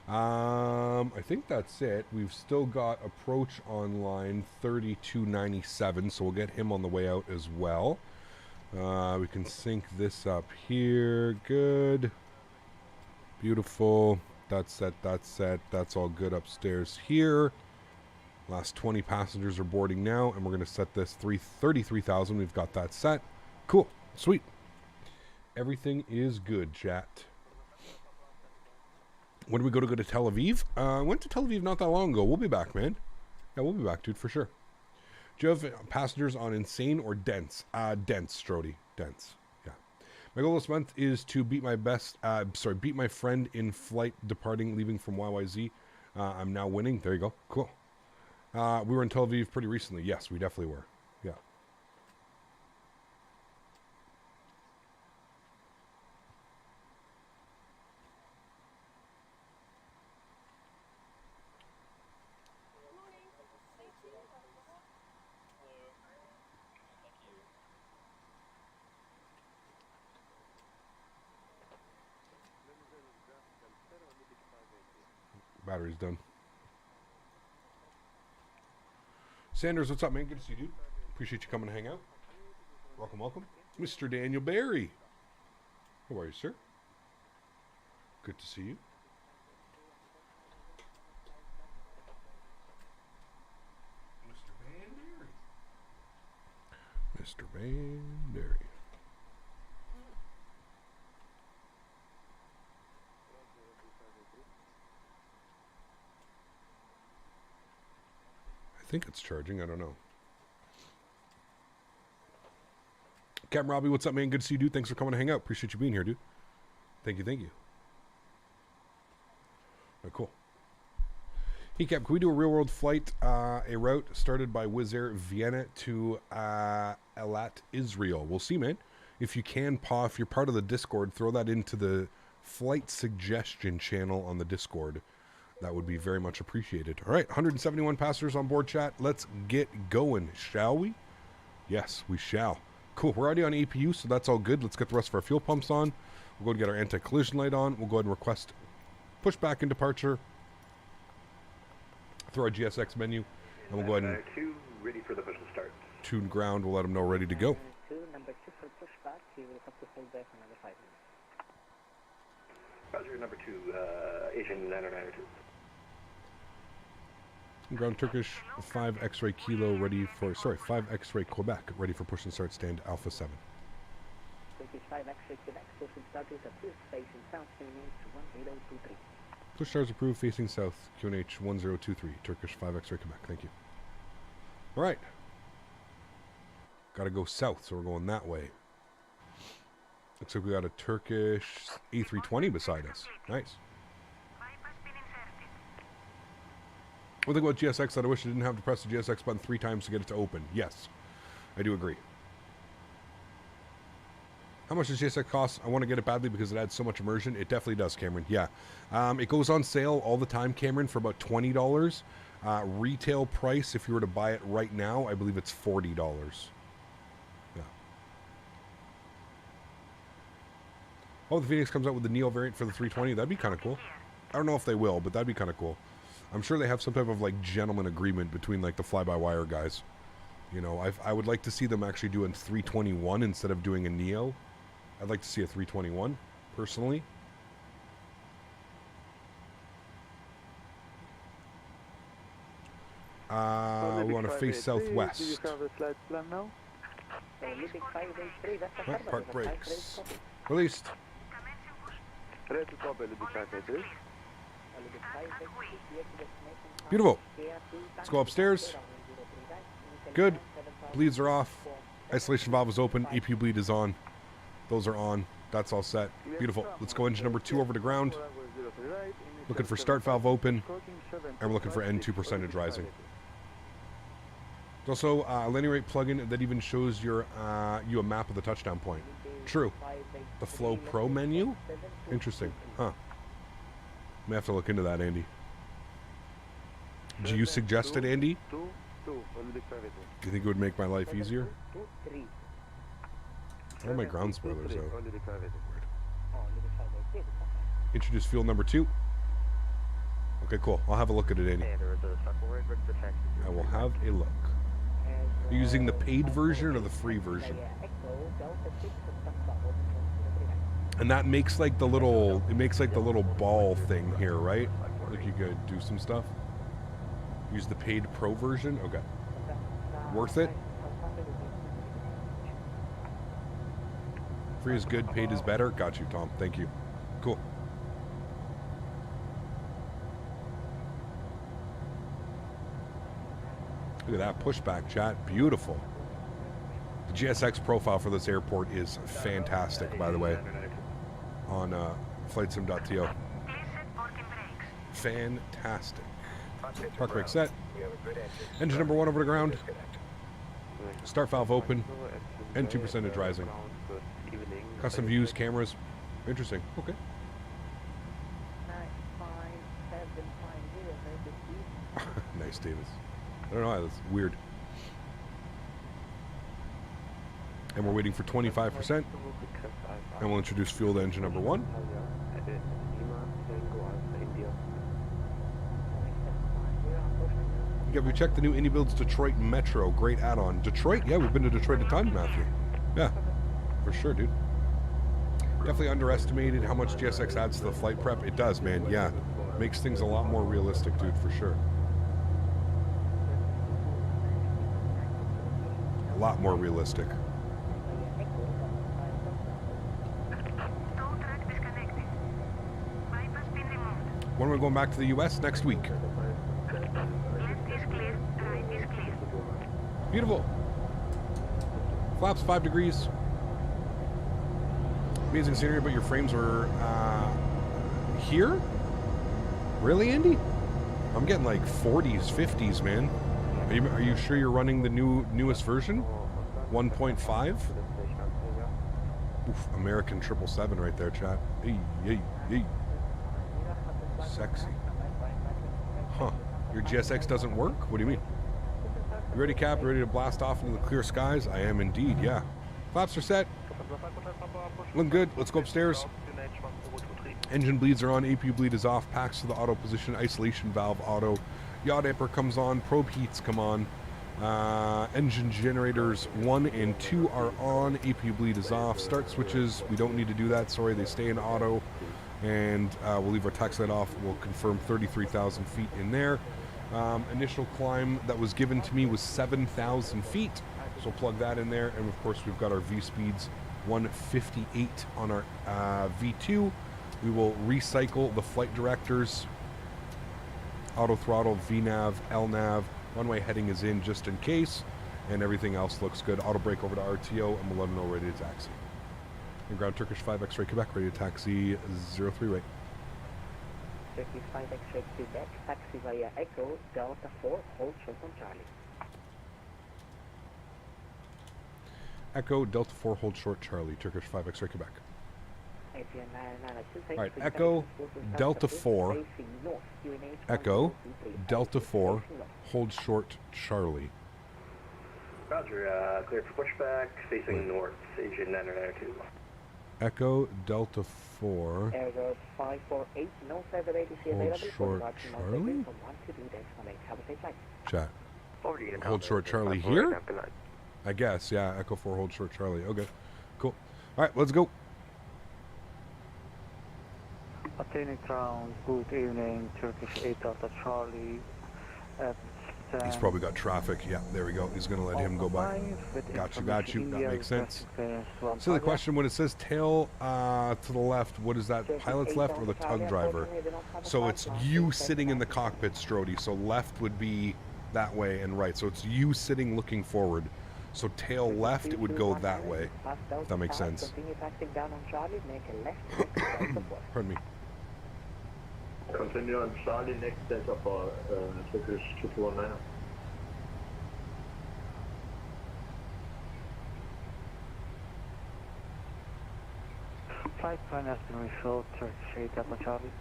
S1: I think that's it. We've still got approach online 3297, so we'll get him on the way out as well. We can sync this up here. Good. Beautiful. That's set. That's set. That's all good upstairs here. Last 20 passengers are boarding now, and we're going to set this 33,000. We've got that set. Cool. Sweet. Everything is good, chat. When do we go to Tel Aviv? I went to Tel Aviv not that long ago. We'll be back, man. Yeah, we'll be back, dude, for sure. Do you have passengers on insane or dense? Dense, Strody. Dense. Yeah. My goal this month is to beat my beat my friend in flight departing, leaving from YYZ. I'm now winning. There you go. Cool. We were in Tel Aviv pretty recently. Yes, we definitely were. Yeah. Battery's done. Sanders, what's up, man? Good to see you, dude. Appreciate you coming to hang out. Welcome, welcome. Mr. Daniel Barry. How are you, sir? Good to see you. Mr. Van Barry. Mr. Van Barry. I think it's charging. I don't know. Captain Robbie, what's up, man? Good to see you, dude. Thanks for coming to hang out. Appreciate you being here, dude. Thank you, thank you. All right, cool. Hey, Cap, can we do a real-world flight, a route started by Wizz Air Vienna to Eilat, Israel? We'll see, man. If you can, if you're part of the Discord, throw that into the flight suggestion channel on the Discord. That would be very much appreciated. All right, 171 passengers on board, chat. Let's get going, shall we? Yes, we shall. Cool, we're already on APU, so that's all good. Let's get the rest of our fuel pumps on. We'll go and get our anti-collision light on. We'll go ahead and request pushback and departure through our GSX menu. And we'll go ahead and
S4: two, ready for the push to start.
S1: Tune ground. We'll let them know ready to go.
S9: Number 2 for pushback. You will have to hold there for another 5 minutes.
S4: Roger, number 2, Asian 992.
S1: Ground Turkish 5 X-ray Kilo ready for, 5 X-ray Quebec ready for push and start, stand Alpha 7.
S9: Turkish 5 X-ray Quebec, push and start is approved, facing south, QNH 1023.
S1: Push stars approved, facing south, QNH 1023, Turkish 5 X-ray Quebec, thank you. Alright. Gotta go south, so we're going that way. Looks like we got a Turkish A320 beside us. Nice. One thing about GSX that I wish I didn't have to press the GSX button 3 times to get it to open. Yes, I do agree. How much does GSX cost? I want to get it badly because it adds so much immersion. It definitely does, Cameron. Yeah. It goes on sale all the time, Cameron, for about $20. Retail price, if you were to buy it right now, I believe it's $40. Yeah. Oh, the Phoenix comes out with the Neo variant for the 320. That'd be kind of cool. I don't know if they will, but that'd be kind of cool. I'm sure they have some type of like gentleman agreement between like the fly-by-wire guys. You know, I would like to see them actually doing 321 instead of doing a Neo. I'd like to see a 321, personally. We want to face southwest.
S10: Do you have a flight plan now?
S1: Right, park brakes. Released. Beautiful. Let's go upstairs. Good. Bleeds are off. Isolation valve is open. AP bleed is on. Those are on. That's all set. Beautiful. Let's go engine number 2 over to ground. Looking for start valve open. And we're looking for N2 percentage rising. There's also a linear rate plugin that even shows you a map of the touchdown point. True. The Flow Pro menu? Interesting. Huh. May have to look into that, Andy. Do you suggest it, Andy? Do you think it would make my life easier? Where are my ground spoilers out? Weird. Introduce fuel number 2. Okay, cool. I'll have a look at it, Andy. I will have a look. Are you using the paid version or the free version? And that makes like the little, ball thing here, right? Like you could do some stuff. Use the paid pro version. Okay. Worth it? Free is good, paid is better. Got you, Tom. Thank you. Cool. Look at that pushback, chat. Beautiful. The GSX profile for this airport is fantastic, by the way, on flightsim.to. Fantastic. Park brake set. Engine number 1 over to ground. Start valve open. N2 percentage rising. Custom views, cameras. Interesting. Okay. Nice, Davis. I don't know, that's weird. And we're waiting for 25%. And we'll introduce fuel to engine number 1. Yeah, we checked the new Indy Builds Detroit Metro. Great add-on. Detroit? Yeah, we've been to Detroit a ton, Matthew. Yeah, for sure, dude. Definitely underestimated how much GSX adds to the flight prep. It does, man. Yeah. Makes things a lot more realistic, dude, for sure. A lot more realistic. When are we going back to the US? Next week. Beautiful. Flaps 5 degrees. Amazing scenery, but your frames were here? Really, Andy? I'm getting like 40s, 50s, man. Are you sure you're running the newest version? 1.5? Oof, American 777 right there, chat. Hey, hey, hey. Sexy. Huh. Your GSX doesn't work? What do you mean? You ready, Cap? Ready to blast off into the clear skies? I am indeed, yeah. Flaps are set. Looking good. Let's go upstairs. Engine bleeds are on. AP bleed is off. Packs to the auto position. Isolation valve auto. Yaw damper comes on. Probe heats come on. Engine generators 1 and 2 are on. AP bleed is off. Start switches. We don't need to do that. Sorry, they stay in auto. And we'll leave our tax light off. We'll confirm 33,000 feet in there. Initial climb that was given to me was 7,000 feet. So we'll plug that in there. And of course, we've got our V speeds 158 on our V2. We will recycle the flight directors. Auto throttle, VNAV, LNAV. Runway heading is in just in case. And everything else looks good. Auto brake over to RTO. And we'll let them know ready to taxi. And ground Turkish 5 X-ray Quebec, ready to taxi 03 right.
S9: Turkish 5 X-ray Quebec, taxi via Echo, Delta 4, hold short on Charlie.
S1: Echo, Delta 4, hold short Charlie, Turkish 5 X-ray Quebec. Alright, Echo, Delta 4, Echo, Delta 4, hold short Charlie.
S4: Roger, clear for pushback, facing north, engine 992.
S1: Echo, Delta 4.
S9: Airport 548, no further ATC available.
S1: Hold short Charlie? Chat. Hold short Charlie here? I guess, yeah. Echo 4, hold short Charlie. Okay, cool. Alright, let's go.
S5: Attaining ground, good evening, Turkish 8 Delta Charlie.
S1: He's probably got traffic. Yeah, there we go. He's going to let him go by. Got you. That makes sense. So the question, when it says tail to the left, what is that? Pilot's left or the tug driver? So it's you sitting in the cockpit, Strody. So left would be that way and right. So it's you sitting looking forward. So tail left, it would go that way. If that makes sense. Pardon me.
S4: Continue on Charlie, next Delta for Turkish 2219.
S5: Flight plan has been refilled, Turkish 8 Delta Charlie.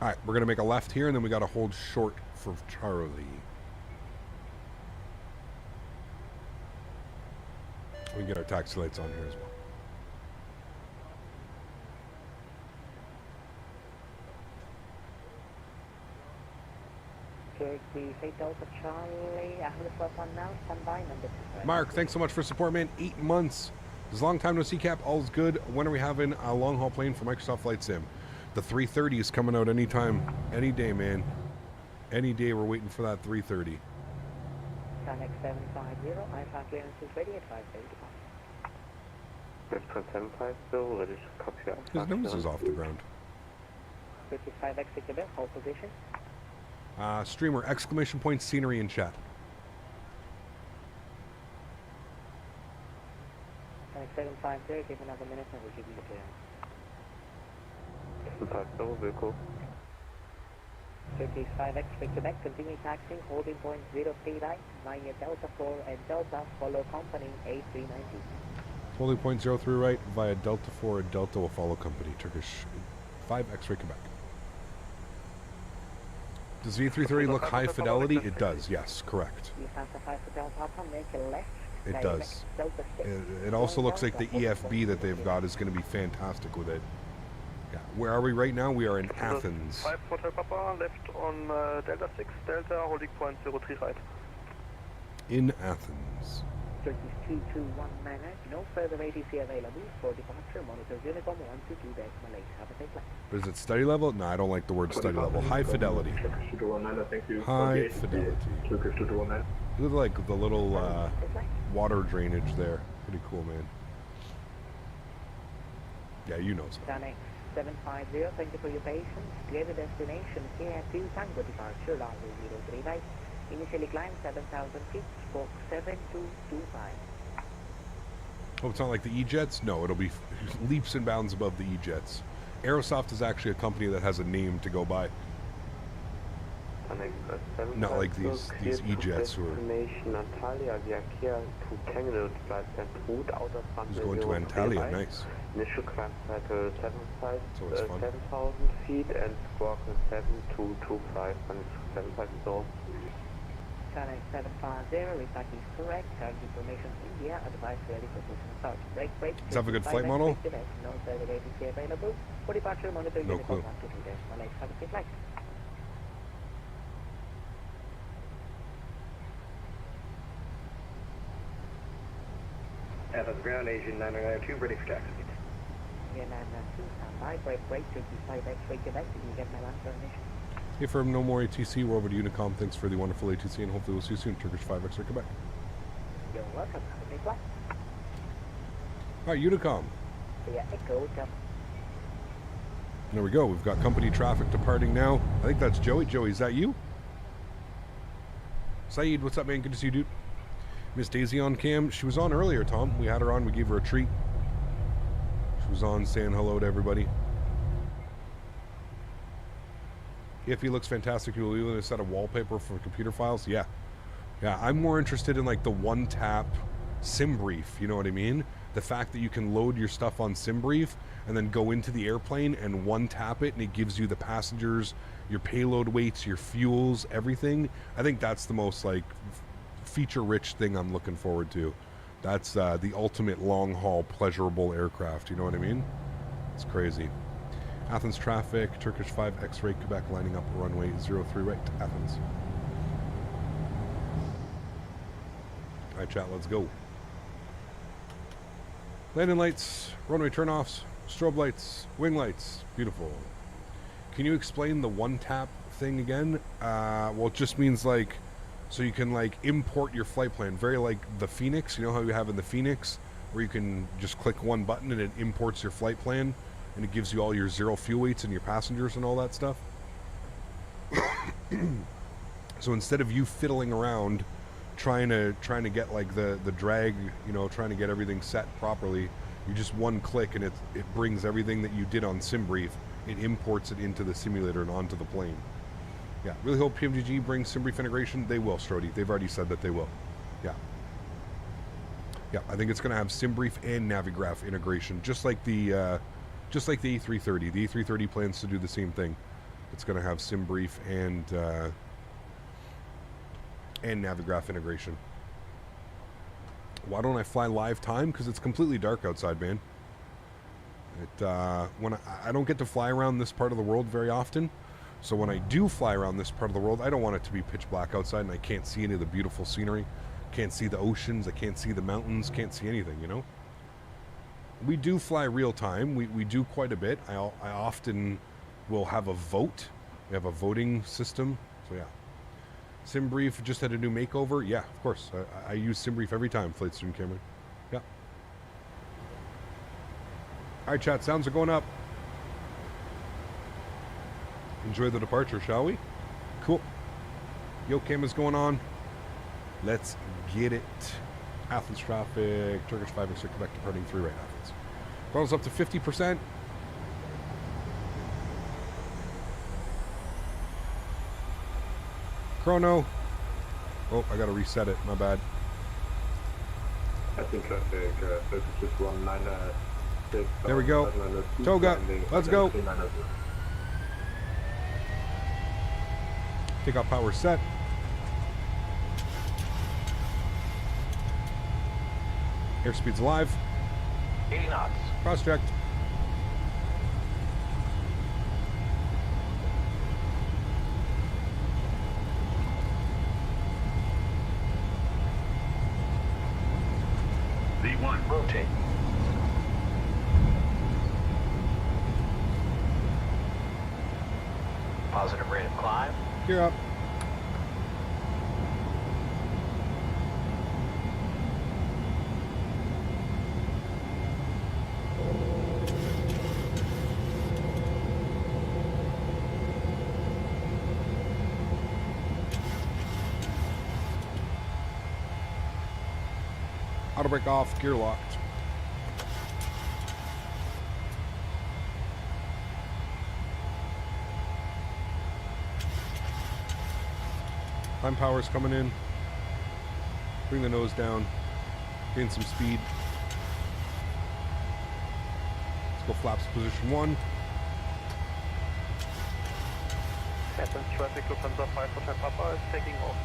S1: Alright, we're going to make a left here, and then we got to hold short for Charlie. We can get our taxi lights on here as well. Mark, thanks so much for support, man. 8 months. It's a long time no see, Cap. All's good. When are we having a long haul plane for Microsoft Flight Sim? The 330 is coming out anytime, any day, man. Any day we're waiting for that 330.
S9: Connex 750, IFR clearance is ready at 530.
S6: 750, ready to copy out.
S1: His nose is off the ground.
S9: 55 exit Quebec, hold position.
S1: Streamer, exclamation point, scenery in chat.
S9: Connex 750, give another minute and we'll give you the clearance.
S6: 750, vehicle.
S9: Turkish 5 exit Quebec, continue taxiing, holding point 03 right, via Delta 4 and Delta, follow company A390.
S1: Holding point 03 right, via Delta 4 and Delta will follow company. Turkish 5 X-ray Quebec. Does V330 look high fidelity? It does, yes, correct. It does. It also looks like the EFB that they've got is going to be fantastic with it. Yeah. Where are we right now? We are in Athens.
S5: 5 Hotel Papa, left on Delta 6, Delta, holding point 03 right.
S1: In Athens.
S9: Turkish 221 manner, no further ATC available for departure, monitor Unicom 122 Malaysia. Have a safe flight.
S1: But is it study level? No, I don't like the word study level. High fidelity.
S4: Turkish 2219, thank you.
S1: High fidelity.
S4: Turkish 2219.
S1: Look like the little water drainage there. Pretty cool, man. Yeah, you know something.
S9: Connex 750, thank you for your patience. Clear the destination here to Tango departure, runway 03 right. Initially climb 7,000 feet, spoke 7225.
S1: Oh, it's not like the E-Jets? No, it'll be leaps and bounds above the E-Jets. Aerosoft is actually a company that has a name to go by. Not like these E-Jets who are... Who's going to Antalya, nice.
S6: Initial climb cycle 7,000 feet and squawk 7225 on 750.
S9: Connex 750, report is correct. Current information India, advice ready for pushing start. Break.
S1: Does it have a good flight model?
S9: No further ATC available. For departure, monitor
S1: no
S9: Unicom
S1: clue.
S9: 122 Malaysia. Have a safe flight.
S4: Athens ground, Asian 992, ready for taxi.
S9: Yeah, 992, stand by. Break, Turkish 5 X-ray Quebec. Did you get my last permission?
S1: Hey, firm, no more ATC. We're over to Unicom. Thanks for the wonderful ATC, and hopefully we'll see you soon. Turkish 5 X-ray Quebec.
S9: You're welcome. Have a safe flight.
S1: All right, Unicom.
S9: Yeah, Echo, jump.
S1: There we go. We've got company traffic departing now. I think that's Joey. Joey, is that you? Saeed, what's up, man? Good to see you, dude. Miss Daisy on cam. She was on earlier, Tom. We had her on. We gave her a treat. She was on saying hello to everybody. If he looks fantastic, he will even set a wallpaper for computer files. Yeah. I'm more interested in like the one-tap sim brief. You know what I mean? The fact that you can load your stuff on sim brief and then go into the airplane and one-tap it, and it gives you the passengers, your payload weights, your fuels, everything. I think that's the most like feature-rich thing I'm looking forward to. That's the ultimate long-haul pleasurable aircraft. You know what I mean? It's crazy. Athens traffic, Turkish 5 X-ray Quebec lining up runway 03 right, Athens. All right, chat, let's go. Landing lights, runway turnoffs, strobe lights, wing lights, beautiful. Can you explain the one tap thing again? Well, it just means like, so you can like import your flight plan, very like the Phoenix. You know how you have in the Phoenix, where you can just click one button and it imports your flight plan, and it gives you all your zero fuel weights and your passengers and all that stuff. So instead of you fiddling around trying to get like the drag, you know, trying to get everything set properly, you just one click and it brings everything that you did on SimBrief. It imports it into the simulator and onto the plane. Yeah, really hope PMDG brings SimBrief integration. They will, Strody. They've already said that they will. Yeah. Yeah, I think it's going to have SimBrief and Navigraph integration, just like the A330. The A330 plans to do the same thing. It's going to have SimBrief and Navigraph integration. Why don't I fly live time? Because it's completely dark outside, man. When I don't get to fly around this part of the world very often, so when I do fly around this part of the world, I don't want it to be pitch black outside and I can't see any of the beautiful scenery, can't see the oceans, I can't see the mountains, can't see anything, you know. We do fly real time. We do quite a bit. I often will have a vote. We have a voting system. So yeah. SimBrief just had a new makeover. Yeah, of course. I use SimBrief every time, Flight Student Cameron. Yeah. All right, chat. Sounds are going up. Enjoy the departure, shall we? Cool. Yo, cam is going on. Let's get it. Athens traffic. Turkish 5 extra Quebec departing 3 right Athens. Throttle's up to 50%. Chrono. Oh, I gotta reset it. My bad.
S7: Athens traffic, Turkish 196.
S1: There we go. Toga, let's go. Takeoff power set. Airspeed's alive.
S6: 80 knots.
S1: Cross checked.
S6: V1. Rotate. Positive rate of climb.
S1: Gear up. Auto brake off, gear locked. Time power's coming in. Bring the nose down. Gain some speed. Let's go flaps position 1.
S5: Athens traffic, Lufthansa 5 Hotel Papa is taking off.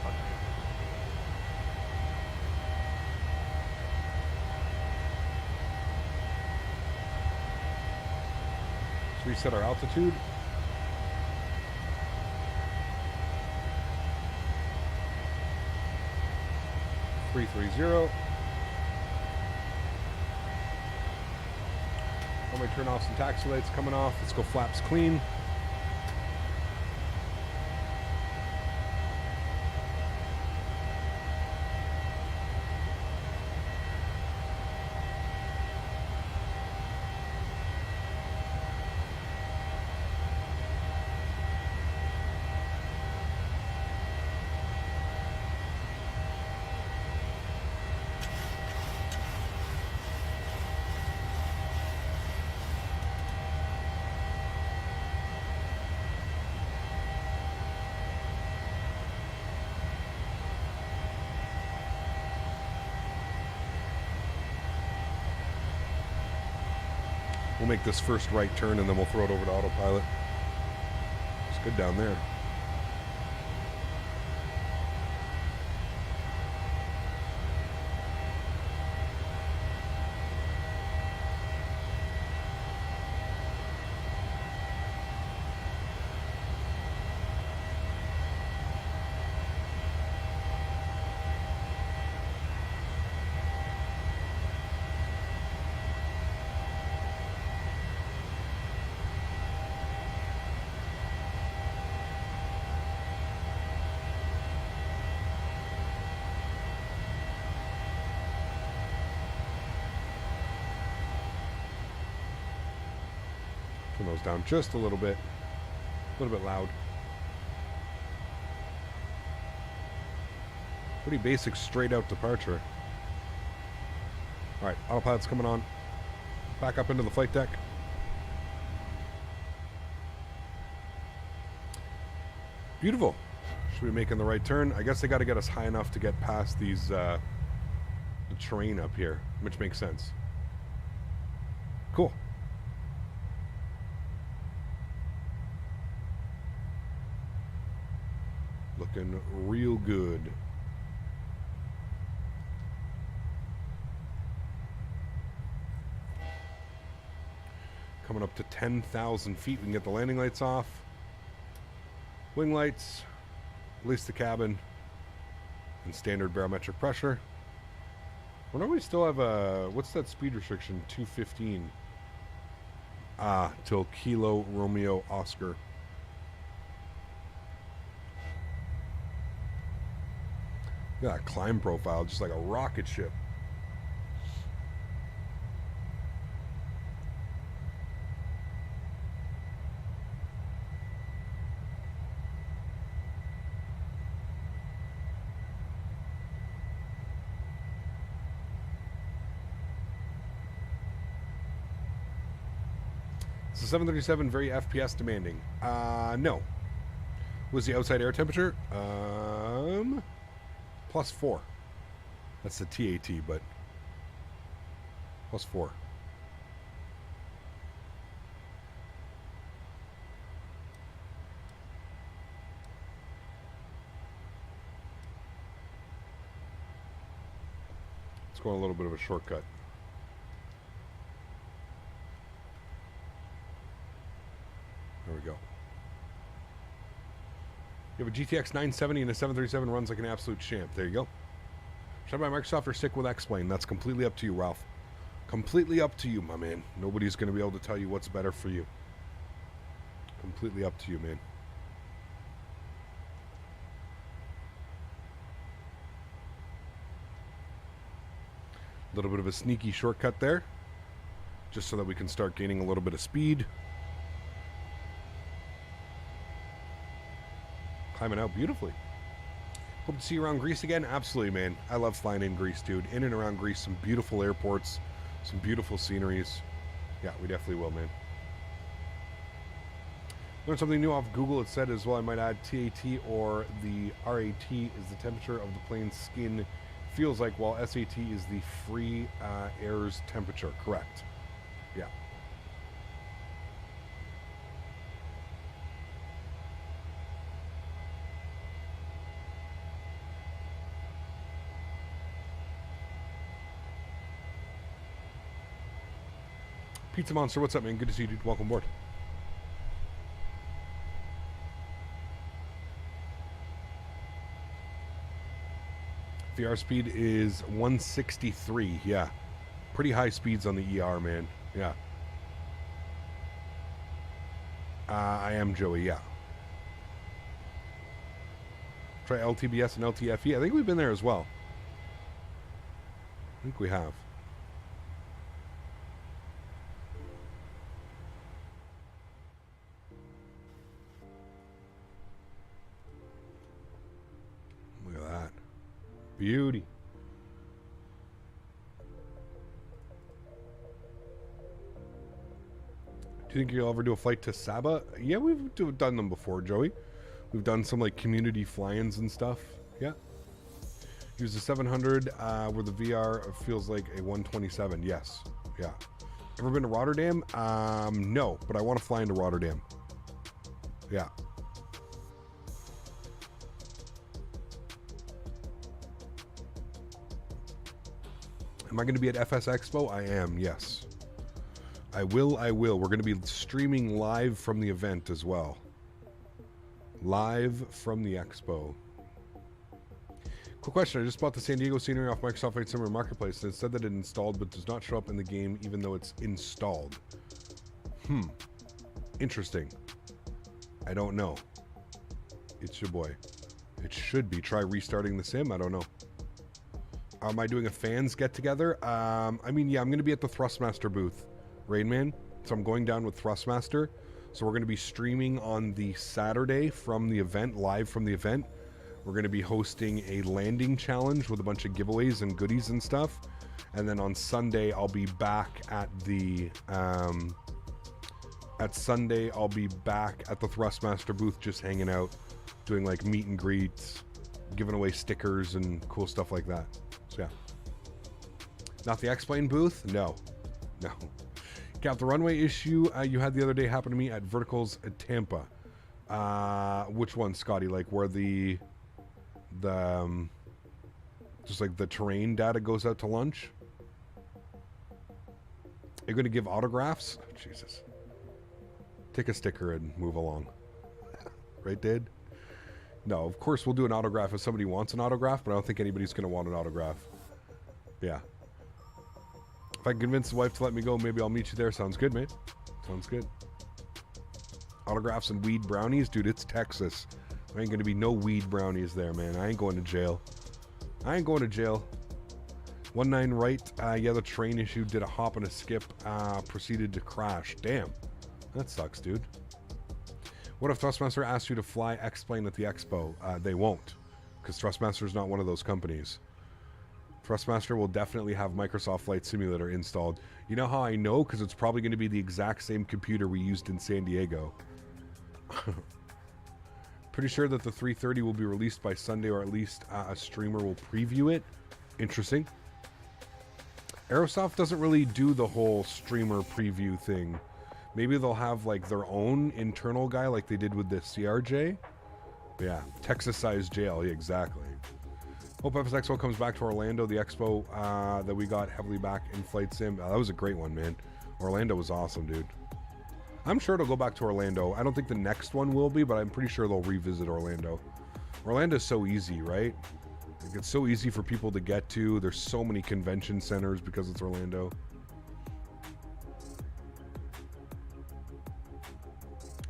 S1: Let's reset our altitude. $330. Let me turn off some taxi lights coming off. Let's go flaps clean. We'll make this first right turn and then we'll throw it over to autopilot. It's good down there. Turn those down just a little bit. A little bit loud. Pretty basic straight out departure. Alright, autopilot's coming on. Back up into the flight deck. Beautiful. Should be making the right turn. I guess they got to get us high enough to get past these the terrain up here, which makes sense. Cool. Looking real good. Coming up to 10,000 feet, we can get the landing lights off. Wing lights, release the cabin, and standard barometric pressure. Wonder we still have a, what's that speed restriction? 215. Till Kilo Romeo Oscar. Look at that climb profile, just like a rocket ship. Is the 737 very FPS demanding? No. What's the outside air temperature? +4. That's the TAT, but +4. Let's go on a little bit of a shortcut. There we go. You have a GTX 970 and a 737 runs like an absolute champ. There you go. Should I buy Microsoft or stick with X-Plane? That's completely up to you, Ralph. Completely up to you, my man. Nobody's going to be able to tell you what's better for you. Completely up to you, man. A little bit of a sneaky shortcut there, just so that we can start gaining a little bit of speed. Climbing out beautifully. Hope to see you around Greece again. Absolutely, man. I love flying in Greece, dude. In and around Greece, some beautiful airports, some beautiful sceneries. Yeah, we definitely will, man. Learned something new off Google. It said as well, I might add TAT or the RAT is the temperature of the plane's skin feels like, while SAT is the free air's temperature. Correct. Yeah. Pizza Monster, what's up, man? Good to see you, dude. Welcome aboard. VR speed is 163. Yeah. Pretty high speeds on the ER, man. Yeah. I am Joey, yeah. Try LTBS and LTFE. I think we've been there as well. I think we have. Beauty. Do you think you'll ever do a flight to Saba? Yeah, we've done them before, Joey. We've done some like community fly-ins and stuff. Yeah. Use the 700 where the VR feels like a 127. Yes. Yeah. Ever been to Rotterdam? No, but I want to fly into Rotterdam. Yeah. Am I going to be at FS Expo? I am, yes. I will. We're going to be streaming live from the event as well. Live from the expo. Quick question. I just bought the San Diego scenery off Microsoft Flight Simulator Marketplace, and it said that it installed but does not show up in the game even though it's installed. Interesting. I don't know. It's your boy. It should be. Try restarting the sim. I don't know. Am I doing a fans get together? I mean, yeah, I'm going to be at the Thrustmaster booth. Rainman? So I'm going down with Thrustmaster. So we're going to be streaming on the Saturday from the event, live from the event. We're going to be hosting a landing challenge with a bunch of giveaways and goodies and stuff. And then on Sunday, I'll be back at the... I'll be back at the Thrustmaster booth just hanging out, doing like meet and greets, giving away stickers and cool stuff like that. So yeah. Not the X-Plane booth? No. Cap, the runway issue you had the other day happened to me at Verticals at Tampa. Which one, Scotty? Like where the just like the terrain data goes out to lunch? Are you going to give autographs? Oh, Jesus. Take a sticker and move along. Right, Dad? No, of course we'll do an autograph if somebody wants an autograph, but I don't think anybody's going to want an autograph. Yeah. If I can convince the wife to let me go, maybe I'll meet you there. Sounds good, mate. Sounds good. Autographs and weed brownies? Dude, it's Texas. There ain't going to be no weed brownies there, man. I ain't going to jail. 19 right. Yeah, the train issue. Did a hop and a skip. Proceeded to crash. Damn. That sucks, dude. What if Thrustmaster asks you to fly X-Plane at the expo? They won't, because Thrustmaster is not one of those companies. Thrustmaster will definitely have Microsoft Flight Simulator installed. You know how I know? Because it's probably going to be the exact same computer we used in San Diego. Pretty sure that the 330 will be released by Sunday, or at least a streamer will preview it. Interesting. Aerosoft doesn't really do the whole streamer preview thing. Maybe they'll have like their own internal guy like they did with the CRJ. But yeah, Texas-sized jail. Yeah, exactly. Hope FS Expo comes back to Orlando. The expo that we got heavily back in Flight Sim. That was a great one, man. Orlando was awesome, dude. I'm sure it'll go back to Orlando. I don't think the next one will be, but I'm pretty sure they'll revisit Orlando. Orlando's so easy, right? Like, it's so easy for people to get to. There's so many convention centers because it's Orlando.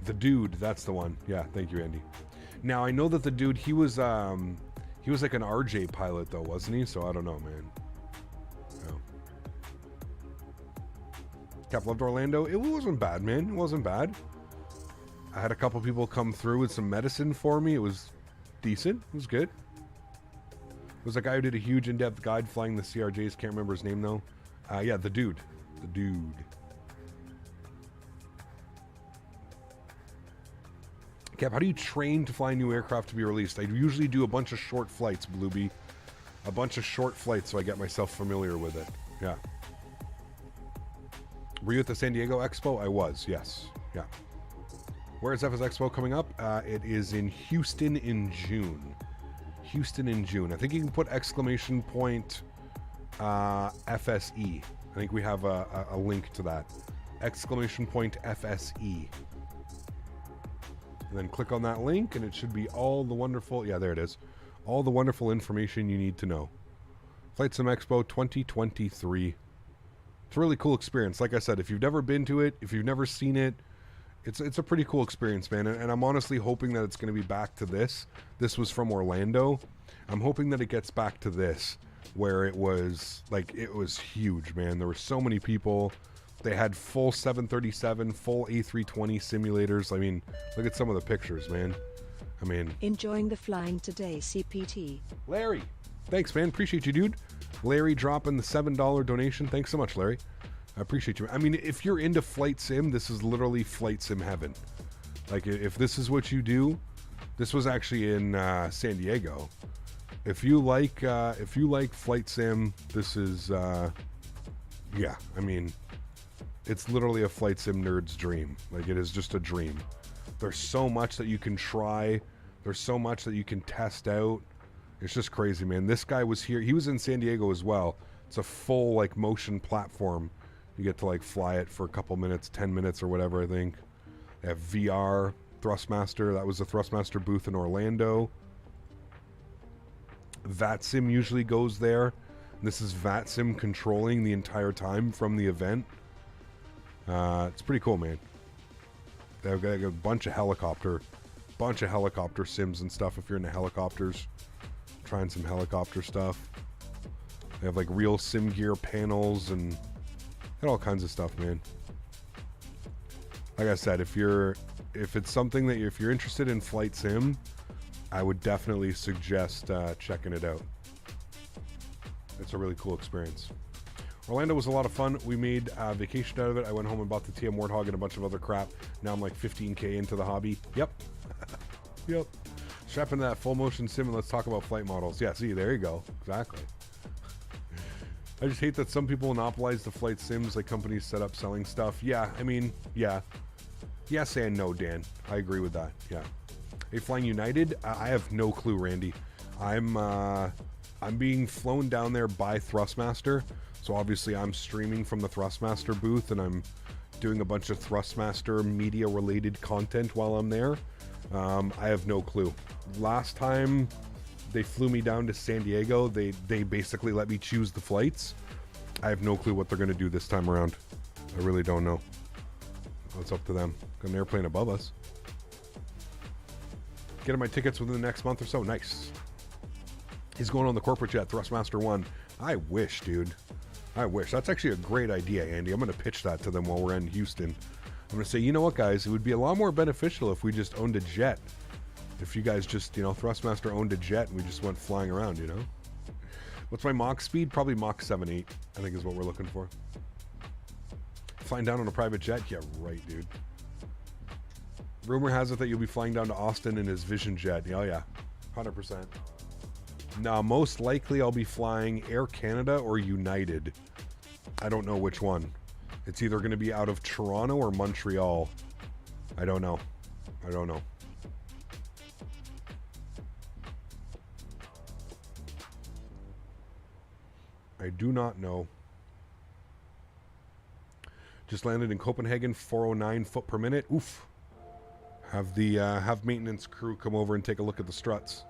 S1: The dude, that's the one. Yeah, thank you, Andy. Now I know that the dude, he was like an RJ pilot though, wasn't he? So I don't know, man. Oh. Cap loved Orlando. It wasn't bad, man. It wasn't bad. I had a couple people come through with some medicine for me. It was decent. It was good. It was a guy who did a huge in-depth guide flying the CRJs. Can't remember his name though. Yeah, the dude. The dude. Cap, how do you train to fly new aircraft to be released? I usually do a bunch of short flights, Bluebee. A bunch of short flights so I get myself familiar with it. Yeah. Were you at the San Diego Expo? I was, yes. Yeah. Where is FS Expo coming up? It is in Houston in June. Houston in June. I think you can put exclamation point FSE. I think we have a link to that. Exclamation point FSE. And then click on that link and it should be all the wonderful, yeah, there it is. All the wonderful information you need to know. Flight Sim Expo 2023. It's a really cool experience. Like I said, if you've never been to it, if you've never seen it, it's a pretty cool experience, man. And I'm honestly hoping that it's going to be back to this. This was from Orlando. I'm hoping that it gets back to this, where it was, like, it was huge, man. There were so many people. They had full 737, full A320 simulators. I mean, look at some of the pictures, man. I mean...
S2: Enjoying the flying today, CPT.
S1: Larry! Thanks, man. Appreciate you, dude. Larry dropping the $7 donation. Thanks so much, Larry. I appreciate you. I mean, if you're into Flight Sim, this is literally Flight Sim heaven. Like, if this is what you do, this was actually in San Diego. If you like Flight Sim, this is... yeah, I mean... It's literally a Flight Sim nerd's dream. Like, it is just a dream. There's so much that you can try. There's so much that you can test out. It's just crazy, man. This guy was here. He was in San Diego as well. It's a full, like, motion platform. You get to, like, fly it for a couple minutes, 10 minutes or whatever, I think. They have VR, Thrustmaster. That was the Thrustmaster booth in Orlando. VATSIM usually goes there. This is VATSIM controlling the entire time from the event. It's pretty cool, man. They've got a bunch of helicopter sims and stuff if you're into helicopters. Trying some helicopter stuff. They have like real sim gear panels and all kinds of stuff, man. Like I said, if it's something that if you're interested in flight sim, I would definitely suggest checking it out. It's a really cool experience. Orlando was a lot of fun. We made a vacation out of it. I went home and bought the TM Warthog and a bunch of other crap. Now I'm like 15K into the hobby. Yep. Yep. Strap into that full motion sim and let's talk about flight models. Yeah, see, there you go. Exactly. I just hate that some people monopolize the flight sims, like companies set up selling stuff. Yeah, I mean, yeah. Yes and no, Dan. I agree with that. Yeah. Hey, Flying United, I have no clue, Randy. I'm being flown down there by Thrustmaster, so obviously I'm streaming from the Thrustmaster booth, and I'm doing a bunch of Thrustmaster media-related content while I'm there. I have no clue. Last time they flew me down to San Diego, they basically let me choose the flights. I have no clue what they're going to do this time around. I really don't know. It's up to them. Got an airplane above us. Getting my tickets within the next month or so. Nice. He's going on the corporate jet, Thrustmaster 1. I wish, dude. I wish. That's actually a great idea, Andy. I'm going to pitch that to them while we're in Houston. I'm going to say, you know what, guys? It would be a lot more beneficial if we just owned a jet. If you guys just, you know, Thrustmaster owned a jet and we just went flying around, you know? What's my Mach speed? Probably Mach 7.8, I think is what we're looking for. Flying down on a private jet? Yeah, right, dude. Rumor has it that you'll be flying down to Austin in his Vision jet. Oh, yeah. 100%. No, most likely I'll be flying Air Canada or United. I don't know which one. It's either going to be out of Toronto or Montreal. I don't know. I don't know. I do not know. Just landed in Copenhagen, 409 foot per minute. Oof. Have the have maintenance crew come over and take a look at the struts.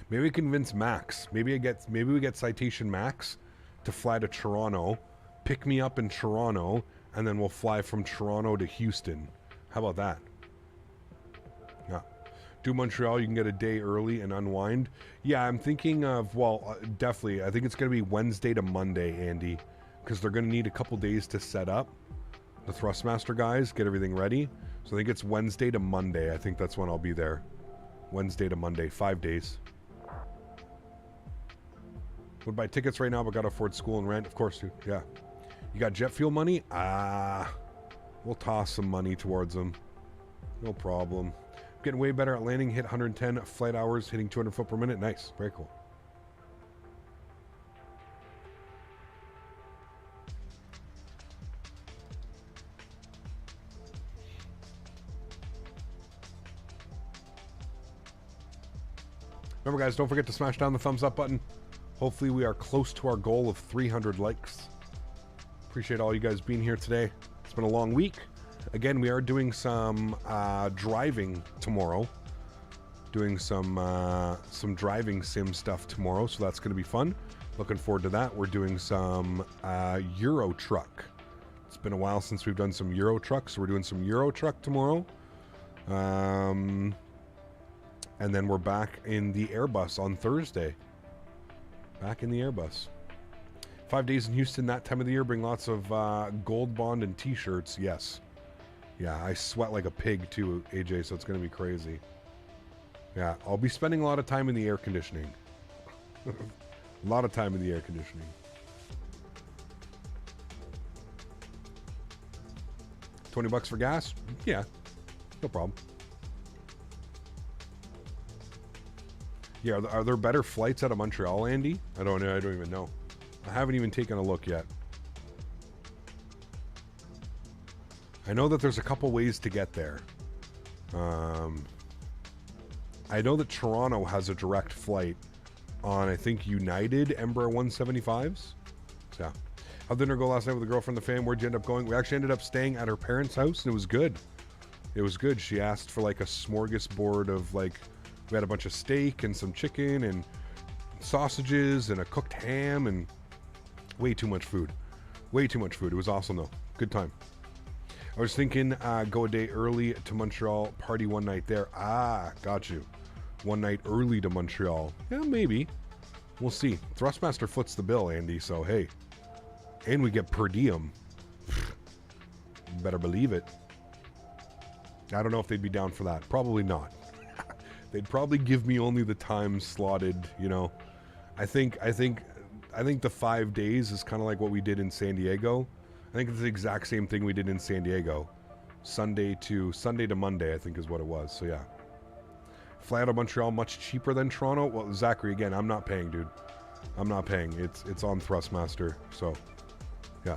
S1: Maybe we convince Max. Maybe we get Citation Max to fly to Toronto, pick me up in Toronto, and then we'll fly from Toronto to Houston. How about that? Yeah. Do Montreal, you can get a day early and unwind. Yeah, I'm thinking of, well, definitely. I think it's going to be Wednesday to Monday, Andy, because they're going to need a couple days to set up. The Thrustmaster guys, get everything ready. So I think it's Wednesday to Monday. I think that's when I'll be there. Wednesday to Monday, 5 days. Would buy tickets right now, but gotta afford school and rent. Of course, dude. Yeah. You got jet fuel money? We'll toss some money towards them. No problem. Getting way better at landing. Hit 110 flight hours, hitting 200 foot per minute. Nice. Very cool. Remember, guys, don't forget to smash down the thumbs up button. Hopefully we are close to our goal of 300 likes. Appreciate all you guys being here today. It's been a long week. Again, we are doing some driving tomorrow. Doing some driving sim stuff tomorrow, so that's going to be fun. Looking forward to that. We're doing some Euro Truck. It's been a while since we've done some Euro Truck, so we're doing some Euro Truck tomorrow. And then we're back in the Airbus on Thursday. Back in the Airbus. 5 days in Houston that time of the year. Bring lots of Gold Bond and t-shirts. Yes. Yeah, I sweat like a pig too, AJ, so it's going to be crazy. Yeah, I'll be spending a lot of time in the air conditioning. A lot of time in the air conditioning. $20 for gas? Yeah, no problem. Yeah, are there better flights out of Montreal, Andy? I don't know. I don't even know. I haven't even taken a look yet. I know that there's a couple ways to get there. I know that Toronto has a direct flight on, I think, United Embraer 175s. So, yeah. How'd dinner go last night with the girlfriend, the fam? Where'd you end up going? We actually ended up staying at her parents' house, and it was good. It was good. She asked for like a smorgasbord of like, we had a bunch of steak and some chicken and sausages and a cooked ham and way too much food. Way too much food. It was awesome though. Good time. I was thinking go a day early to Montreal, party one night there. Got you. One night early to Montreal. Yeah, maybe. We'll see. Thrustmaster foots the bill, Andy, so hey. And we get per diem. better believe it. I don't know if they'd be down for that. Probably not. They'd probably give me only the time slotted, you know. I think the 5 days is kind of like what we did in San Diego. I think it's the exact same thing we did in San Diego. Sunday to Monday, I think is what it was. So yeah. Fly out of Montreal much cheaper than Toronto. Well, Zachary, again, I'm not paying, dude. I'm not paying. It's on Thrustmaster. So yeah.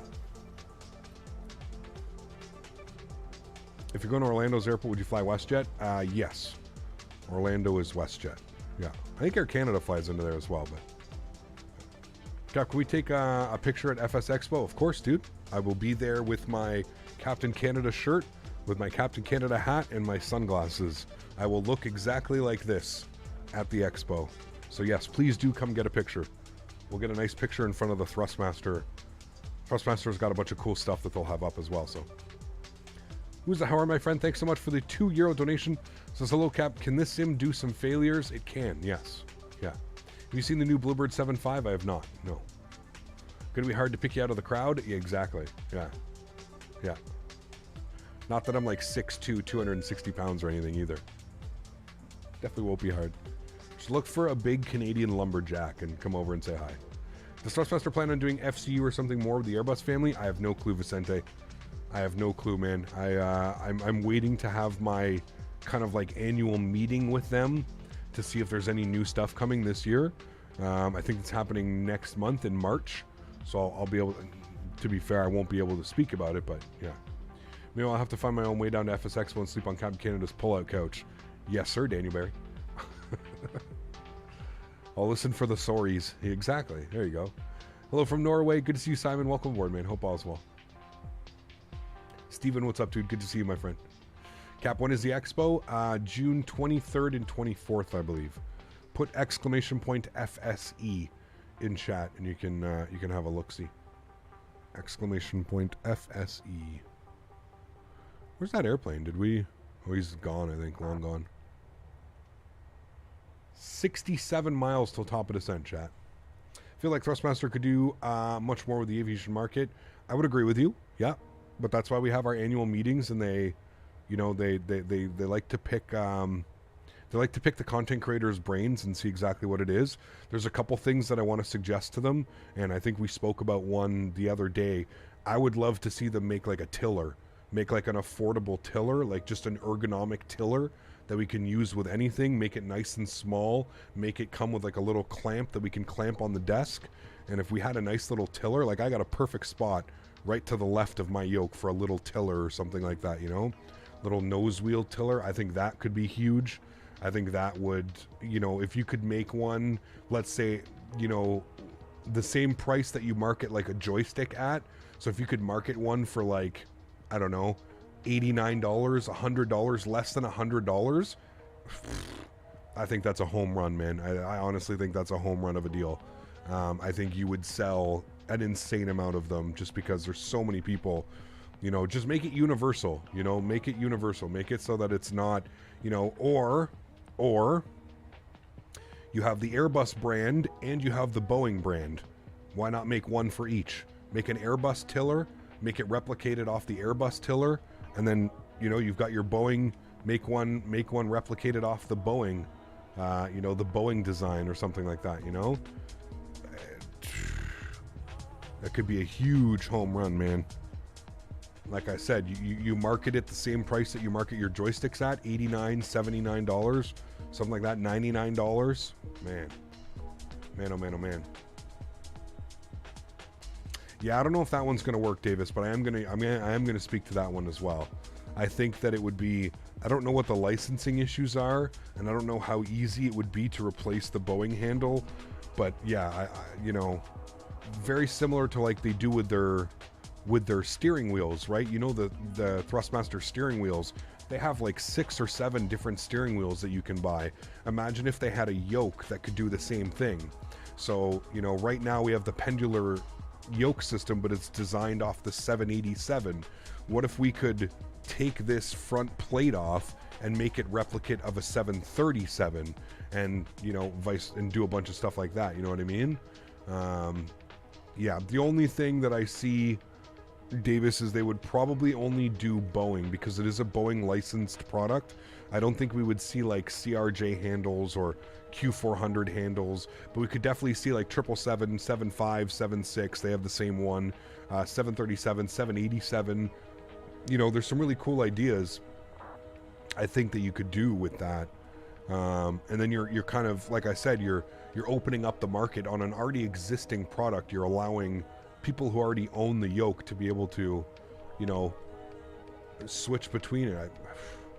S1: If you're going to Orlando's airport, would you fly WestJet? Yes. Orlando is WestJet. Yeah. I think Air Canada flies into there as well, but. Cap, can we take a picture at FS Expo? Of course, dude. I will be there with my Captain Canada shirt, with my Captain Canada hat, and my sunglasses. I will look exactly like this at the expo. So yes, please do come get a picture. We'll get a nice picture in front of the Thrustmaster. Thrustmaster's got a bunch of cool stuff that they'll have up as well, so. Who's the Howard, my friend? Thanks so much for the €2 donation. Says, hello, Cap. Can this sim do some failures? It can, yes. Yeah. Have you seen the new Bluebird 7.5? I have not, no. Gonna be hard to pick you out of the crowd? Yeah, exactly. Yeah. Yeah. Not that I'm like 6'2", 260 pounds or anything either. Definitely won't be hard. Just look for a big Canadian lumberjack and come over and say hi. Does Thrustmaster plan on doing FCU or something more with the Airbus family? I have no clue, Vicente. I have no clue, man. I'm waiting to have my kind of like annual meeting with them to see if there's any new stuff coming this year. I think it's happening next month in March. So I'll be able to be fair, I won't be able to speak about it, but yeah. Maybe I'll have to find my own way down to FS Expo and sleep on Captain Canada's pull-out couch. Yes, sir, Daniel Barry. I'll listen for the sorries. Exactly. There you go. Hello from Norway. Good to see you, Simon. Welcome aboard, man. Hope all's well. Steven, what's up, dude? Good to see you, my friend. Cap, when is the expo? June 23rd and 24th, I believe. Put exclamation point FSE in chat, and you can have a look-see. Exclamation point FSE. Where's that airplane? Did we... Oh, he's gone, I think. Long gone. 67 miles till top of descent, chat. I feel like Thrustmaster could do much more with the aviation market. I would agree with you. Yeah. But that's why we have our annual meetings, and they, you know, they like to pick... They like to pick the content creators' brains and see exactly what it is. There's a couple things that I want to suggest to them, and I think we spoke about one the other day. I would love to see them make like a tiller. Make like an affordable tiller, like just an ergonomic tiller that we can use with anything. Make it nice and small. Make it come with like a little clamp that we can clamp on the desk. And if we had a nice little tiller, like I got a perfect spot right to the left of my yoke for a little tiller or something like that, you know? Little nose wheel tiller. I think that could be huge. I think that would, you know, if you could make one, let's say, you know, the same price that you market like a joystick at. So if you could market one for like, I don't know, $89, $100, less than $100, I think that's a home run, man. I honestly think that's a home run of a deal. I think you would sell an insane amount of them just because there's so many people, you know, just make it universal, you know, make it universal. Make it so that it's not, you know, or you have the Airbus brand and you have the Boeing brand. Why not make one for each? Make an Airbus tiller, make it replicated off the Airbus tiller, and then, you know, you've got your Boeing, make one replicated off the Boeing, you know, the Boeing design or something like that, you know? That could be a huge home run, man. Like I said, you market it the same price that you market your joysticks at, $89, $79, something like that, $99. Man, oh man, oh man. Yeah, I don't know if that one's gonna work, Davis, but I am gonna speak to that one as well. I think that it would be, I don't know what the licensing issues are, and I don't know how easy it would be to replace the Boeing handle, but yeah, I you know, very similar to like they do with their steering wheels, right? You know, the Thrustmaster steering wheels, they have like 6 or 7 different steering wheels that you can buy. Imagine if they had a yoke that could do the same thing. So, you know, right now we have the pendular yoke system, but it's designed off the 787. What if we could take this front plate off and make it replicate of a 737 and, you know, and do a bunch of stuff like that, you know what I mean? Yeah, the only thing that I see Davis, is they would probably only do Boeing because it is a Boeing licensed product. I don't think we would see like CRJ handles or Q400 handles, but we could definitely see like 777, 75, 76. They have the same one. 737, 787. You know, there's some really cool ideas I think that you could do with that. And then you're kind of, like I said, you're opening up the market on an already existing product. You're allowing people who already own the yoke to be able to, you know, switch between it.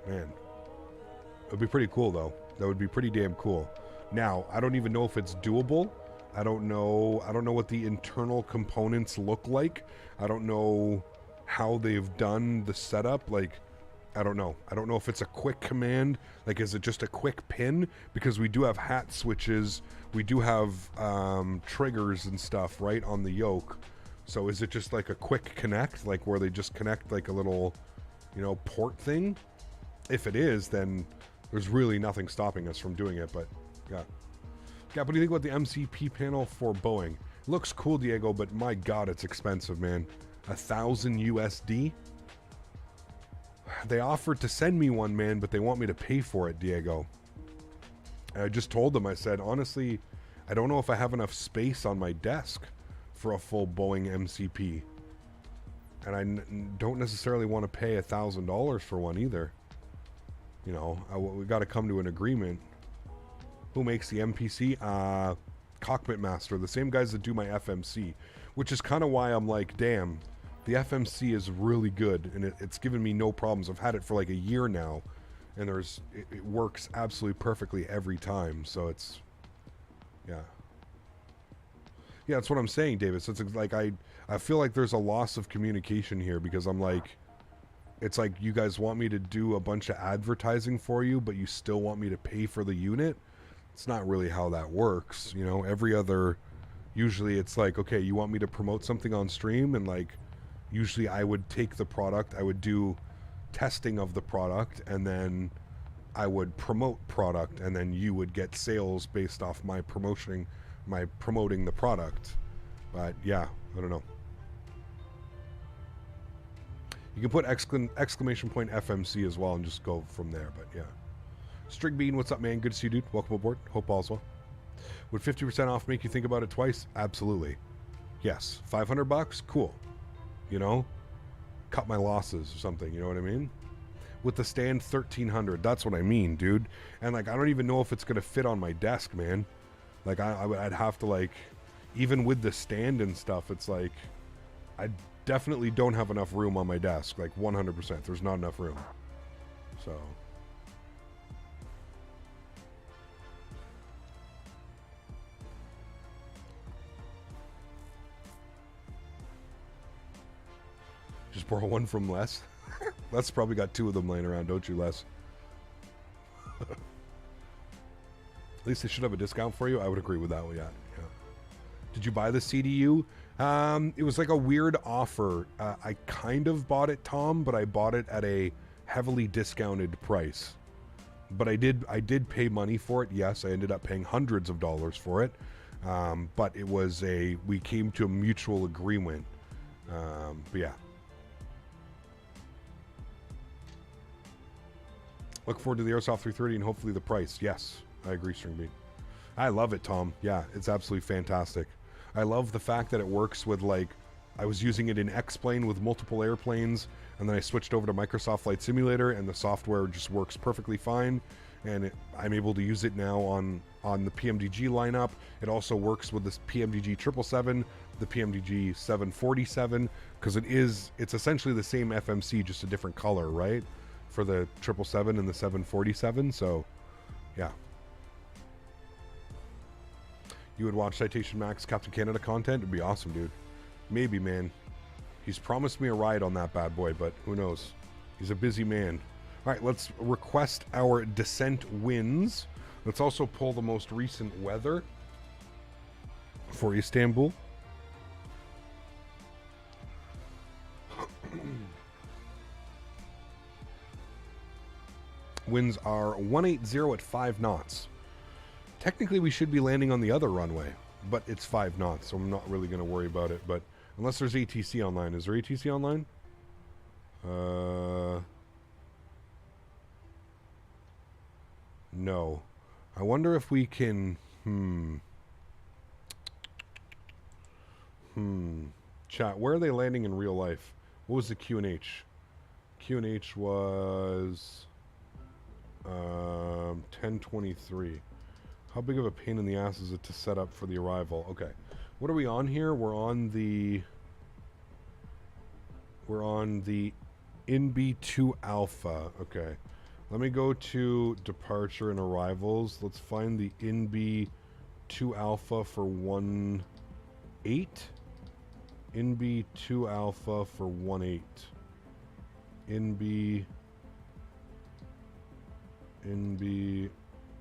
S1: Man, it would be pretty cool though. That would be pretty damn cool. Now, I don't even know if it's doable. I don't know what the internal components look like. I don't know how they've done the setup. Like, I don't know. I don't know if it's a quick command. Like, is it just a quick pin? Because we do have hat switches. We do have triggers and stuff, right, on the yoke. So is it just like a quick connect, like where they just connect like a little, you know, port thing? If it is, then there's really nothing stopping us from doing it. But yeah. Yeah, what do you think about the MCP panel for Boeing? It looks cool, Diego, but my God, it's expensive, man. 1,000 USD? They offered to send me one, man, but they want me to pay for it, Diego. And I just told them, I said, honestly, I don't know if I have enough space on my desk for a full Boeing MCP. And I don't necessarily want to pay $1,000 for one either. You know, we got to come to an agreement. Who makes the MPC? Cockpit Master, the same guys that do my FMC, which is kind of why I'm like, damn, the FMC is really good, and it's given me no problems. I've had it for like a year now, and it works absolutely perfectly every time. So it's, yeah, that's what I'm saying, David. So it's like I feel like there's a loss of communication here, because I'm like, it's like you guys want me to do a bunch of advertising for you, but you still want me to pay for the unit. It's not really how that works, you know. Usually it's like, okay, you want me to promote something on stream, and like usually I would take the product, I would do testing of the product, and then I would promote product, and then you would get sales based off my promoting the product. But yeah, I don't know. You can put exclamation point FMC as well and just go from there, but yeah. Strig Bean, what's up, man? Good to see you, dude. Welcome aboard. Hope all's well. Would 50% off make you think about it twice? Absolutely. Yes. $500? Cool. You know? Cut my losses or something, you know what I mean? With the stand, $1,300. That's what I mean, dude. And like, I don't even know if it's gonna fit on my desk, man. Like, I'd have to, like, even with the stand and stuff, it's like, I definitely don't have enough room on my desk. Like, 100%. There's not enough room. So... just borrow one from Les. Les probably got two of them laying around, don't you, Les? At least they should have a discount for you. I would agree with that one, yeah. Did you buy the CDU? It was like a weird offer. I kind of bought it, Tom, but I bought it at a heavily discounted price. But I did pay money for it. Yes, I ended up paying hundreds of dollars for it. But it was we came to a mutual agreement. But yeah. Look forward to the Airsoft 330 and hopefully the price. Yes, I agree, Stringbeat. I love it, Tom. Yeah, it's absolutely fantastic. I love the fact that it works with, like, I was using it in X-Plane with multiple airplanes, and then I switched over to Microsoft Flight Simulator, and the software just works perfectly fine. And I'm able to use it now on the PMDG lineup. It also works with this PMDG 777, the PMDG 747, because it's essentially the same FMC, just a different color, right? For the 777 and the 747, so yeah. You would watch Citation Max Captain Canada content? It'd be awesome, dude. Maybe, man. He's promised me a ride on that bad boy, but who knows? He's a busy man. All right, let's request our descent winds. Let's also pull the most recent weather for Istanbul. Winds are 180 at 5 knots. Technically, we should be landing on the other runway, but it's 5 knots, so I'm not really going to worry about it. But Unless there's ATC online. Is there ATC online? No. I wonder if we can... Chat, where are they landing in real life? What was the Q&H? Q&H was... 10:23. How big of a pain in the ass is it to set up for the arrival? Okay. What are we on here? We're on the NB2 Alpha. Okay. Let me go to departure and arrivals. Let's find the NB2 Alpha for 18. NB2 Alpha for 18. NB,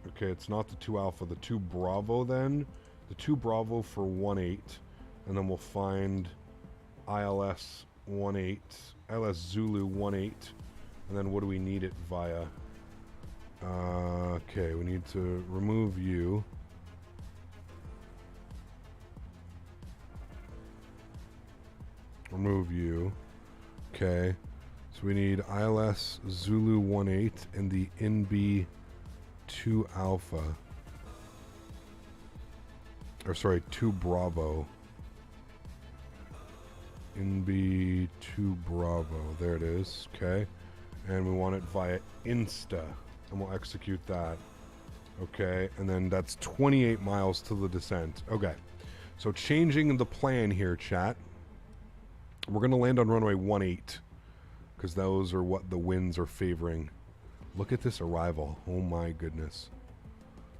S1: okay, it's not the 2 Alpha, the 2 Bravo then. The 2 Bravo for 18, and then we'll find ILS 18, ILS Zulu 18, and then what do we need it via? Okay, we need to remove you. Remove you. Okay. So we need ILS Zulu 18 and the NB2 Alpha. Or sorry, 2 Bravo. NB2 Bravo. There it is. Okay. And we want it via Insta. And we'll execute that. Okay. And then that's 28 miles to the descent. Okay. So changing the plan here, chat. We're going to land on runway 18. Because those are what the winds are favoring. Look at this arrival. Oh my goodness.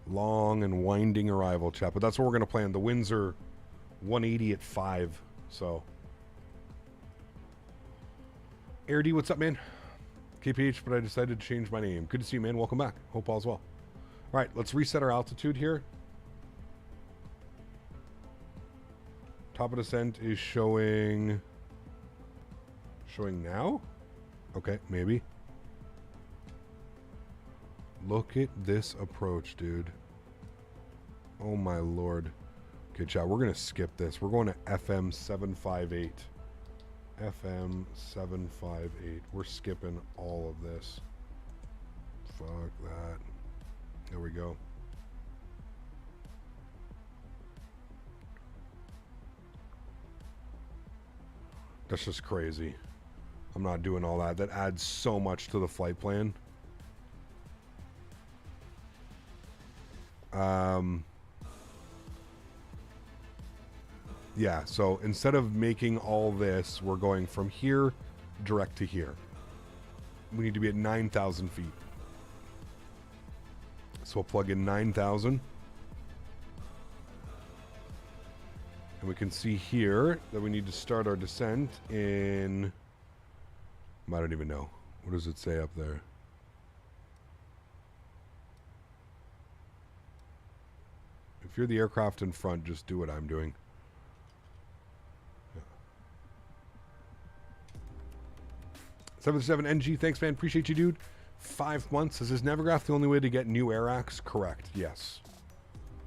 S1: Long and winding arrival, chat. But that's what we're going to plan. The winds are 180 at 5. So. Air D, what's up, man? KPH, but I decided to change my name. Good to see you, man. Welcome back. Hope all's well. All right, let's reset our altitude here. Top of descent is showing... Showing now? Okay, maybe. Look at this approach, dude. Oh my lord. Okay, chat, we're going to skip this. We're going to FM 758. FM 758. We're skipping all of this. Fuck that. There we go. That's just crazy. I'm not doing all that. That adds so much to the flight plan. Yeah, so instead of making all this, we're going from here direct to here. We need to be at 9,000 feet. So we'll plug in 9,000. And we can see here that we need to start our descent in... I don't even know. What does it say up there? If you're the aircraft in front, just do what I'm doing. Yeah. 77NG, thanks, man. Appreciate you, dude. 5 months. Is this Navigraph the only way to get new AirAx? Correct. Yes.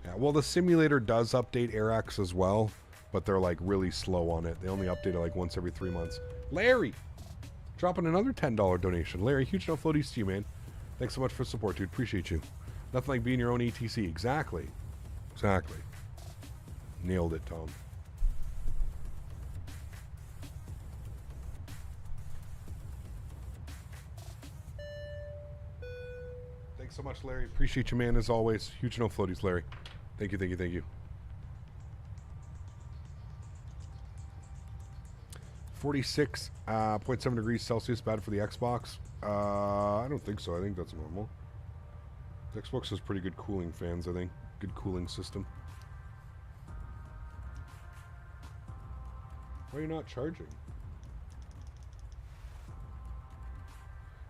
S1: Yeah, well, the simulator does update AirAx as well, but they're like really slow on it. They only update it like once every 3 months. Larry! Dropping another $10 donation. Larry, huge no floaties to you, man. Thanks so much for the support, dude. Appreciate you. Nothing like being your own ETC. Exactly. Exactly. Nailed it, Tom. Thanks so much, Larry. Appreciate you, man, as always. Huge no floaties, Larry. Thank you, thank you, thank you. 46.7 degrees Celsius, bad for the Xbox. I don't think so. I think that's normal. The Xbox has pretty good cooling fans, I think. Good cooling system. Why are you not charging? It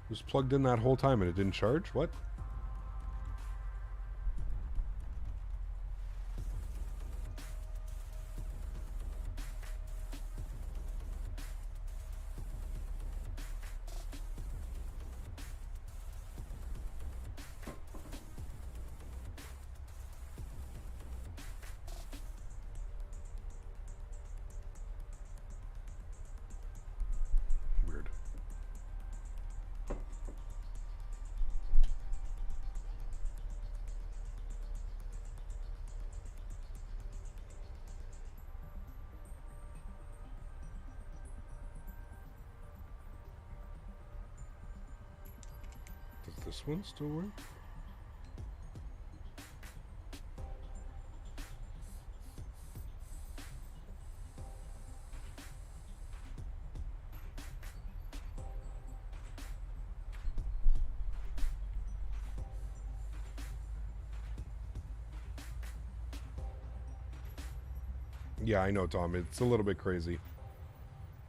S1: was plugged in that whole time and it didn't charge? What? this one still work? Yeah, I know, Tom. It's a little bit crazy.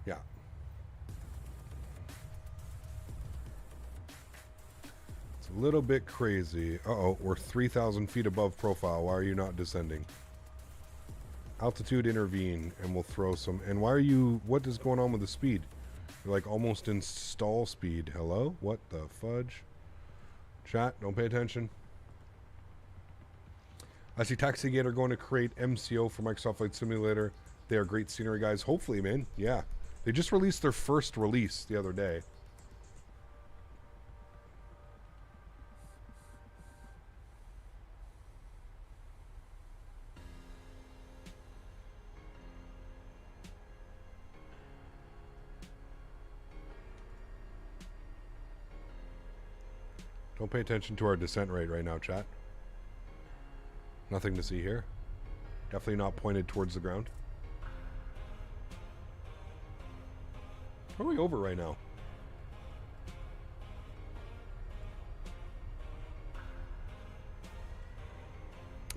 S1: Yeah. It's a little bit crazy. Uh-oh, we're 3,000 feet above profile. Why are you not descending? Altitude intervene, and we'll throw some... And why are you... What is going on with the speed? You're like almost in stall speed. Hello? What the fudge? Chat, don't pay attention. I see Taxigator going to create MCO for Microsoft Flight Simulator. They are great scenery guys. Hopefully, man. Yeah. They just released their first release the other day. Don't pay attention to our descent rate right now, chat. Nothing to see here. Definitely not pointed towards the ground. What are we over right now?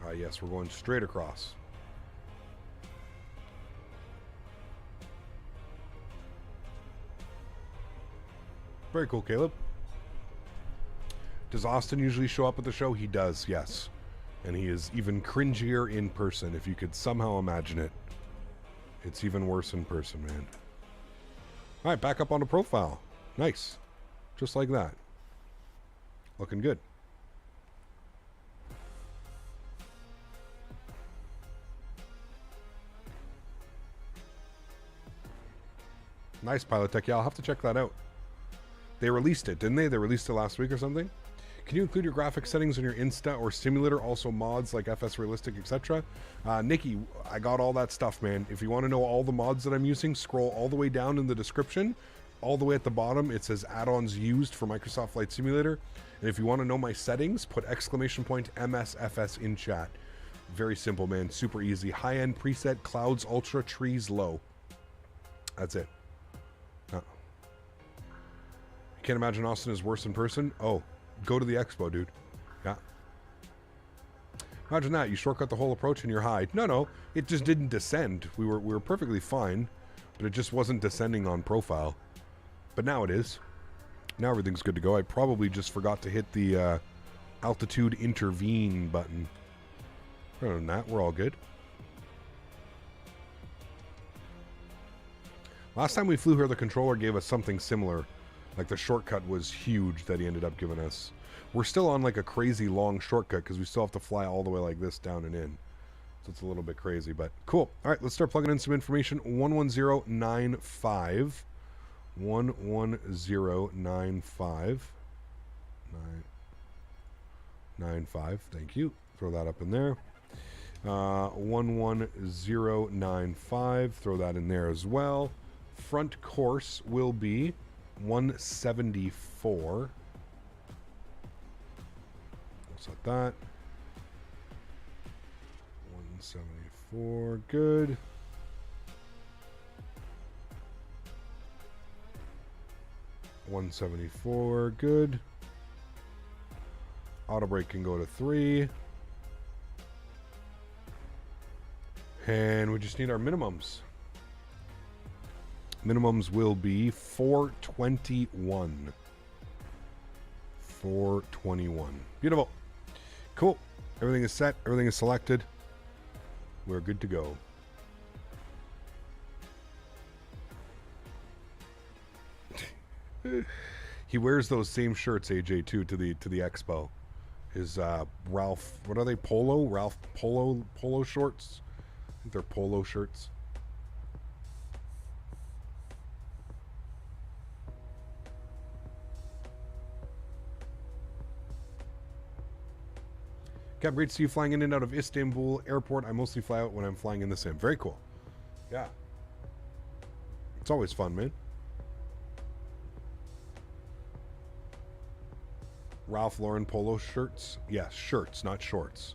S1: Ah, yes, we're going straight across. Very cool, Caleb. Does Austin usually show up at the show? He does, yes. And he is even cringier in person, if you could somehow imagine it. It's even worse in person, man. All right, back up on the profile. Nice. Just like that. Looking good. Nice, Pilot Tech. Yeah, I'll have to check that out. They released it, didn't they? They released it last week or something? Can you include your graphic settings in your Insta or simulator? Also mods like FS Realistic, etc. Nikki, I got all that stuff, man. If you want to know all the mods that I'm using, scroll all the way down in the description. All the way at the bottom, it says add-ons used for Microsoft Flight Simulator. And if you want to know my settings, put !MSFS in chat. Very simple, man. Super easy. High-end preset, clouds, ultra, trees, low. That's it. I can't imagine Austin is worse in person. Oh. Go to the expo, dude. Yeah. Imagine that. You shortcut the whole approach and you're high. No. It just didn't descend. We were perfectly fine, but it just wasn't descending on profile. But now it is. Now everything's good to go. I probably just forgot to hit the altitude intervene button. Other than that, we're all good. Last time we flew here, the controller gave us something similar. Like the shortcut was huge that he ended up giving us. We're still on like a crazy long shortcut because we still have to fly all the way like this down and in. So it's a little bit crazy, but cool. All right, let's start plugging in some information. 11095. 11095. 995. Thank you. Throw that up in there. 11095. Throw that in there as well. Front course will be 174. We'll set that. 174, good. $174, good. Auto brake can go to 3. And we just need our minimums. Minimums will be 421. 421. Beautiful. Cool. Everything is set. Everything is selected. We're good to go. He wears those same shirts, AJ, too, to the expo. His Ralph, what are they? Ralph polo shorts. I think they're polo shirts. Cap, great to see you flying in and out of Istanbul airport. I mostly fly out when I'm flying in the sim. Very cool. Yeah. It's always fun, man. Ralph Lauren polo shirts. Yes, shirts, not shorts.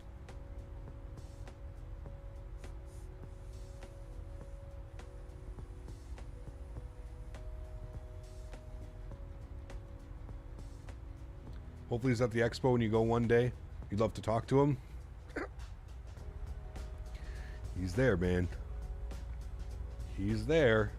S1: Hopefully he's at the expo when you go one day. You'd love to talk to him. He's there, man. He's there.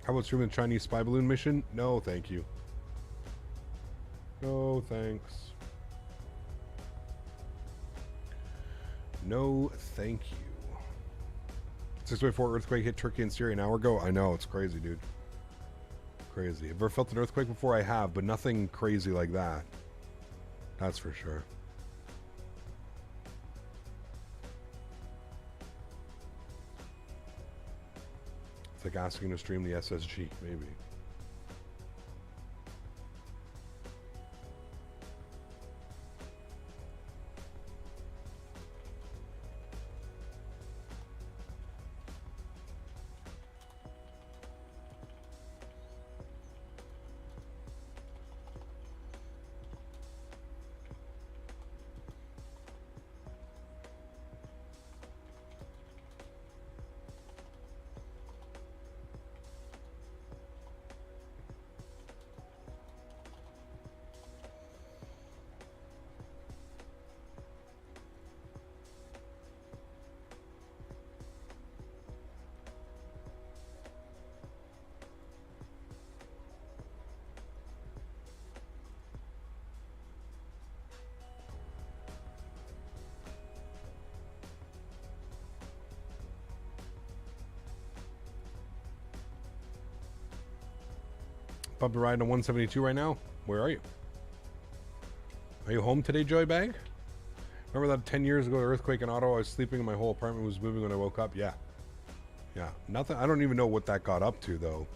S1: How about streaming the Chinese spy balloon mission? No, thank you. No, thanks. No, thank you. 6.4 earthquake hit Turkey and Syria an hour ago. I know, it's crazy, dude. Crazy. I've ever felt an earthquake before? I have, but nothing crazy like that. That's for sure. It's like asking to stream the SSG, maybe. Bump a ride on 172 right now. Where are you? Are you home today, Joy Bag? Remember that 10 years ago, the earthquake in Ottawa? I was sleeping and my whole apartment was moving when I woke up. Yeah. Yeah. Nothing. I don't even know what that got up to, though.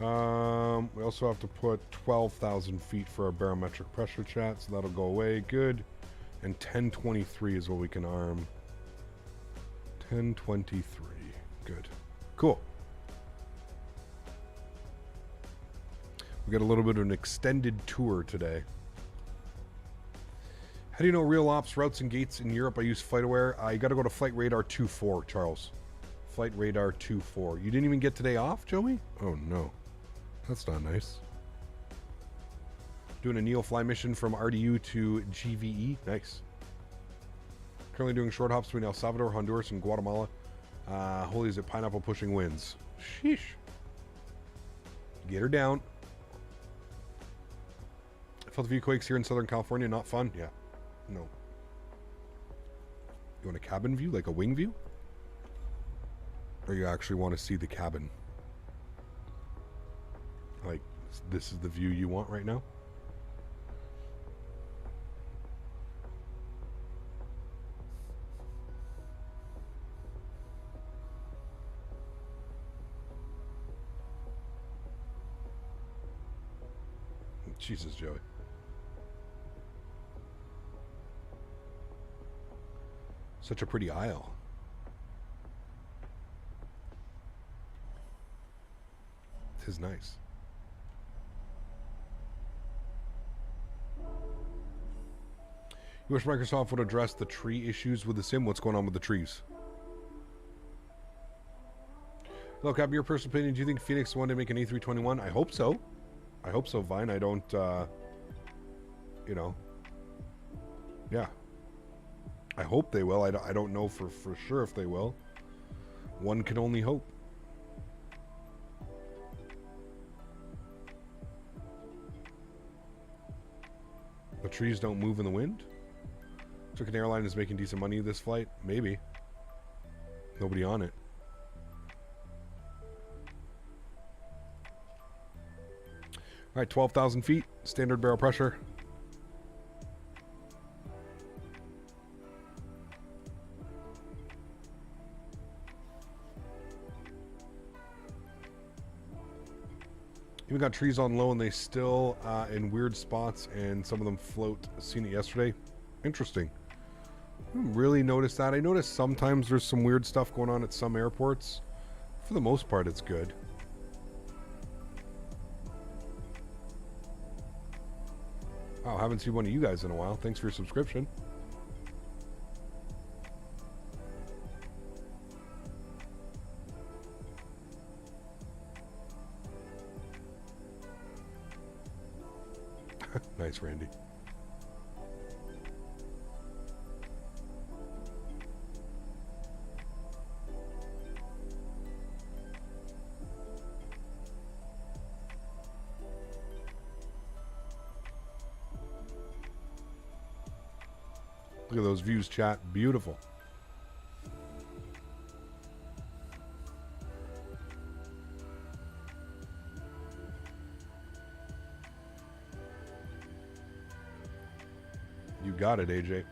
S1: We also have to put 12,000 feet for our barometric pressure chat, so that'll go away. Good. And 1023 is what we can arm. 1023. Good. Cool. We got a little bit of an extended tour today. How do you know real ops routes and gates in Europe? I use FlightAware. You got to go to Flight Radar 24, Charles. Flight Radar 24. You didn't even get today off, Joey? Oh no, that's not nice. Doing a Neo-Fly mission from RDU to GVE. Nice. Currently doing short hops between El Salvador, Honduras, and Guatemala. Holy is it pineapple pushing winds. Sheesh. Get her down. Felt a few quakes here in Southern California. Not fun. Yeah. No. You want a cabin view? Like a wing view? Or you actually want to see the cabin? Like, this is the view you want right now? Jesus, Joey. Such a pretty aisle. It is nice. You wish Microsoft would address the tree issues with the sim? What's going on with the trees? Look, up your personal opinion, do you think Phoenix one day make an A321? I hope so. I hope so, Vine. I don't, you know. Yeah. I hope they will. I don't know for sure if they will. One can only hope. The trees don't move in the wind? Turkish Airlines is making decent money this flight? Maybe. Nobody on it. All right, 12,000 feet, standard barrel pressure. Even got trees on low and they still in weird spots and some of them float. Seen it yesterday. Interesting. I didn't really notice that. I noticed sometimes there's some weird stuff going on at some airports. For the most part, it's good. Wow, haven't seen one of you guys in a while. Thanks for your subscription. Nice, Randy. Look at those views, chat. Beautiful. You got it, AJ.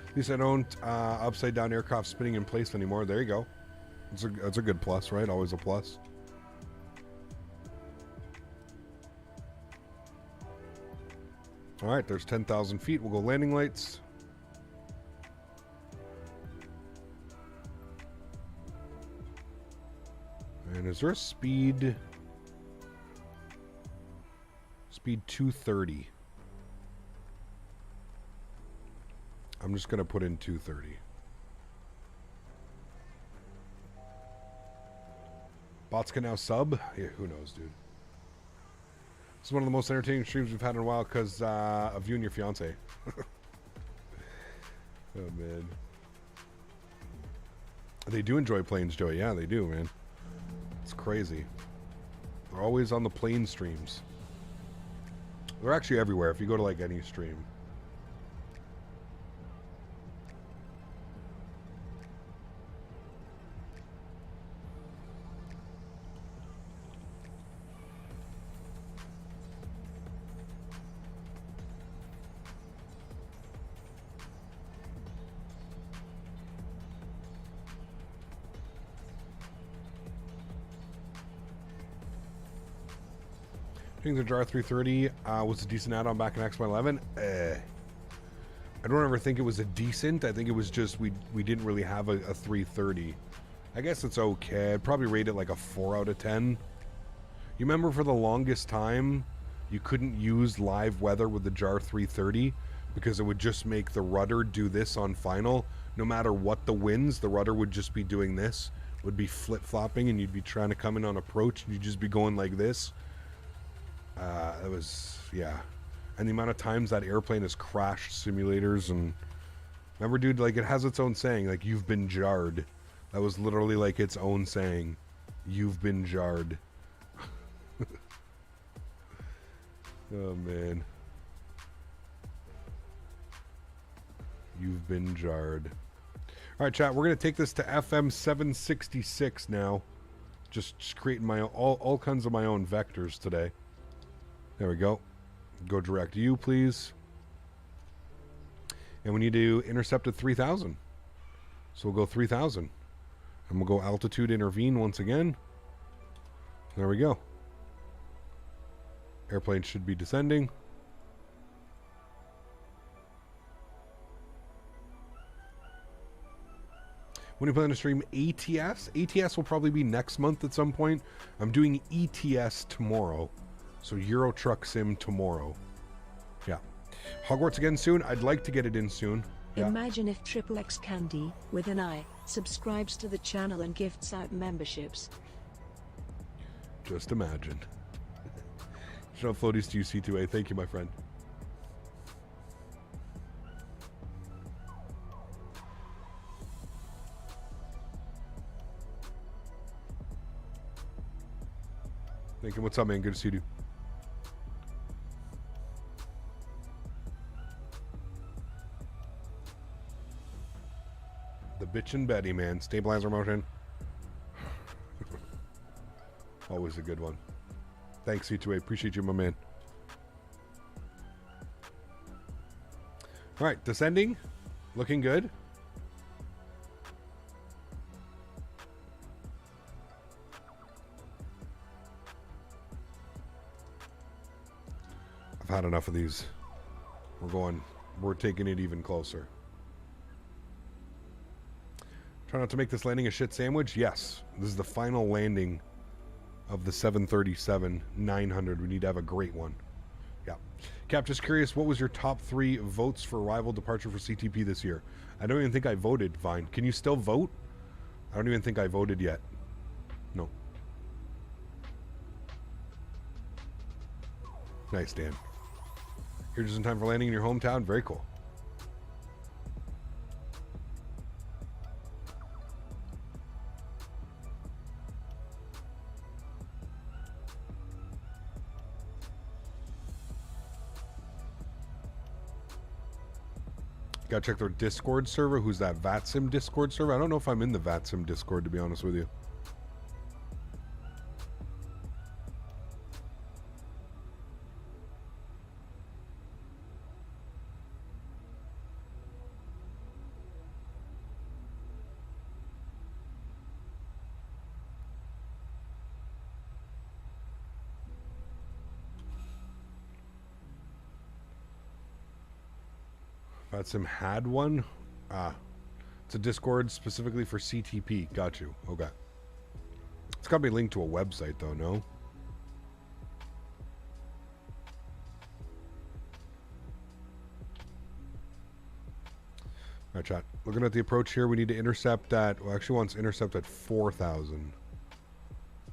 S1: At least I don't upside down aircraft spinning in place anymore. There you go. That's a good plus, right? Always a plus. All right, there's 10,000 feet. We'll go landing lights. And is there a speed? Speed 230. I'm just going to put in 230. Bots can now sub? Yeah, who knows, dude. This is one of the most entertaining streams we've had in a while because of you and your fiance. Oh, man. They do enjoy planes, Joey. Yeah, they do, man. It's crazy. They're always on the plane streams. They're actually everywhere if you go to like any stream. The Jar 330 was a decent add-on back in XY11. I don't ever think it was a decent. I think it was just we didn't really have a 330. I guess it's okay. I'd probably rate it like a 4 out of 10. You remember for the longest time, you couldn't use live weather with the Jar 330 because it would just make the rudder do this on final. No matter what the winds, the rudder would just be doing this. Would be flip-flopping and you'd be trying to come in on approach and you'd just be going like this. It was, yeah. And the amount of times that airplane has crashed simulators and... Remember, dude, like, it has its own saying, like, you've been jarred. That was literally, like, its own saying. You've been jarred. Oh, man. You've been jarred. All right, chat, we're going to take this to FM 766 now. Just creating my all kinds of my own vectors today. There we go. Go direct you, please. And we need to intercept at 3,000. So we'll go 3,000. And we'll go altitude intervene once again. There we go. Airplane should be descending. When you plan to stream ATS? ATS will probably be next month at some point. I'm doing ETS tomorrow. So Euro Truck Sim tomorrow. Yeah. Hogwarts again soon. I'd like to get it in soon. Yeah.
S2: Imagine if XXX Candy, with an I, subscribes to the channel and gifts out memberships.
S1: Just imagine. Shout out Floaties to you, C2A. Thank you, my friend. Thank you. What's up, man? Good to see you. The bitchin' Betty, man. Stabilizer motion. Always a good one. Thanks, C2A. Appreciate you, my man. All right, descending. Looking good. I've had enough of these. We're taking it even closer. Try not to make this landing a shit sandwich. Yes, this is the final landing of the 737-900. We need to have a great one. Yeah. Cap, just curious, what was your top 3 votes for arrival departure for CTP this year? I don't even think I voted, Vine. Can you still vote? I don't even think I voted yet. No. Nice, Dan. Here just in time for landing in your hometown. Very cool. Gotta check their Discord server. Who's that? VATSIM Discord server? I don't know if I'm in the VATSIM Discord, to be honest with you. VATSIM had one? Ah. It's a Discord specifically for CTP. Got you. Okay. It's gotta be linked to a website, though, no? Alright, chat. Looking at the approach here, we need to intercept at... Well, actually wants intercept at 4,000.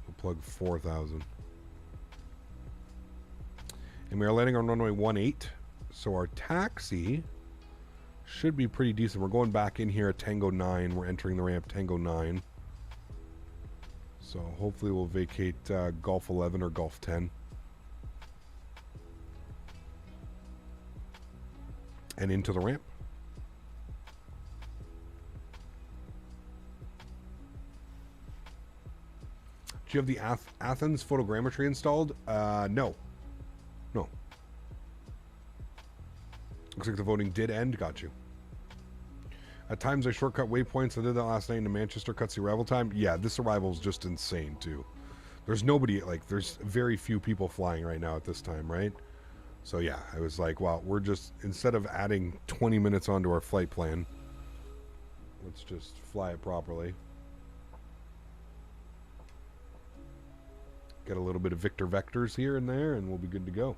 S1: We'll plug 4,000. And we are landing on runway 18. So our taxi should be pretty decent. We're going back in here at Tango 9. We're entering the ramp Tango 9. So hopefully we'll vacate Gulf 11 or Gulf 10. And into the ramp. Do you have the Athens photogrammetry installed? No. No. Looks like the voting did end. Got you. At times I shortcut waypoints. I did that last night into Manchester. Cuts the arrival time. Yeah, this arrival is just insane too. There's nobody, like, there's very few people flying right now at this time, right? So yeah, I was like, wow, we're just, instead of adding 20 minutes onto our flight plan, let's just fly it properly. Get a little bit of Victor vectors here and there, and we'll be good to go.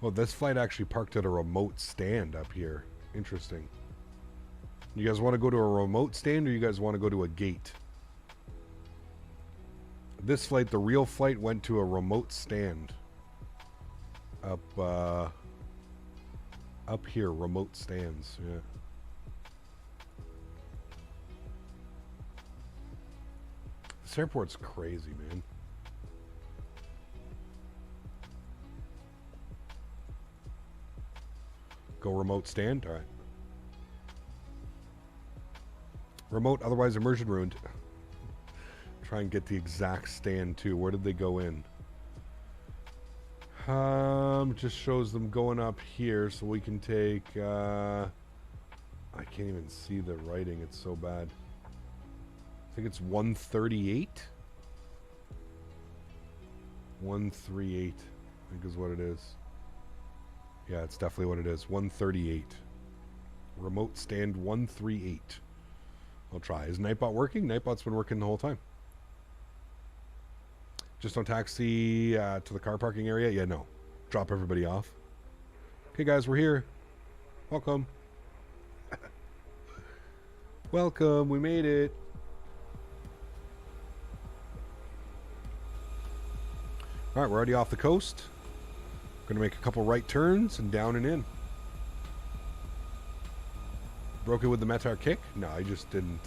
S1: Well, this flight actually parked at a remote stand up here. Interesting. You guys want to go to a remote stand, or you guys want to go to a gate? This flight, the real flight, went to a remote stand. Up here, remote stands, yeah. This airport's crazy, man. Go remote stand? Alright. Remote, otherwise immersion ruined. Try and get the exact stand too. Where did they go in? Just shows them going up here, so we can take I can't even see the writing, it's so bad. I think it's 138. 138, I think is what it is. Yeah, it's definitely what it is. 138. Remote stand 138. I'll try. Is Nightbot working? Nightbot's been working the whole time. Just don't taxi to the car parking area? Yeah, no. Drop everybody off. Okay, guys, we're here. Welcome. Welcome. We made it. All right, we're already off the coast. Going to make a couple right turns and down and in. Broke it with the Metar kick? No, I just didn't.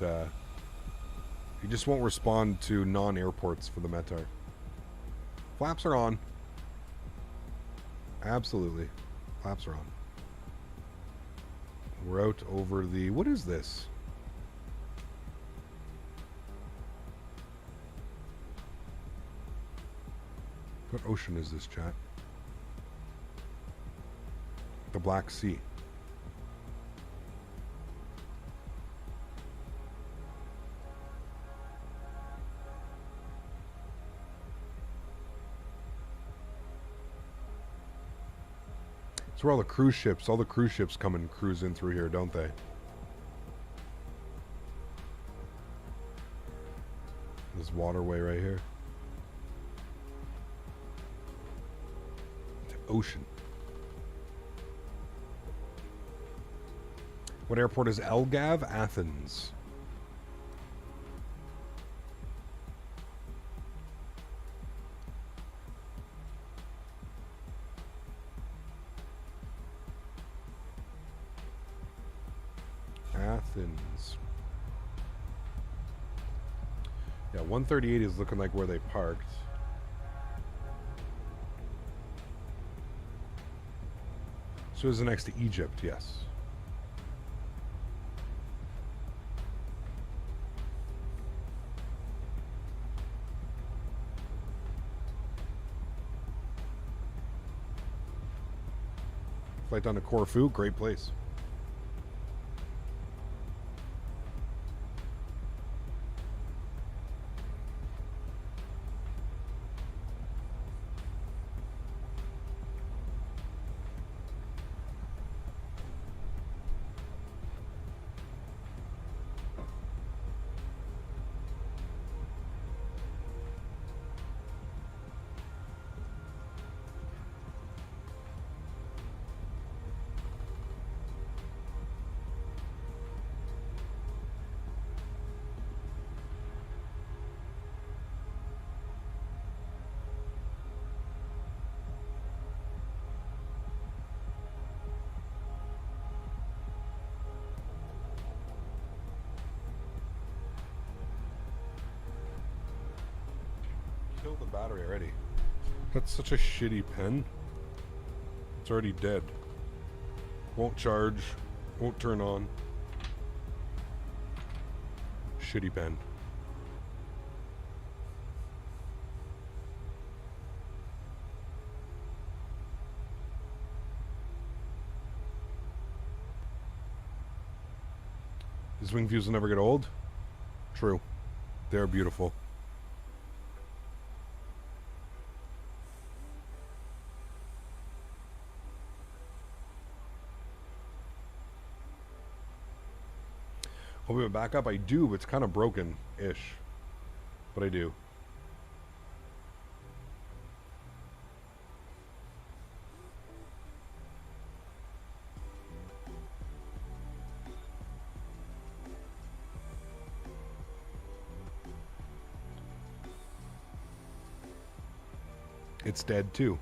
S1: He just won't respond to non-airports for the Metar. Flaps are on. Absolutely. Flaps are on. We're out over the... What is this? What ocean is this, chat? The Black Sea. It's where all the cruise ships come and cruise in through here, don't they? This waterway right here. It's ocean. What airport is Elgav? Athens. Athens. Yeah, 138 is looking like where they parked. So is it next to Egypt? Yes. Flight down to Corfu, great place. Killed the battery already. That's such a shitty pen. It's already dead. Won't charge. Won't turn on. Shitty pen. These wing views will never get old? True. They're beautiful. Hope we have a backup. I do, but it's kind of broken-ish. But I do. It's dead too.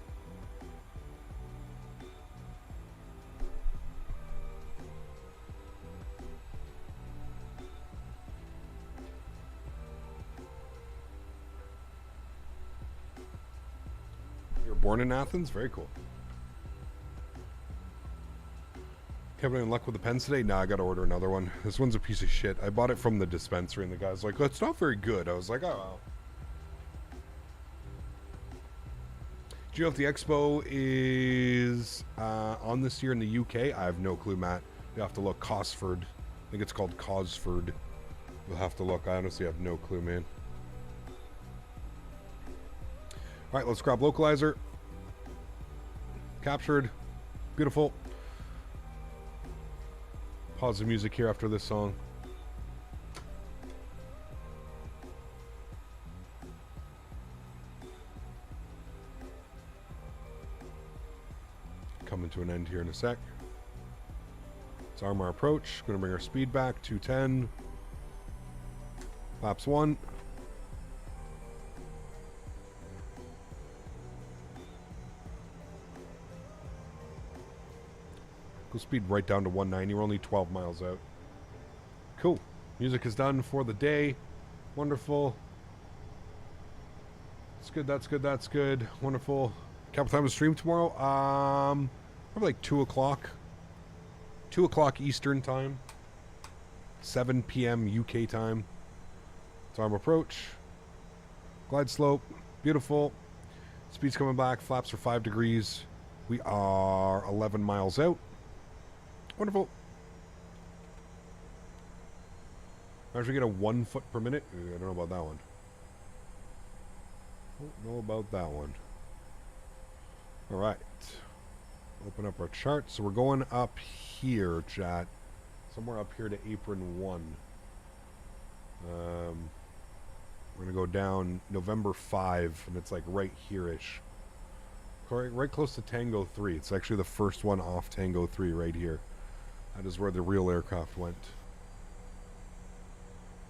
S1: You were born in Athens? Very cool. Having any luck with the pens today? Nah, I gotta order another one. This one's a piece of shit. I bought it from the dispensary and the guy's like, that's not very good. I was like, oh well. Do you know if the expo is on this year in the UK? I have no clue, Matt. You have to look. Cosford. I think it's called Cosford. You'll have to look. I honestly have no clue, man. All right, let's grab localizer. Captured. Beautiful. Pause the music here after this song. Coming to an end here in a sec. Let's arm our approach. Going to bring our speed back. 210. Flaps 1. Go speed right down to 190. We're only 12 miles out. Cool. Music is done for the day. Wonderful. That's good. That's good. That's good. Wonderful. Capital time to stream tomorrow. Probably like 2 o'clock. 2 o'clock Eastern time. 7 p.m. UK time. It's arm approach. Glide slope. Beautiful. Speed's coming back. Flaps are 5 degrees. We are 11 miles out. Wonderful. Actually get a 1 foot per minute. I don't know about that one. Don't know about that one. All right. Open up our chart. So we're going up here, chat. Somewhere up here to apron 1. We're going to go down November 5, and it's like right here-ish. Right close to Tango 3. It's actually the first one off Tango 3 right here. That is where the real aircraft went.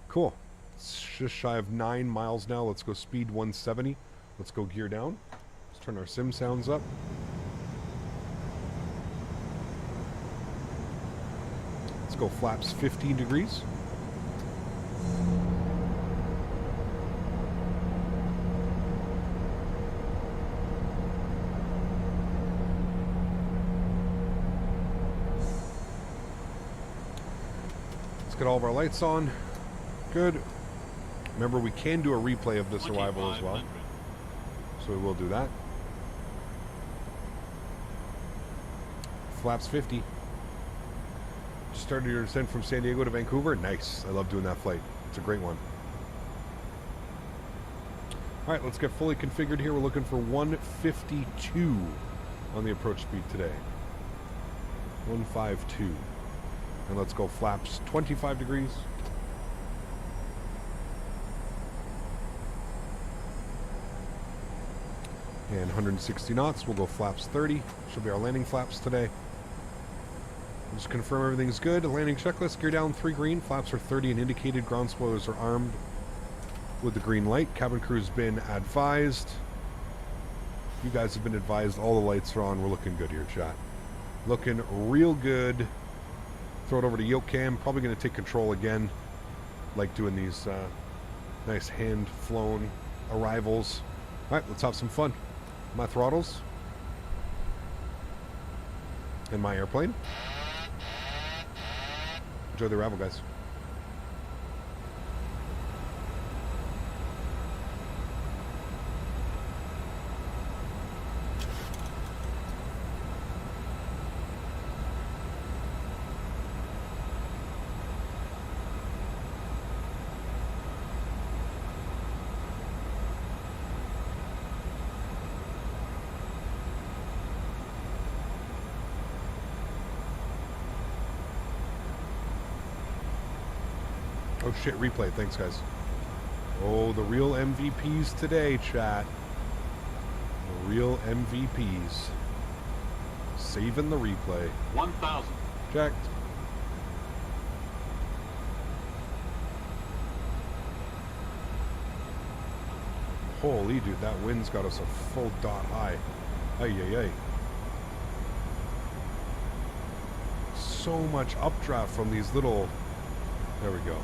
S1: Cool. It's just shy of 9 miles now. Let's go speed 170. Let's go gear down. Let's turn our sim sounds up. Let's go flaps 15 degrees. Let's get all of our lights on. Good. Remember, we can do a replay of this arrival as well. So we will do that. Flaps 50. Just started your descent from San Diego to Vancouver. Nice. I love doing that flight. It's a great one. All right, let's get fully configured here. We're looking for 152 on the approach speed today. 152. And let's go flaps 25 degrees. And 160 knots. We'll go flaps 30. Should be our landing flaps today. Just confirm everything's good. Landing checklist. Gear down 3 green. Flaps are 30 and indicated. Ground spoilers are armed with the green light. Cabin crew's been advised. You guys have been advised. All the lights are on. We're looking good here, chat. Looking real good. Throw it over to yoke cam. Probably going to take control again. Like doing these nice hand-flown arrivals. All right, let's have some fun. My throttles. And my airplane. Enjoy the arrival, guys. Oh shit, replay. Thanks, guys. Oh, the real MVPs today, chat. The real MVPs. Saving the replay.
S8: 1,000.
S1: Checked. Holy dude, that wind's got us a full dot high. Ay, ay, ay. So much updraft from these little... There we go.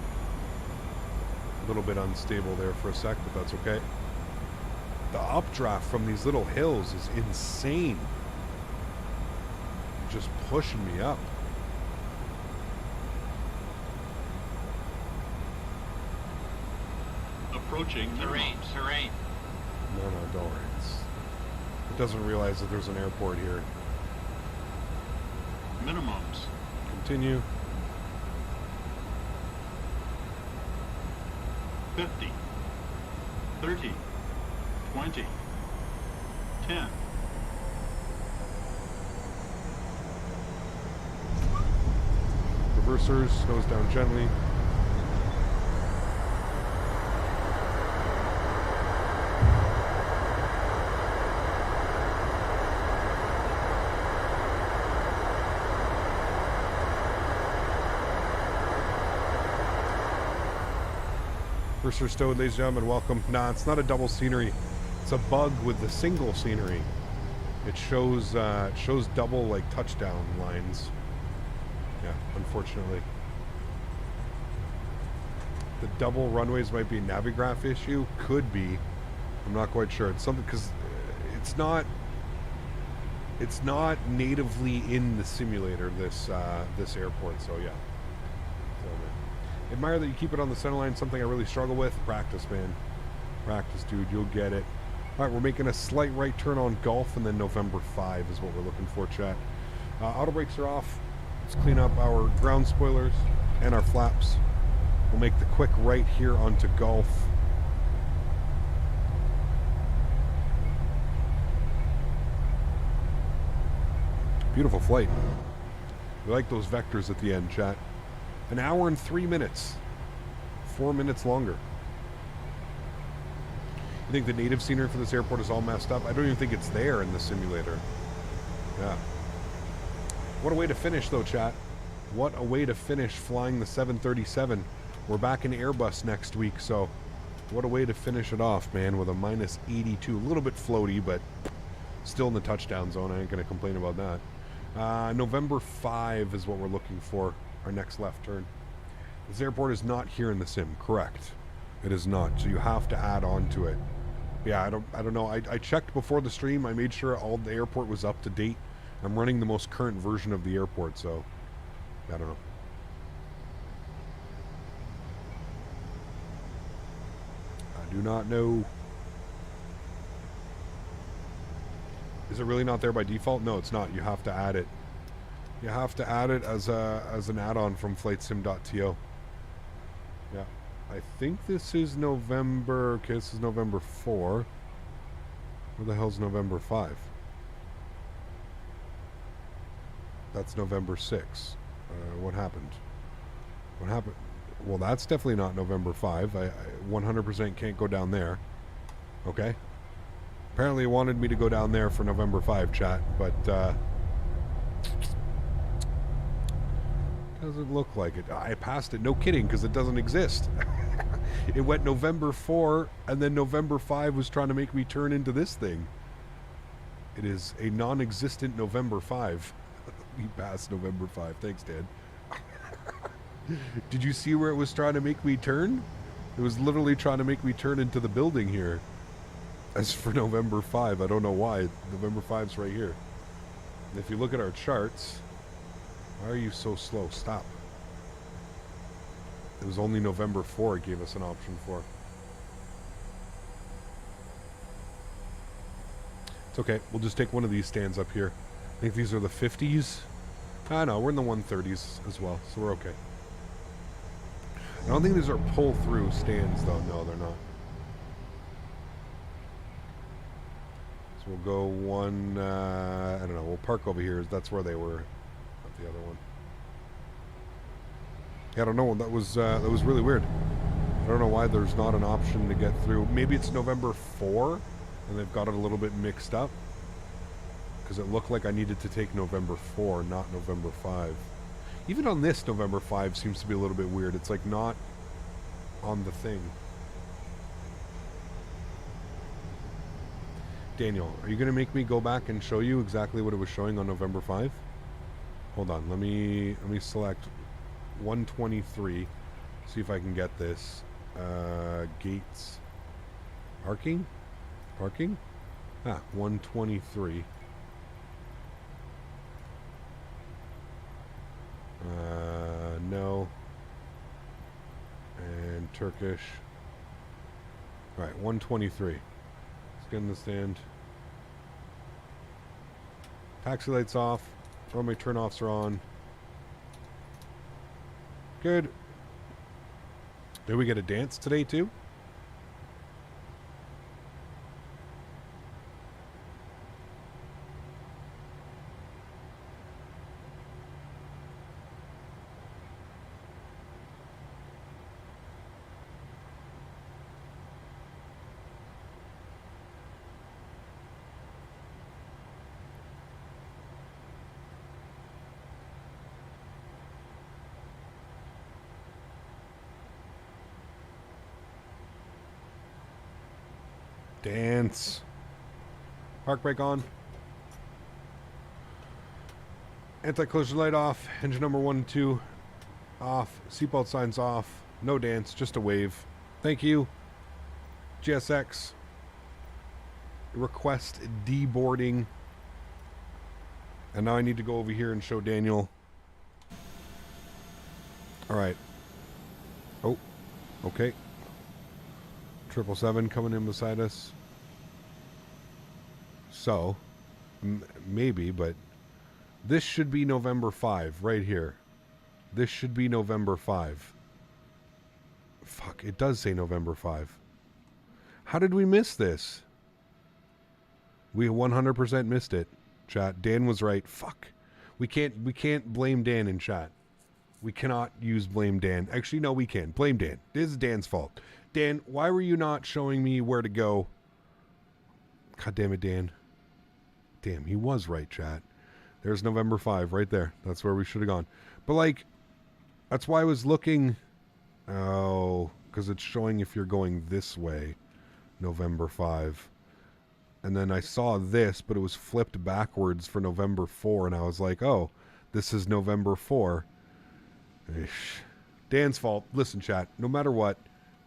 S1: A little bit unstable there for a sec, but that's okay. The updraft from these little hills is insane. Just pushing me up.
S8: Approaching terrain.
S1: No, don't worry. It doesn't realize that there's an airport here.
S8: Minimums.
S1: Continue.
S8: 50, 30, 20, 10.
S1: Reversers, nose down gently. Reverser stowed, ladies and gentlemen, welcome. Nah, it's not a double scenery. It's a bug with the single scenery. It shows double like touchdown lines. Yeah, unfortunately. The double runways might be a Navigraph issue. Could be. I'm not quite sure. It's something because it's not natively in the simulator, this airport. So yeah. Admire that you keep it on the center line. Something I really struggle with. Practice, man. Practice, dude. You'll get it. All right, we're making a slight right turn on Gulf, and then November 5 is what we're looking for, chat. Auto brakes are off. Let's clean up our ground spoilers and our flaps. We'll make the quick right here onto Gulf. Beautiful flight. We like those vectors at the end, chat. An hour and 3 minutes. 4 minutes longer. You think the native scenery for this airport is all messed up? I don't even think it's there in the simulator. Yeah. What a way to finish, though, chat. What a way to finish flying the 737. We're back in Airbus next week, so what a way to finish it off, man, with a minus 82. A little bit floaty, but still in the touchdown zone. I ain't going to complain about that. November 5 is what we're looking for, our next left turn. This airport is not here in the sim, correct? It is not, so you have to add on to it. Yeah, I don't know. I checked before the stream. I made sure all the airport was up to date. I'm running the most current version of the airport, so I don't know. I do not know. Is it really not there by default? No, it's not. You have to add it. You have to add it as an add-on from flightsim.to. Yeah. I think this is November. Okay, this is November 4. Where the hell's November 5? That's November 6. What happened? What happened? Well, that's definitely not November 5. I 100% can't go down there. Okay. Apparently it wanted me to go down there for November 5, chat, but doesn't look like it. I passed it. No kidding, because it doesn't exist. It went November 4, and then November 5 was trying to make me turn into this thing. It is a non-existent November 5. We passed November 5. Thanks, Dad. Did you see where it was trying to make me turn? It was literally trying to make me turn into the building here. As for November 5, I don't know why. November 5's right here. And if you look at our charts... Why are you so slow? Stop. It was only November 4 it gave us an option for. It's okay. We'll just take one of these stands up here. I think these are the 50s. Ah, no, we're in the 130s as well, so we're okay. I don't think these are pull-through stands, though. No, they're not. So we'll go one, I don't know, we'll park over here. That's where they were. The other one. Yeah, I don't know. That was really weird. I don't know why there's not an option to get through. Maybe it's November 4 and they've got it a little bit mixed up, because it looked like I needed to take November 4, not November 5. Even on this, November 5 seems to be a little bit weird. It's like not on the thing. Daniel, are you going to make me go back and show you exactly what it was showing on November 5? Hold on, let me select 123. See if I can get this. Gates. Parking? Parking? Ah, 123. No. And Turkish. Alright, 123. Let's get in the stand. Taxi lights off. All my turn-offs are on. Good. Did we get a dance today, too? Dance. Park brake on. Anti-collision light off. Engine number 1 and 2 off. Seatbelt signs off. No dance, just a wave. Thank you. GSX. Request deboarding. And now I need to go over here and show Daniel. Alright. Oh. Okay. 777 coming in beside us. So, maybe, but this should be November 5 right here. This should be November 5. Fuck, it does say November 5. How did we miss this? We 100% missed it. Chat, Dan was right. Fuck. We can't blame Dan in chat. We cannot use blame Dan. Actually, no, we can. Blame Dan. This is Dan's fault. Dan, why were you not showing me where to go? God damn it, Dan. Damn, he was right, chat. There's November 5 right there. That's where we should have gone. But, like, that's why I was looking. Oh, because it's showing if you're going this way. November 5. And then I saw this, but it was flipped backwards for November 4. And I was like, oh, this is November 4. Ish. Dan's fault. Listen, chat, no matter what,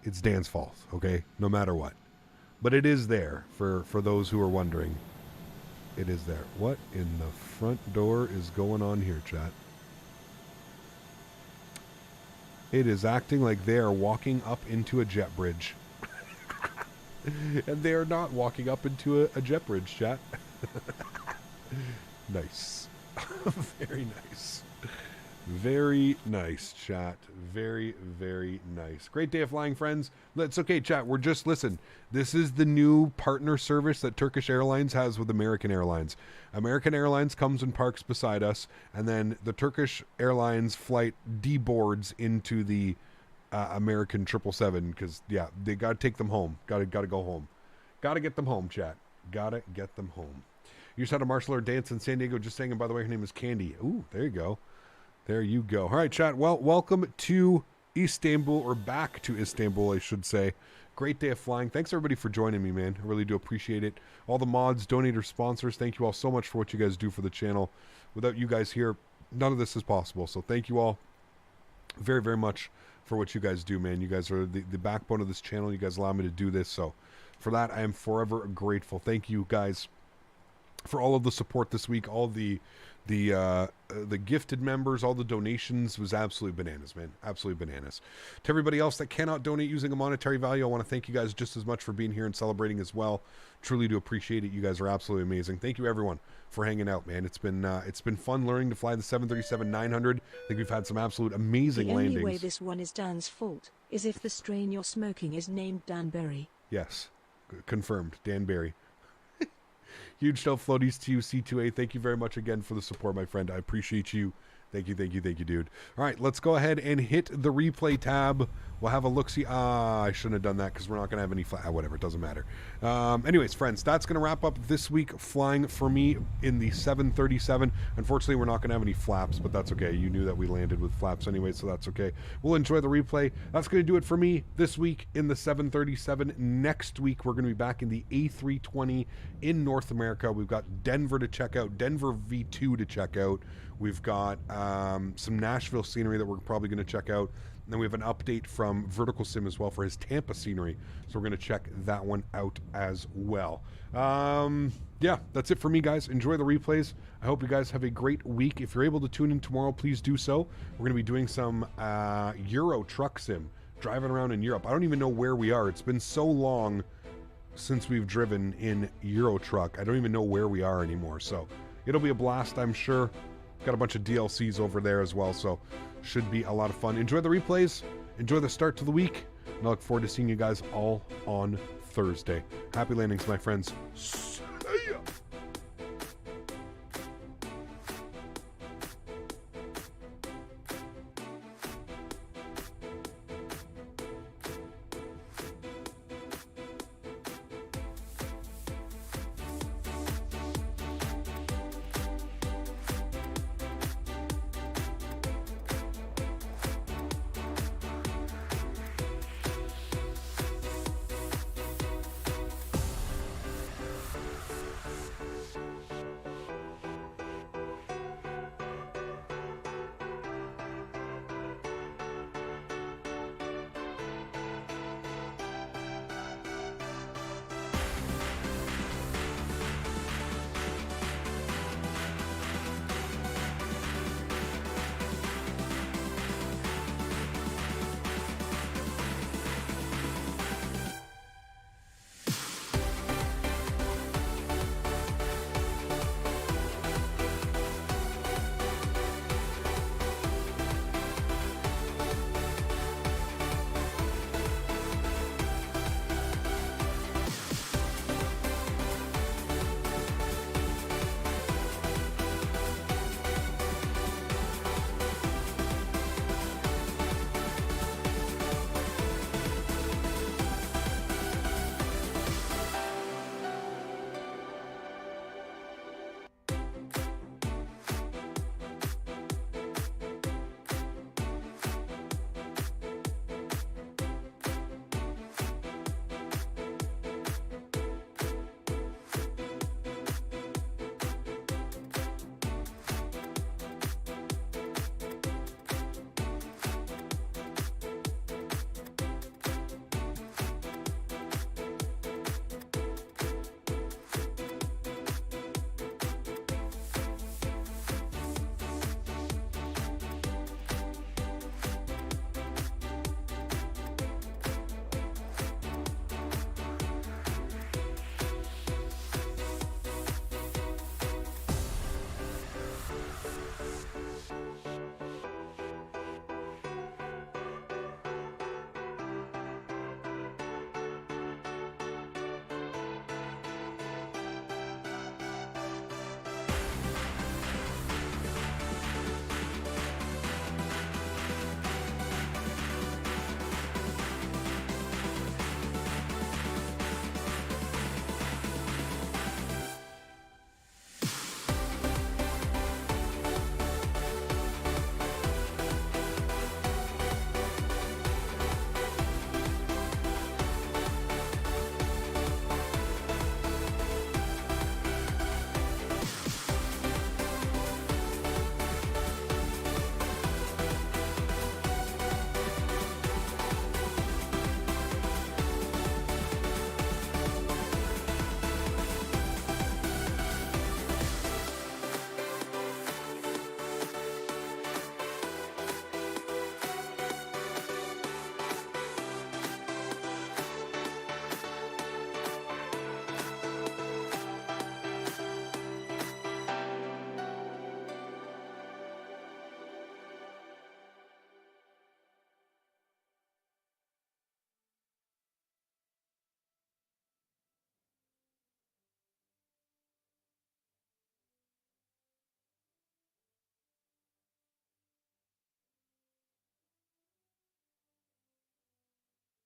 S1: it's Dan's fault, okay? No matter what. But it is there for those who are wondering. It is there. What in the front door is going on here, chat? It is acting like they are walking up into a jet bridge. And they are not walking up into a jet bridge, chat. Nice. Very nice. Very nice, chat. Very, very nice. Great day of flying, friends. It's okay, chat. We're just, listen, this is the new partner service that Turkish Airlines has with American Airlines. American Airlines comes and parks beside us, and then the Turkish Airlines flight deboards into the American 777, because, yeah, they got to take them home. Got to go home. Got to get them home, chat. Got to get them home. You just had a martial art dance in San Diego just saying, and by the way, her name is Candy. Ooh, there you go. There you go. All right, chat. Well, welcome to Istanbul, or back to Istanbul, I should say. Great day of flying. Thanks, everybody, for joining me, man. I really do appreciate it. All the mods, donators, sponsors, thank you all so much for what you guys do for the channel. Without you guys here, none of this is possible. So thank you all very, very much for what you guys do, man. You guys are the backbone of this channel. You guys allow me to do this. So for that, I am forever grateful. Thank you, guys, for all of the support this week, all the gifted members, all the donations. Was absolutely bananas, man. Absolutely bananas. To everybody else that cannot donate using a monetary value, I want to thank you guys just as much for being here and celebrating as well. Truly do appreciate it. You guys are absolutely amazing. Thank you, everyone, for hanging out, man. It's been fun learning to fly the 737-900. I think we've had some absolute amazing landings.
S2: The only way this one is Dan's fault is if the strain you're smoking is named Danberry.
S1: Yes, confirmed. Danberry. Huge show floaties to you, C2A. Thank you very much again for the support, my friend. I appreciate you. Thank you, thank you, thank you, dude. All right, let's go ahead and hit the replay tab. We'll have a look-see. I shouldn't have done that because we're not going to have any whatever, it doesn't matter. Anyways, friends, that's going to wrap up this week flying for me in the 737. Unfortunately, we're not going to have any flaps, but that's okay. You knew that we landed with flaps anyway, so that's okay. We'll enjoy the replay. That's going to do it for me this week in the 737. Next week, we're going to be back in the A320 in North America. We've got Denver to check out, Denver V2 to check out. We've got some Nashville scenery that we're probably going to check out. And then we have an update from Vertical Sim as well for his Tampa scenery. So we're going to check that one out as well. Yeah, that's it for me, guys. Enjoy the replays. I hope you guys have a great week. If you're able to tune in tomorrow, please do so. We're going to be doing some Euro truck sim, driving around in Europe. I don't even know where we are. It's been so long since we've driven in Euro truck. I don't even know where we are anymore. So it'll be a blast, I'm sure. Got a bunch of DLCs over there as well, so should be a lot of fun. Enjoy the replays. Enjoy the start to the week. And I look forward to seeing you guys all on Thursday. Happy landings, my friends.